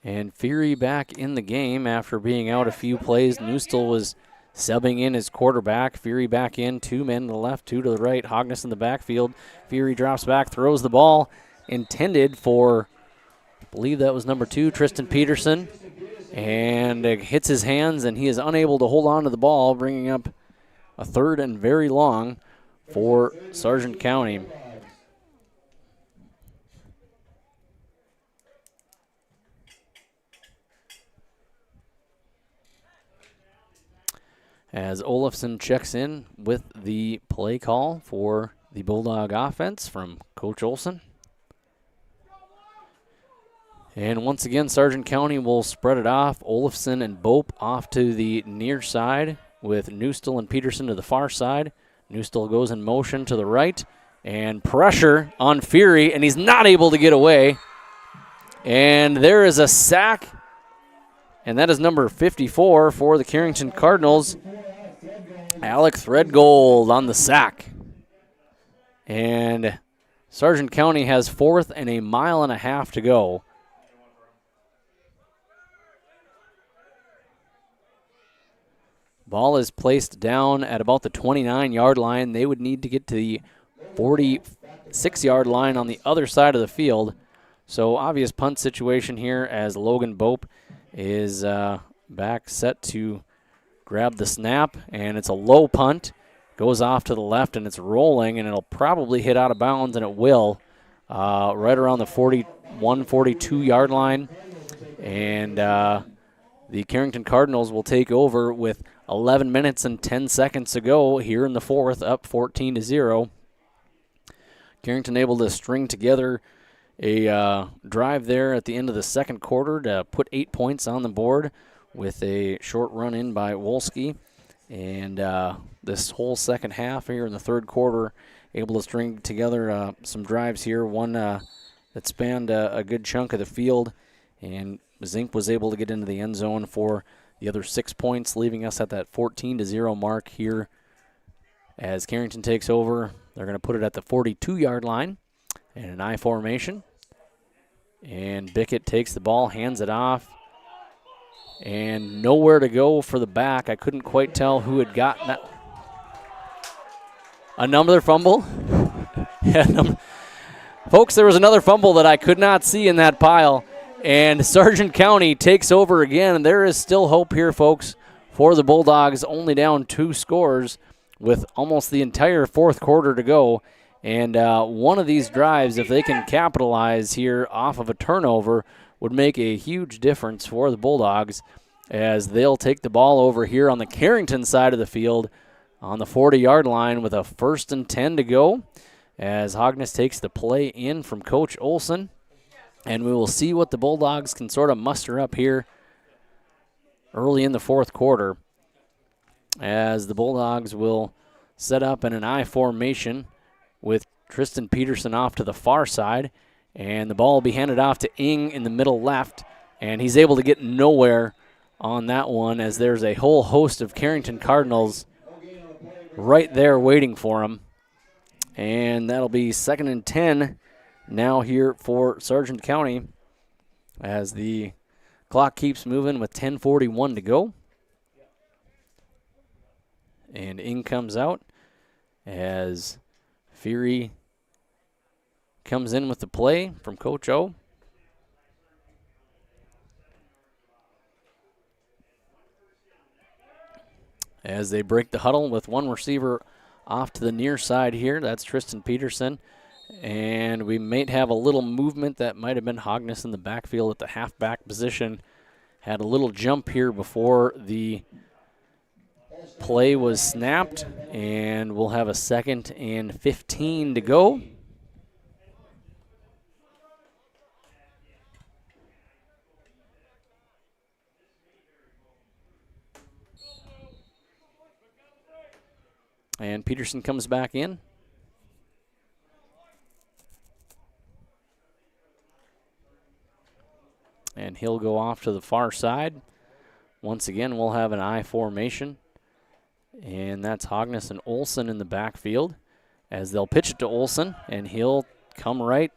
And Fury back in the game after being out a few plays. Newstall was subbing in his quarterback. Fury back in, 2 men to the left, 2 to the right. Hogness in the backfield. Fury drops back, throws the ball, intended for, I believe that was number 2, Tristan Peterson. And it hits his hands, and he is unable to hold on to the ball, bringing up a third and very long for Sargent County. As Olafson checks in with the play call for the Bulldog offense from Coach Olsen. And once again, Sargent County will spread it off. Olafson and Bope off to the near side with Newstall and Peterson to the far side. Newstall goes in motion to the right, and pressure on Fury, and he's not able to get away. And there is a sack, and that is number 54 for the Carrington Cardinals. Alec Threadgold on the sack. And Sargent County has fourth and a mile and a half to go. Ball is placed down at about the 29-yard line. They would need to get to the 46-yard line on the other side of the field. So obvious punt situation here as Logan Bope is back set to grab the snap, and it's a low punt. Goes off to the left, and it's rolling, and it'll probably hit out of bounds, and it will, right around the 41, 42-yard line. And the Carrington Cardinals will take over with 11 minutes and 10 seconds to go here in the fourth, up 14-0. Carrington able to string together a drive there at the end of the second quarter to put 8 points on the board with a short run in by Wolski. And this whole second half here in the third quarter, able to string together some drives here, one that spanned a good chunk of the field. And Zink was able to get into the end zone for the other 6 points, leaving us at that 14-0 mark here as Carrington takes over. They're going to put it at the 42-yard line in an I formation. And Bickett takes the ball, hands it off, and nowhere to go for the back. I couldn't quite tell who had gotten that. Another fumble? Folks, there was another fumble that I could not see in that pile. And Sargent County takes over again, and there is still hope here, folks, for the Bulldogs, only down 2 scores with almost the entire fourth quarter to go. And one of these drives, if they can capitalize here off of a turnover, would make a huge difference for the Bulldogs, as they'll take the ball over here on the Carrington side of the field on the 40-yard line with a 1st and 10 to go, as Hogness takes the play in from Coach Olsen. And we will see what the Bulldogs can sort of muster up here early in the 4th quarter, as the Bulldogs will set up in an I formation with Tristan Peterson off to the far side, and the ball will be handed off to Ing in the middle left, and he's able to get nowhere on that one, as there's a whole host of Carrington Cardinals right there waiting for him. And that'll be 2nd and 10 now here for Sargent County, as the clock keeps moving with 10:41 to go. And Ing comes out as Fury comes in with the play from Coach O. As they break the huddle with one receiver off to the near side here. That's Tristan Peterson. And we might have a little movement. That might have been Hogness in the backfield at the halfback position. Had a little jump here before the play was snapped, and we'll have a 2nd and 15 to go. And Peterson comes back in. And he'll go off to the far side. Once again, we'll have an I formation. And that's Hogness and Olsen in the backfield, as they'll pitch it to Olsen, and he'll come right,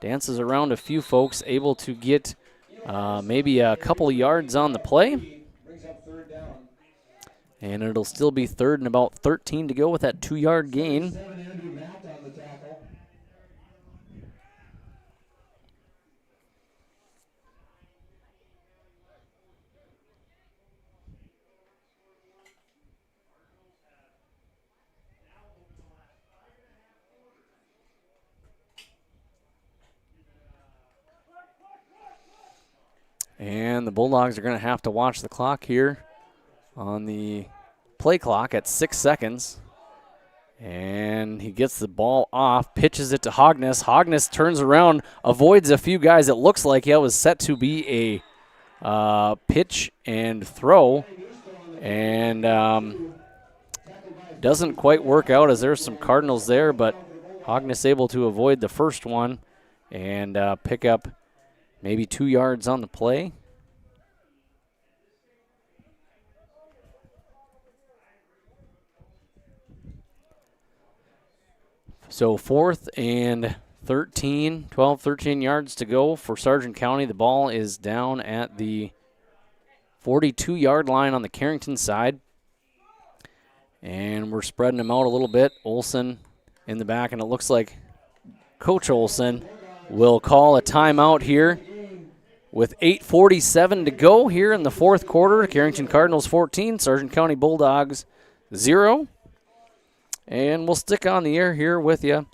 dances around a few folks, able to get maybe a couple yards on the play. And it'll still be 3rd and about 13 to go with that 2-yard gain. And the Bulldogs are going to have to watch the clock here on the play clock at 6 seconds. And he gets the ball off, pitches it to Hogness. Hogness turns around, avoids a few guys. It looks like it was set to be a pitch and throw. And doesn't quite work out, as there's some Cardinals there, but Hogness able to avoid the first one and pick up maybe 2 yards on the play. So 4th and 13, 12, 13 yards to go for Sargent County. The ball is down at the 42-yard line on the Carrington side. And we're spreading them out a little bit. Olsen in the back, and it looks like Coach Olsen will call a timeout here with 8:47 to go here in the 4th quarter. Carrington Cardinals 14, Sargent County Bulldogs 0. And we'll stick on the air here with you.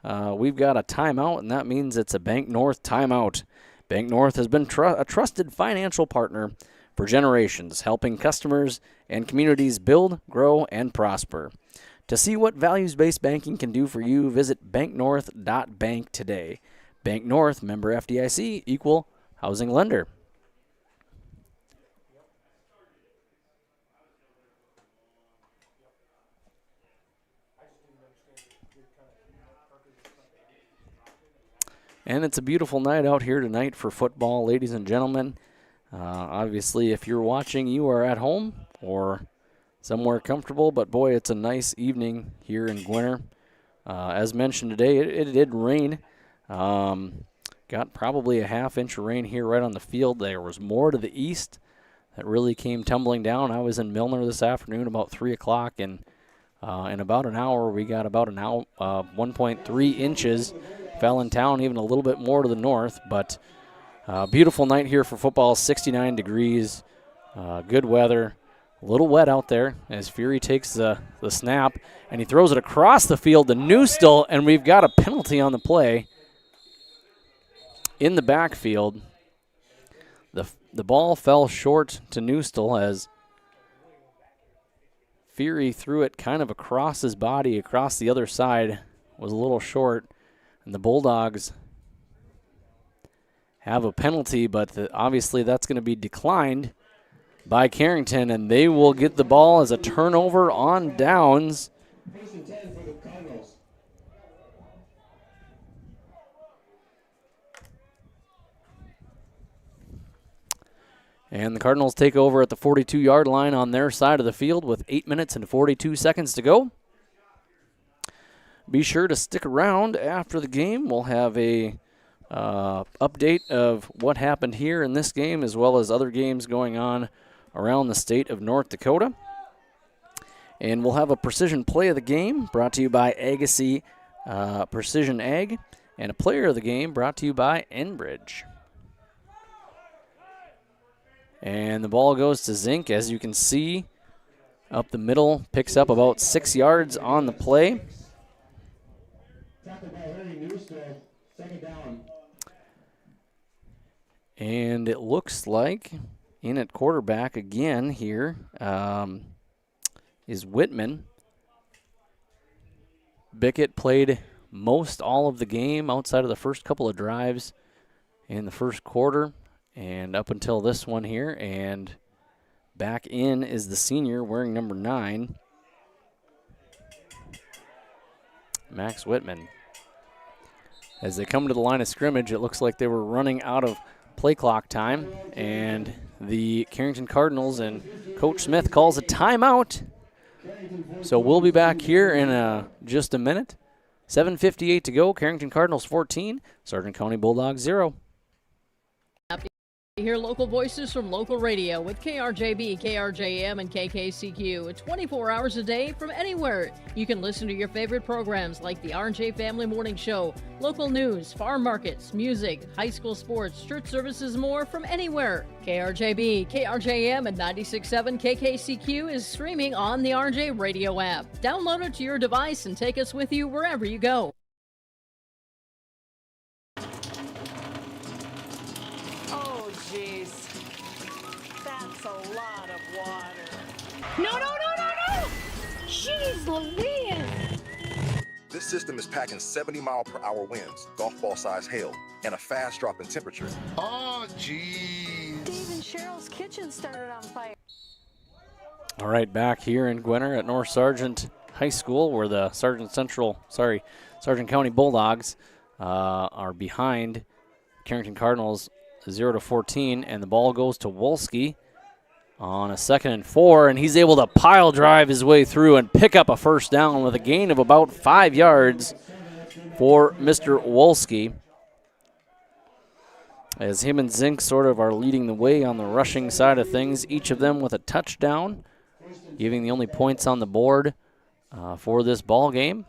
We've got a timeout, and that means it's a Bank North timeout. Bank North has been a trusted financial partner for generations, helping customers and communities build, grow, and prosper. To see what values-based banking can do for you, visit banknorth.bank today. Bank North, member FDIC, equal housing lender. And it's a beautiful night out here tonight for football, ladies and gentlemen. Obviously, if you're watching, you are at home or somewhere comfortable, but boy, it's a nice evening here in Gwinner. As mentioned today, it did rain. Got probably a half-inch of rain here right on the field. There was more to the east that really came tumbling down. I was in Milner this afternoon about 3 o'clock, and in about an hour, we got about 1.3 inches. Fell in town, even a little bit more to the north, but beautiful night here for football, 69 degrees, good weather, a little wet out there as Fury takes the snap, and he throws it across the field to Newstill, and we've got a penalty on the play in the backfield. The ball fell short to Newstall as Fury threw it kind of across his body, across the other side, was a little short, and the Bulldogs have a penalty, but obviously that's going to be declined by Carrington, and they will get the ball as a turnover on downs. First and 10 for the Cardinals. And the Cardinals take over at the 42-yard line on their side of the field with 8 minutes and 42 seconds to go. Be sure to stick around after the game. We'll have a update of what happened here in this game as well as other games going on around the state of North Dakota. And we'll have a precision play of the game brought to you by Agassiz Precision Ag, and a player of the game brought to you by Enbridge. And the ball goes to Zink, as you can see, up the middle, picks up about 6 yards on the play. Tackled by Harry Newstall, second down. And it looks like in at quarterback again here is Whitman. Bickett played most all of the game outside of the first couple of drives in the first quarter and up until this one here. And back in is the senior wearing number 9, Max Whitman. As they come to the line of scrimmage, it looks like they were running out of play clock time, and the Carrington Cardinals and Coach Smith calls a timeout. So we'll be back here in just a minute. 7:58 to go. Carrington Cardinals 14, Sargent County Bulldogs 0. Hear local voices from local radio with KRJB, KRJM, and KKCQ 24 hours a day from anywhere. You can listen to your favorite programs like the R&J Family Morning Show, local news, farm markets, music, high school sports, church services, more from anywhere. KRJB, KRJM, and 96.7 KKCQ is streaming on the R&J radio app. Download it to your device and take us with you wherever you go. No! Jeez Louise! This system is packing 70-mile-per-hour winds, golf ball-sized hail, and a fast drop in temperature. Oh, jeez. Dave and Cheryl's kitchen started on fire. All right, back here in Gwinnett at North Sargent High School, where the Sargent County Bulldogs are behind Carrington Cardinals 0-14, and the ball goes to Wolski on a 2nd and 4, and he's able to pile drive his way through and pick up a first down with a gain of about 5 yards for Mr. Wolski, as him and Zink sort of are leading the way on the rushing side of things, each of them with a touchdown, giving the only points on the board for this ball game.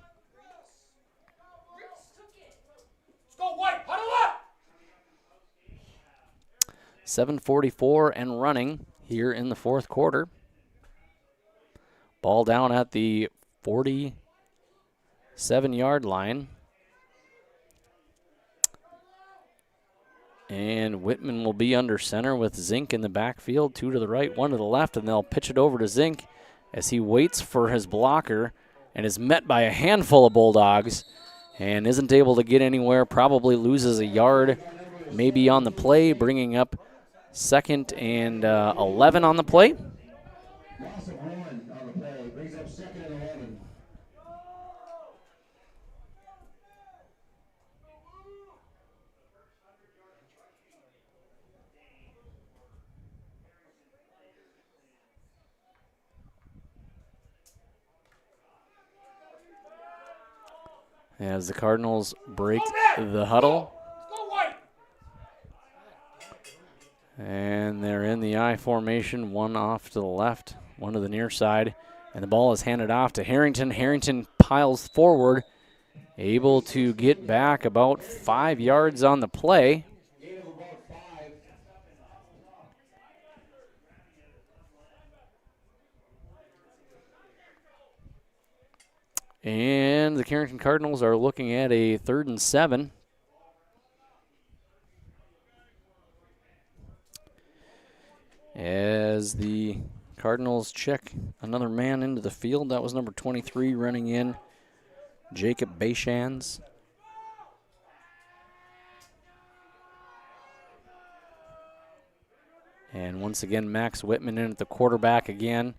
7:44 and running here in the fourth quarter. Ball down at the 47-yard line. And Whitman will be under center with Zink in the backfield, 2 to the right, 1 to the left, and they'll pitch it over to Zink as he waits for his blocker and is met by a handful of Bulldogs and isn't able to get anywhere, probably loses a yard maybe on the play, bringing up 2nd and 11 on the play. Loss of 1 on the play, brings up 2nd and 11. As the Cardinals break the huddle. And they're in the I formation, 1 off to the left, 1 to the near side. And the ball is handed off to Harrington. Harrington piles forward, able to get back about 5 yards on the play. And the Carrington Cardinals are looking at a 3rd and 7. as the Cardinals check another man into the field. That was number 23 running in, Jacob Bayshans. And once again, Max Whitman in at the quarterback again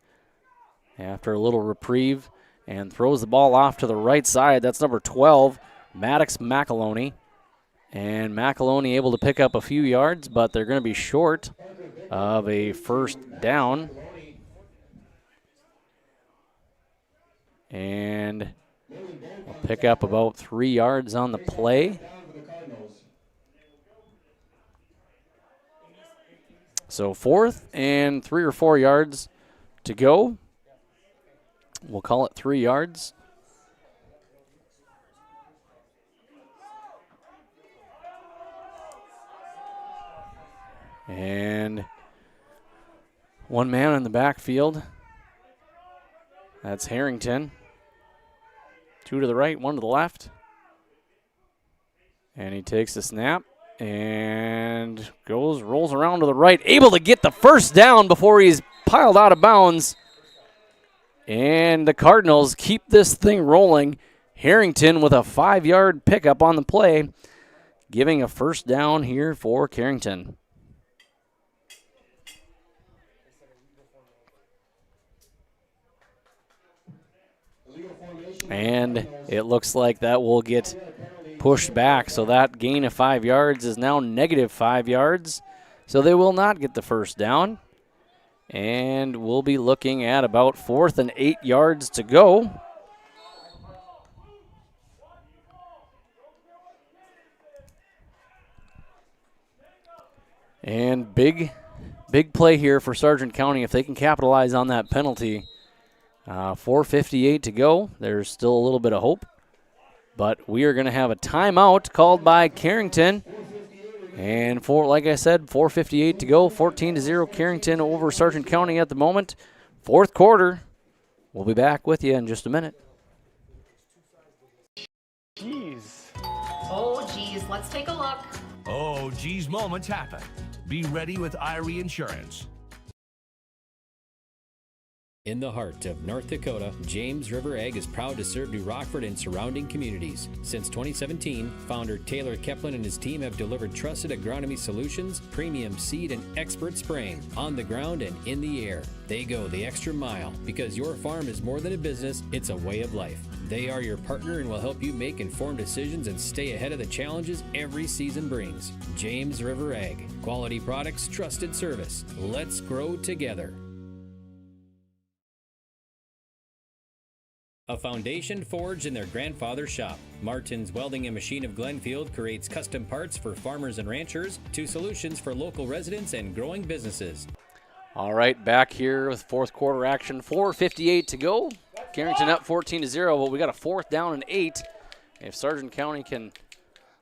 after a little reprieve and throws the ball off to the right side. That's number 12, Maddox McAloney. And McAloney able to pick up a few yards, but they're going to be short of a first down. And we'll pick up about 3 yards on the play. So 4th and 3 or 4 yards to go. We'll call it 3 yards. And one man in the backfield. That's Harrington. 2 to the right, 1 to the left. And he takes the snap and rolls around to the right, able to get the first down before he's piled out of bounds. And the Cardinals keep this thing rolling. Harrington with a 5-yard pickup on the play, giving a first down here for Carrington. And it looks like that will get pushed back. So that gain of 5 yards is now negative 5 yards. So they will not get the first down. And we'll be looking at about 4th and 8 yards to go. And big play here for Sargent County if they can capitalize on that penalty. 4:58 to go. There's still a little bit of hope. But we are going to have a timeout called by Carrington. And like I said, 4:58 to go. 14-0 Carrington over Sargent County at the moment. 4th quarter. We'll be back with you in just a minute. Jeez. Oh, geez. Let's take a look. Oh, geez, moments happen. Be ready with Irie Insurance. In the heart of North Dakota, James River Ag is proud to serve New Rockford and surrounding communities. Since 2017, founder Taylor Keplin and his team have delivered trusted agronomy solutions, premium seed, and expert spraying on the ground and in the air. They go the extra mile because your farm is more than a business, it's a way of life. They are your partner and will help you make informed decisions and stay ahead of the challenges every season brings. James River Ag. Quality products, trusted service. Let's grow together. A foundation forged in their grandfather's shop. Martin's Welding and Machine of Glenfield creates custom parts for farmers and ranchers to solutions for local residents and growing businesses. All right, back here with 4th quarter action. 4:58 to go. Carrington up 14-0, but we got a 4th down and 8. If Sargent County can,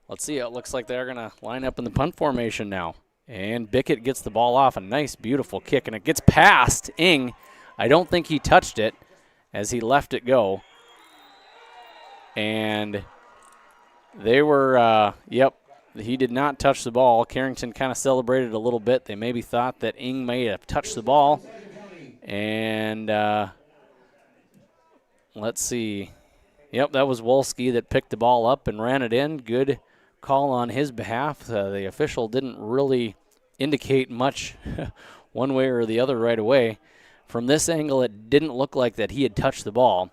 let's see, it looks like they're going to line up in the punt formation now. And Bickett gets the ball off, a nice, beautiful kick, and it gets past Ing. I don't think he touched it as he left it go. And they were, he did not touch the ball. Carrington kind of celebrated a little bit. They maybe thought that Ing may have touched the ball. And let's see. Yep, that was Wolski that picked the ball up and ran it in. Good call on his behalf. The official didn't really indicate much one way or the other right away. From this angle, it didn't look like that he had touched the ball,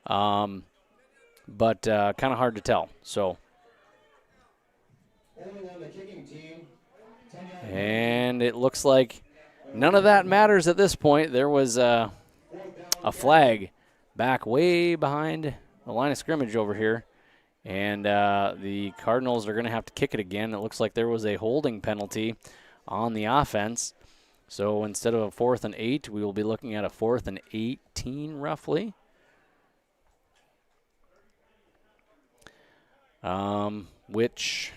but kind of hard to tell. So, and it looks like none of that matters at this point. There was a flag back way behind the line of scrimmage over here, and the Cardinals are going to have to kick it again. It looks like there was a holding penalty on the offense. So instead of a 4th and 8, we will be looking at a 4th and 18 roughly. Which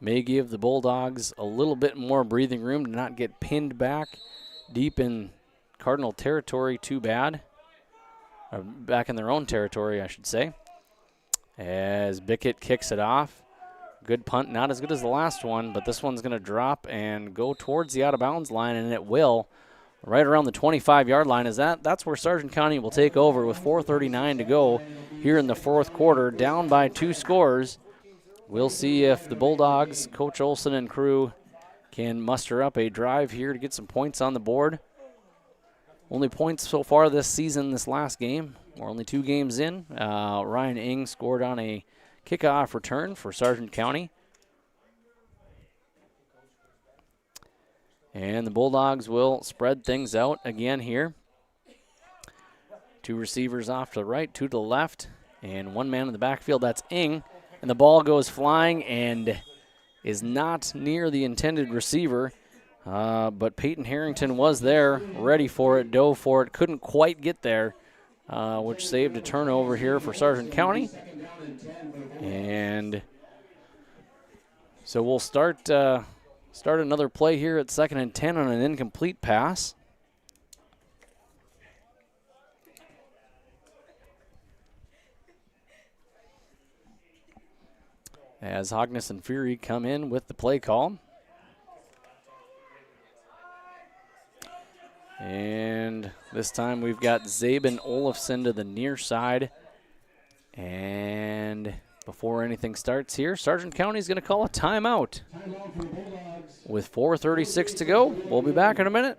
may give the Bulldogs a little bit more breathing room to not get pinned back deep in Cardinal territory too bad. Or back in their own territory, I should say. As Bickett kicks it off. Good punt, not as good as the last one, but this one's going to drop and go towards the out-of-bounds line, and it will, right around the 25-yard line. That's where Sargent County will take over with 4:39 to go here in the fourth quarter, down by 2 scores. We'll see if the Bulldogs, Coach Olsen and crew, can muster up a drive here to get some points on the board. Only points so far this season, this last game. We're only 2 games in. Ryan Ing scored on a kickoff return for Sargent County. And the Bulldogs will spread things out again here. 2 receivers off to the right, 2 to the left, and 1 man in the backfield. That's Ing. And the ball goes flying and is not near the intended receiver. But Peyton Harrington was there, ready for it, dove for it, couldn't quite get there, which saved a turnover here for Sargent County. And so we'll start another play here at 2nd and 10 on an incomplete pass. As Hogness and Fury come in with the play call. And this time we've got Zabin Olafson to the near side. And before anything starts here, Sargent County is going to call a timeout. With 4:36 to go, we'll be back in a minute.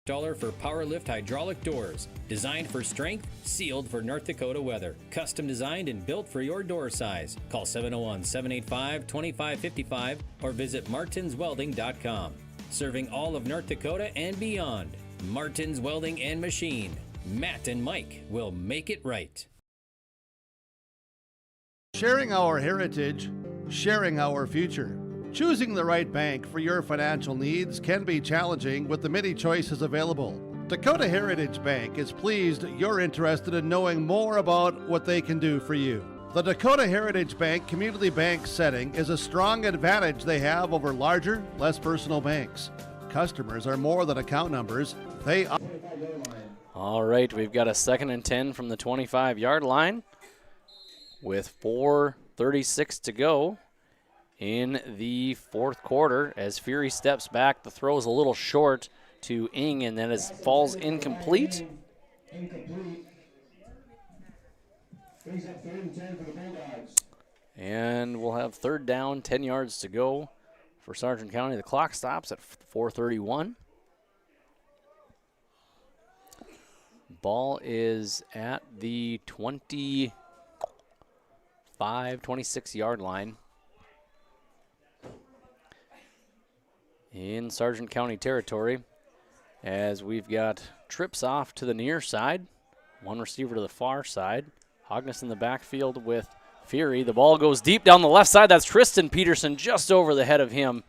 $1 for PowerLift hydraulic doors. Designed for strength, sealed for North Dakota weather. Custom designed and built for your door size. Call 701-785-2555 or visit martinswelding.com. Serving all of North Dakota and beyond. Martins Welding and Machine. Matt and Mike will make it right. Sharing our heritage, sharing our future. Choosing the right bank for your financial needs can be challenging with the many choices available. Dakota Heritage Bank is pleased you're interested in knowing more about what they can do for you. The Dakota Heritage Bank community bank setting is a strong advantage they have over larger, less personal banks. Customers are more than account numbers. They are. All right, we've got a 2nd and 10 from the 25-yard line with 4:36 to go in the fourth quarter. As Fury steps back, the throw is a little short to Ing, and then it falls incomplete. Brings up 3rd and 10 for the Bulldogs. And we'll have 3rd down, 10 yards to go for Sargent County. The clock stops at 4:31. Ball is at the 26-yard line in Sargent County territory, as we've got trips off to the near side, 1 receiver to the far side. Hogness in the backfield with Fury. The ball goes deep down the left side. That's Tristan Peterson just over the head of him.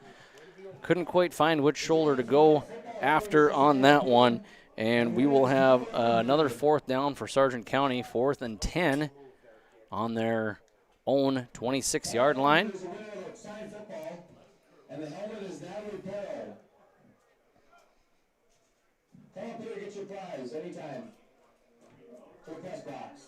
Couldn't quite find which shoulder to go after on that one. And we will have another 4th down for Sargent County, 4th and 10 on their own 26-yard line. And the helmet is now repaired. Come up here, get your prize anytime. To the press box.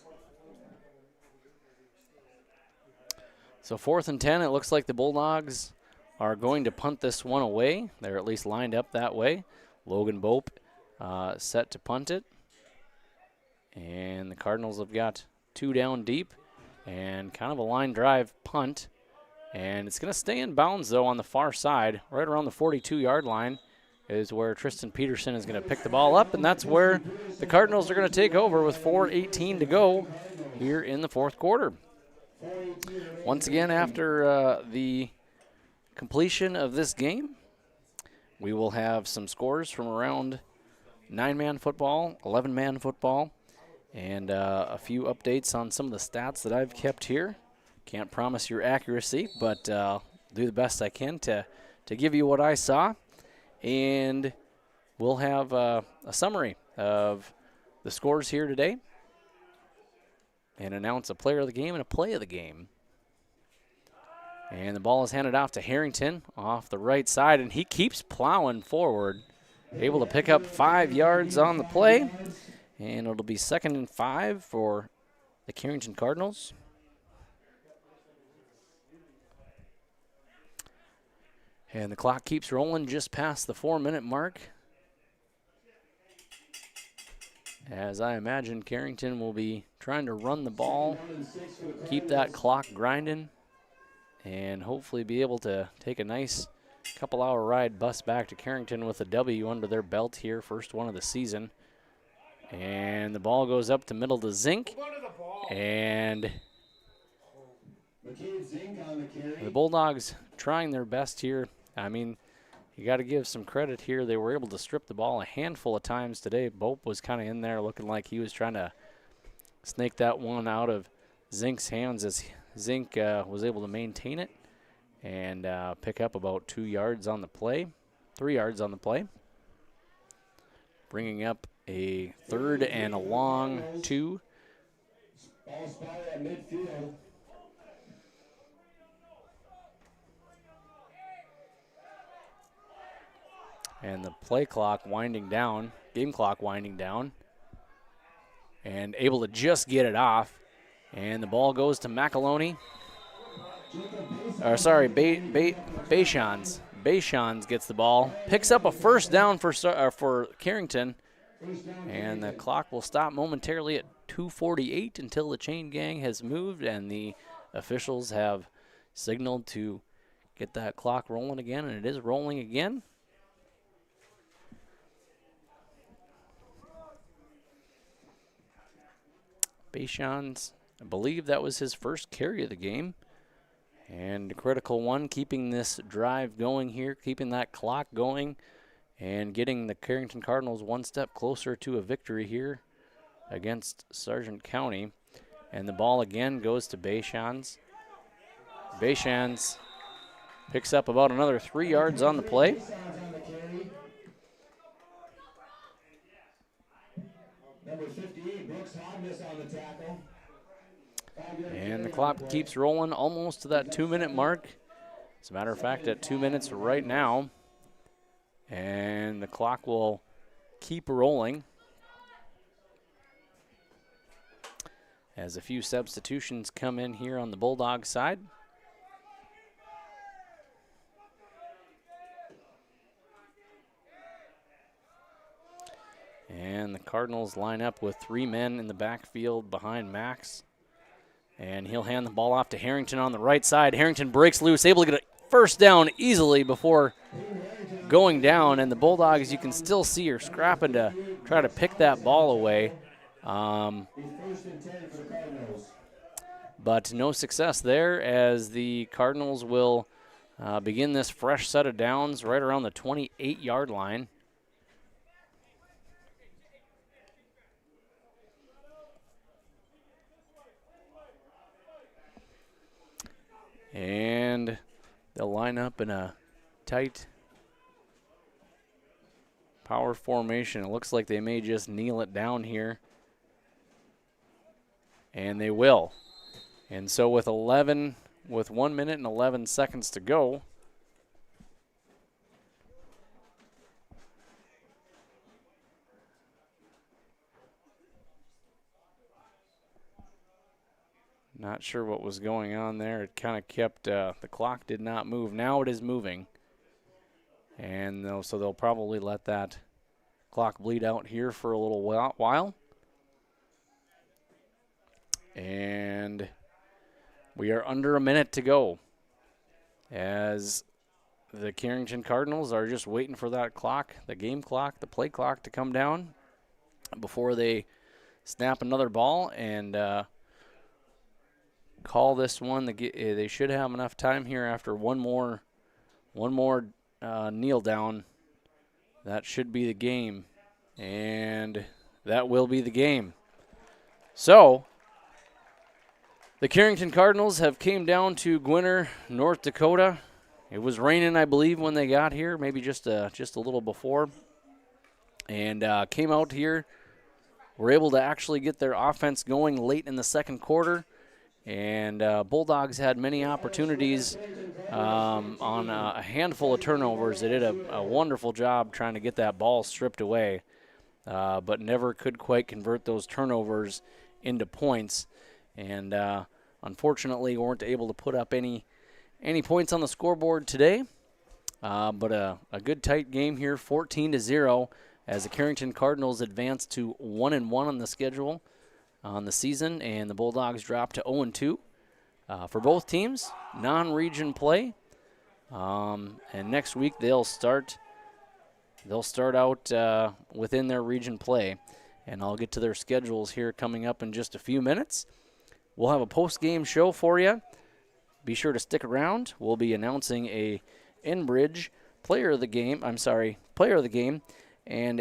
So 4th and 10, it looks like the Bulldogs are going to punt this one away. They're at least lined up that way. Logan Bope set to punt it. And the Cardinals have got 2 down deep and kind of a line drive punt. And it's going to stay in bounds, though, on the far side. Right around the 42-yard line is where Tristan Peterson is going to pick the ball up, and that's where the Cardinals are going to take over with 4:18 to go here in the fourth quarter. Once again, after the completion of this game, we will have some scores from around 9-man football, 11-man football, and a few updates on some of the stats that I've kept here. Can't promise your accuracy, but do the best I can to give you what I saw. And we'll have a summary of the scores here today and announce a player of the game and a play of the game. And the ball is handed off to Harrington off the right side, and he keeps plowing forward, able to pick up 5 yards on the play. And it'll be 2nd and 5 for the Carrington Cardinals. And the clock keeps rolling just past the 4-minute mark. As I imagine Carrington will be trying to run the ball, keep that clock grinding, and hopefully be able to take a nice couple-hour ride bus back to Carrington with a W under their belt here, first one of the season. And the ball goes up to middle to Zink, and the Bulldogs trying their best here. I mean, you got to give some credit here. They were able to strip the ball a handful of times today. Bope was kind of in there looking like he was trying to snake that one out of Zink's hands as Zink was able to maintain it and pick up about 2 yards on the play, 3 yards on the play. Bringing up a 3rd and a long 2. Ball spotted at midfield. And the play clock winding down, game clock winding down. And able to just get it off. And the ball goes to McAloney. Or sorry, Bayshans. Bayshans gets the ball. Picks up a first down for Carrington. And the clock will stop momentarily at 2:48 until the chain gang has moved and the officials have signaled to get that clock rolling again, and it is rolling again. Bayshans, I believe that was his first carry of the game. And a critical one, keeping this drive going here, keeping that clock going, and getting the Carrington Cardinals one step closer to a victory here against Sargent County. And the ball again goes to Bayshans. Bayshans picks up about another 3 yards on the play. Number 58, Brooks Hodness on the tackle. And the clock keeps rolling almost to that 2-minute mark. As a matter of fact, at 2 minutes right now. And the clock will keep rolling as a few substitutions come in here on the Bulldog side. And the Cardinals line up with 3 men in the backfield behind Max. And he'll hand the ball off to Harrington on the right side. Harrington breaks loose, able to get a first down easily before going down. And the Bulldogs, you can still see, are scrapping to try to pick that ball away. But no success there, as the Cardinals will begin this fresh set of downs right around the 28-yard line. And they'll line up in a tight power formation. It looks like they may just kneel it down here. And they will. And so with 1 minute and 11 seconds to go, not sure what was going on there. It kind of kept, the clock did not move. Now it is moving. And so they'll probably let that clock bleed out here for a little while. And we are under a minute to go, as the Carrington Cardinals are just waiting for that clock, the game clock, the play clock to come down before they snap another ball and call this one. They should have enough time here after one more kneel down. That should be the game, and that will be the game. So the Carrington Cardinals have came down to Gwinner, North Dakota. It was raining, I believe, when they got here, maybe just a little before, and came out here. Were able to actually get their offense going late in the second quarter. And Bulldogs had many opportunities on a handful of turnovers. They did a wonderful job trying to get that ball stripped away, but never could quite convert those turnovers into points. And unfortunately weren't able to put up any points on the scoreboard today. But a good tight game here, 14-0, as the Carrington Cardinals advance to 1-1 on the schedule on the season, and the Bulldogs drop to 0-2. For both teams, non-region play. And next week they'll start out within their region play. And I'll get to their schedules here coming up in just a few minutes. We'll have a post-game show for you. Be sure to stick around. We'll be announcing a Enbridge player of the game and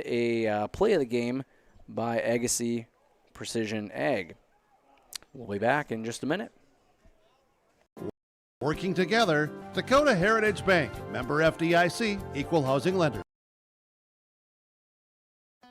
a play of the game by Agassiz Precision Ag. We'll be back in just a minute. Working together, Dakota Heritage Bank, member FDIC, equal housing lender.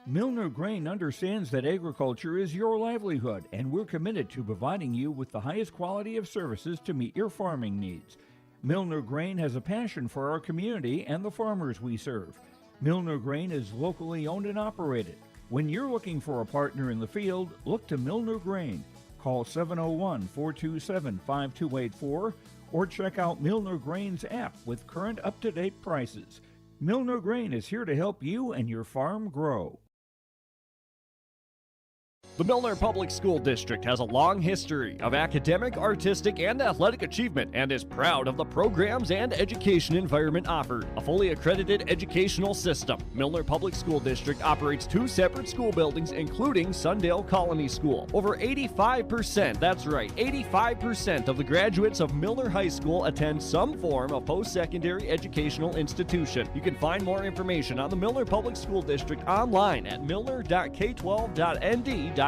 Milner Grain understands that agriculture is your livelihood, and we're committed to providing you with the highest quality of services to meet your farming needs. Milner Grain has a passion for our community and the farmers we serve. Milner Grain is locally owned and operated. When you're looking for a partner in the field, look to Milner Grain. Call 701-427-5284 or check out Milner Grain's app with current up-to-date prices. Milner Grain is here to help you and your farm grow. The Milner Public School District has a long history of academic, artistic, and athletic achievement and is proud of the programs and education environment offered. A fully accredited educational system, Milner Public School District operates 2 separate school buildings, including Sundale Colony School. Over 85%, that's right, 85% of the graduates of Milner High School attend some form of post-secondary educational institution. You can find more information on the Milner Public School District online at milner.k12.nd.us.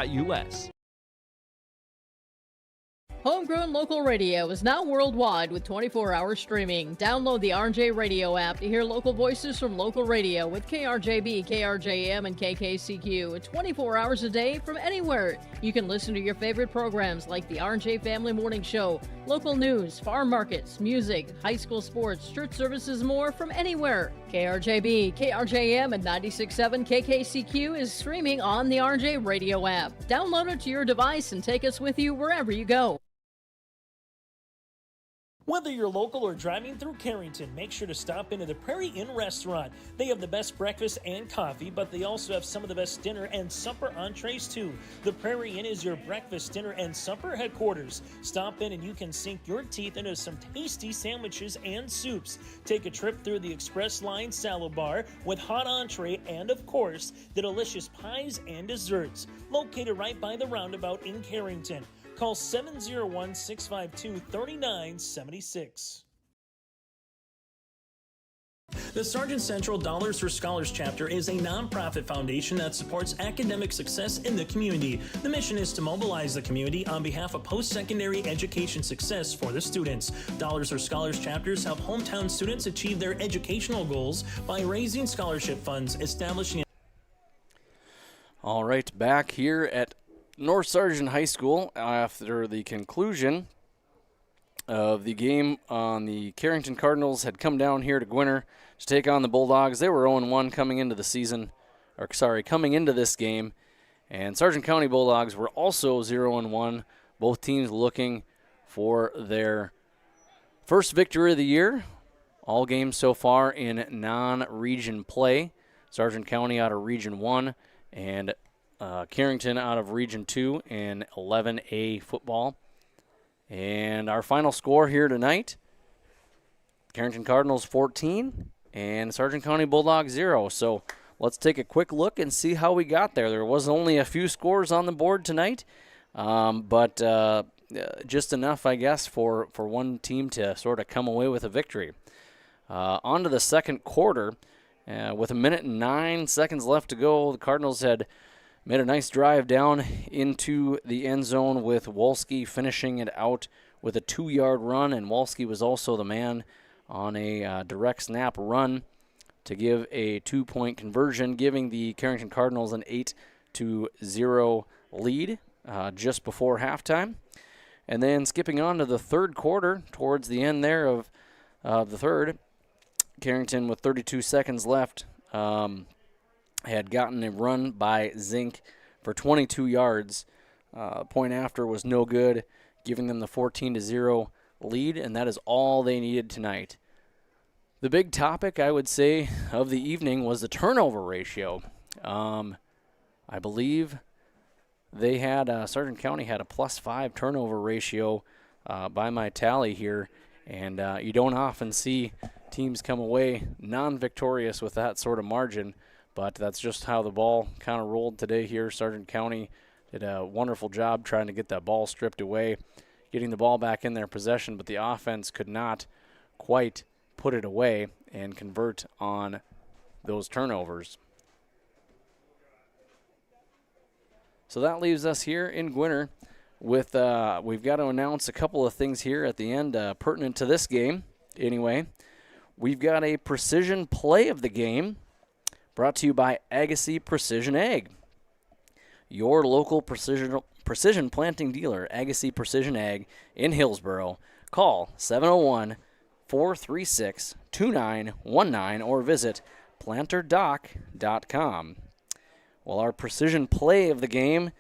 Homegrown Local Radio is now worldwide with 24-hour streaming. Download the RJ Radio app to hear local voices from local radio with KRJB, KRJM, and KKCQ 24 hours a day from anywhere. You can listen to your favorite programs like the RJ Family Morning Show, local news, farm markets, music, high school sports, church services, more from anywhere. KRJB, KRJM, and 96.7 KKCQ is streaming on the RJ Radio app. Download it to your device and take us with you wherever you go. Whether you're local or driving through Carrington, make sure to stop into the Prairie Inn restaurant. They have the best breakfast and coffee, but they also have some of the best dinner and supper entrees too. The Prairie Inn is your breakfast, dinner, and supper headquarters. Stop in and you can sink your teeth into some tasty sandwiches and soups. Take a trip through the Express Line salad bar with hot entree and, of course, the delicious pies and desserts. Located right by the roundabout in Carrington. Call 701-652-3976. The Sargent Central Dollars for Scholars chapter is a nonprofit foundation that supports academic success in the community. The mission is to mobilize the community on behalf of post-secondary education success for the students. Dollars for Scholars chapters help hometown students achieve their educational goals by raising scholarship funds, establishing... All right, back here at North Sargent High School after the conclusion of the game on the Carrington Cardinals had come down here to Gwinner to take on the Bulldogs. They were 0-1 coming into this game. And Sargent County Bulldogs were also 0-1. Both teams looking for their first victory of the year. All games so far in non-region play. Sargent County out of Region 1 and Carrington out of Region 2 in 11A football. And our final score here tonight, Carrington Cardinals 14 and Sargent County Bulldogs 0. So let's take a quick look and see how we got there. There was only a few scores on the board tonight, but just enough, I guess, for one team to sort of come away with a victory. On to the second quarter, with 1 minute and 9 seconds left to go, the Cardinals had made a nice drive down into the end zone with Wolski finishing it out with a 2-yard run, and Wolski was also the man on a direct snap run to give a 2-point conversion, giving the Carrington Cardinals an 8-0 lead just before halftime. And then skipping on to the third quarter, towards the end there of the third, Carrington with 32 seconds left had gotten a run by Zink for 22 yards. Point after was no good, giving them the 14-0 lead, and that is all they needed tonight The big topic, I would say, of the evening was the turnover ratio. I believe they had, Sargent County had a +5 turnover ratio by my tally here, and you don't often see teams come away non-victorious with that sort of margin, but that's just how the ball kind of rolled today here. Sargent County did a wonderful job trying to get that ball stripped away, getting the ball back in their possession, but the offense could not quite put it away and convert on those turnovers. So that leaves us here in Gwinner with, we've got to announce a couple of things here at the end pertinent to this game anyway. We've got a precision play of the game brought to you by Agassiz Precision Ag, your local precision planting dealer, Agassiz Precision Ag in Hillsboro. Call 701-436-2919 or visit planterdoc.com. Well, our precision play of the game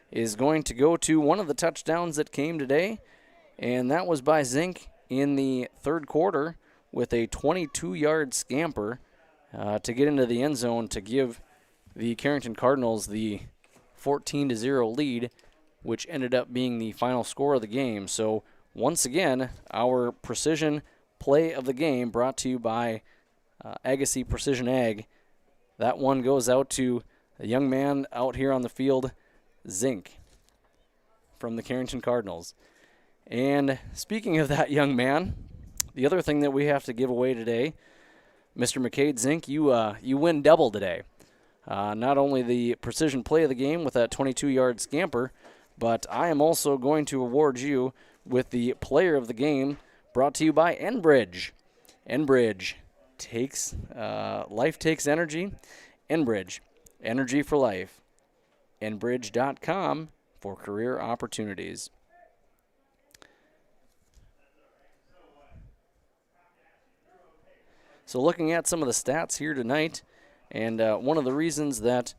is going to go to one of the touchdowns that came today, and that was by Zink in the third quarter with a 22-yard scamper to get into the end zone to give the Carrington Cardinals the 14-0 lead, which ended up being the final score of the game. So once again, our precision play of the game brought to you by Agassiz Precision Ag. That one goes out to a young man out here on the field, Zink, from the Carrington Cardinals. And speaking of that young man, the other thing that we have to give away today, Mr. McCade Zink, you win double today. Not only the precision play of the game with that 22-yard scamper, but I am also going to award you with the player of the game brought to you by Enbridge. Enbridge takes, life takes energy. Enbridge, energy for life. Enbridge.com for career opportunities. So looking at some of the stats here tonight, and one of the reasons that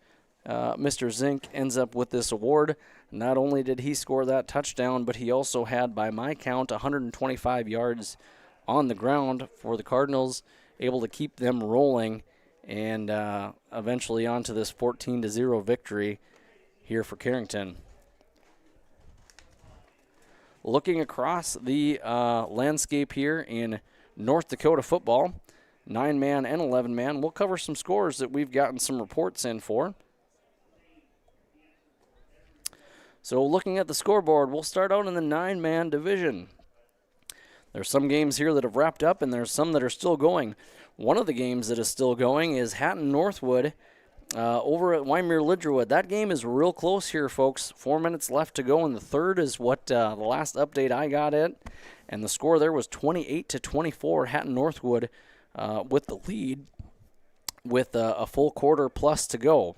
Mr. Zink ends up with this award, not only did he score that touchdown, but he also had, by my count, 125 yards on the ground for the Cardinals, able to keep them rolling and eventually onto this 14-0 victory here for Carrington. Looking across the landscape here in North Dakota football, 9-man and 11-man. We'll cover some scores that we've gotten some reports in for. So looking at the scoreboard, we'll start out in the 9-man division. There's some games here that have wrapped up, and there's some that are still going. One of the games that is still going is Hatton Northwood over at Wymer Lidgerwood. That game is real close here, folks. 4 minutes left to go in the third is what the last update I got it. And the score there was 28-24. Hatton Northwood with the lead with a full quarter plus to go.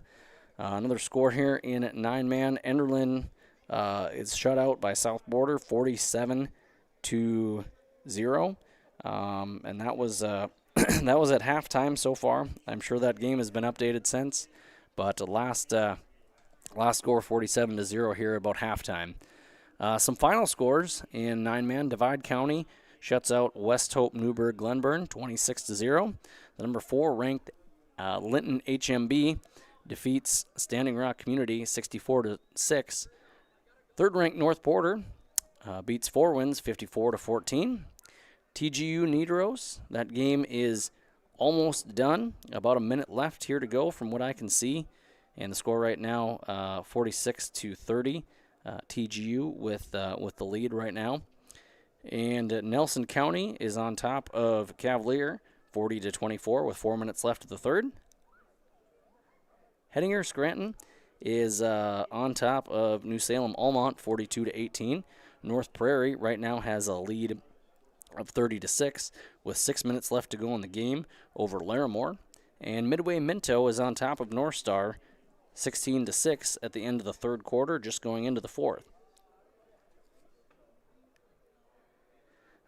Another score here in 9-man. Enderlin is shut out by South Border 47-0. And that was that was at halftime so far. I'm sure that game has been updated since. But the last score 47-0 here about halftime. Some final scores in 9-man. Divide County shuts out West Hope Newburgh Glenburn 26-0. The number 4 ranked Linton HMB defeats Standing Rock Community 64-6. Third ranked North Porter beats Four Winds 54-14. TGU Nidaros, that game is almost done. About a minute left here to go from what I can see. And the score right now 46-30. TGU with the lead right now. And Nelson County is on top of Cavalier 40-24 with 4 minutes left of the third. Hettinger Scranton is on top of New Salem Almont 42-18. North Prairie right now has a lead of 30-6 with 6 minutes left to go in the game over Larimore. And Midway Minto is on top of North Star 16-6 at the end of the third quarter, just going into the fourth.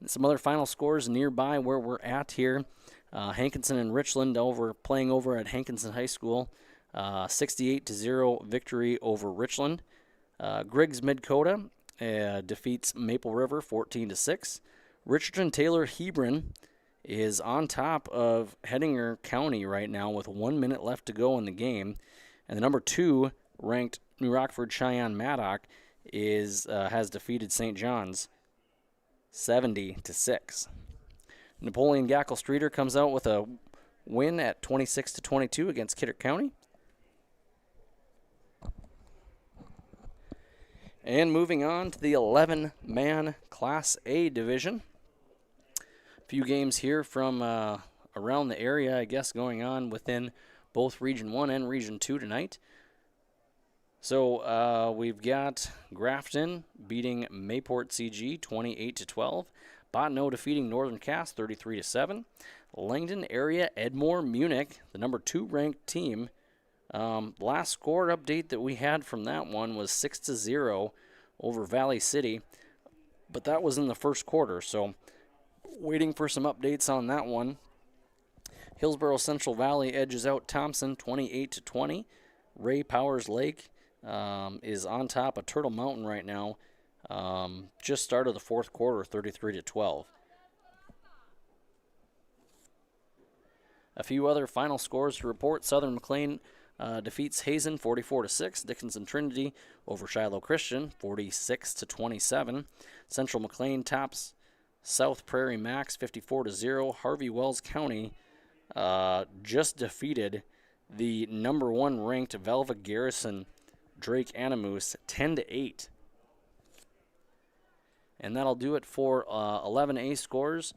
And some other final scores nearby where we're at here. Hankinson and Richland playing over at Hankinson High School. 68-0 victory over Richland. Griggs Midcoda defeats Maple River 14-6. Richardson Taylor Hebron is on top of Hettinger County right now with 1 minute left to go in the game. And the number 2 ranked New Rockford Cheyenne Maddock has defeated St. John's 70-6. Napoleon Gackle Streeter comes out with a win at 26-22 against Kidder County. And moving on to the 11-man Class A division. A few games here from around the area, I guess, going on within both Region 1 and Region 2 tonight. So we've got Grafton beating Mayport CG 28-12. Bottineau defeating Northern Cass 33-7. Langdon area Edmore Munich, the number 2 ranked team. Last score update that we had from that one was 6-0 over Valley City, but that was in the first quarter, so waiting for some updates on that one. Hillsborough Central Valley edges out Thompson 28-20. Ray Powers Lake is on top of Turtle Mountain right now. Just started the fourth quarter 33-12. A few other final scores to report. Southern McLean defeats Hazen 44-6. Dickinson Trinity over Shiloh Christian 46-27. Central McLean tops South Prairie Max 54-0. Harvey Wells County just defeated the number 1 ranked Velva Garrison Drake Animus 10-8. And that'll do it for 11A scores.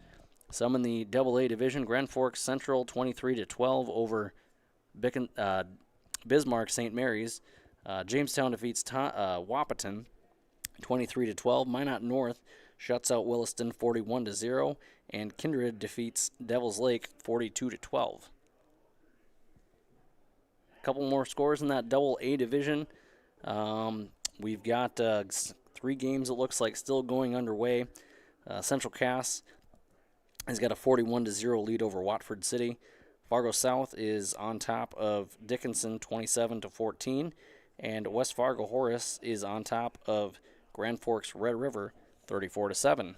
Some in the AA division. Grand Forks Central 23-12 over Bismarck St. Mary's. Jamestown defeats Wahpeton 23-12. Minot North shuts out Williston 41-0. And Kindred defeats Devils Lake 42-12. A couple more scores in that AA division. We've got 3 games, it looks like, still going underway. Central Cass has got a 41-0 lead over Watford City. Fargo South is on top of Dickinson 27-14. And West Fargo Horace is on top of Grand Forks Red River 34-7.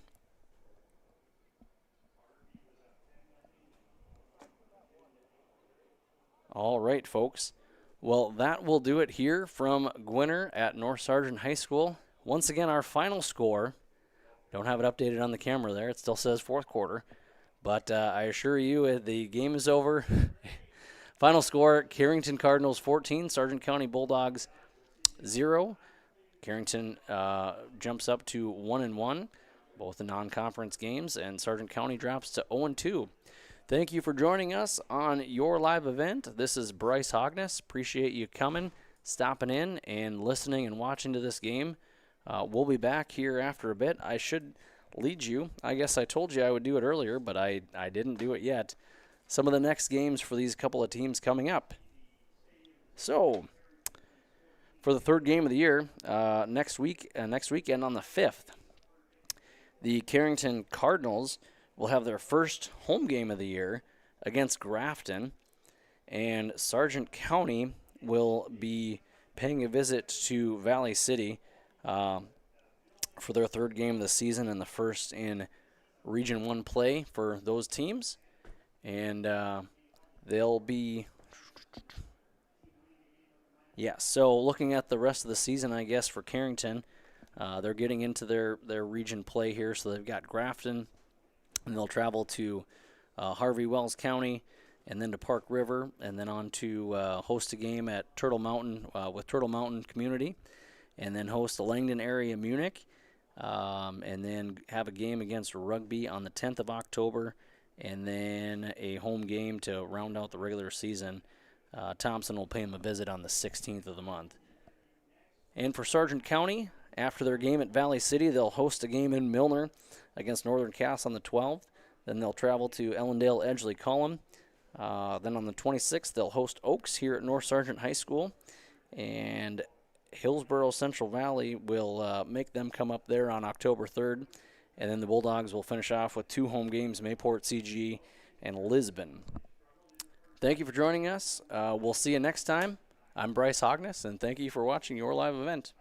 All right, folks. Well, that will do it here from Gwinner at North Sargent High School. Once again, our final score, don't have it updated on the camera there. It still says fourth quarter. But I assure you, the game is over. Final score, Carrington Cardinals 14, Sargent County Bulldogs 0. Carrington jumps up to 1-1, both the non-conference games, and Sargent County drops to 0-2. Thank you for joining us on your live event. This is Bryce Hogness. Appreciate you coming, stopping in, and listening and watching to this game. We'll be back here after a bit. I should lead you. I guess I told you I would do it earlier, but I didn't do it yet. Some of the next games for these couple of teams coming up. So, for the third game of the year, next weekend on the 5th, the Carrington Cardinals will have their first home game of the year against Grafton, and Sargent County will be paying a visit to Valley City for their third game of the season and the first in Region 1 play for those teams. And they'll be, so looking at the rest of the season, I guess, for Carrington, they're getting into their region play here. So they've got Grafton, and they'll travel to Harvey Wells County, and then to Park River, and then on to host a game at Turtle Mountain with Turtle Mountain Community, and then host a Langdon area Munich, and then have a game against Rugby on the 10th of October, and then a home game to round out the regular season. Thompson will pay him a visit on the 16th of the month. And for Sargent County, after their game at Valley City, they'll host a game in Milner against Northern Cass on the 12th. Then they'll travel to Ellendale Edgeley Cullum. Then on the 26th, they'll host Oaks here at North Sargent High School. And Hillsborough Central Valley will make them come up there on October 3rd. And then the Bulldogs will finish off with 2 home games, Mayport CG and Lisbon. Thank you for joining us. We'll see you next time. I'm Bryce Hogness, and thank you for watching your live event.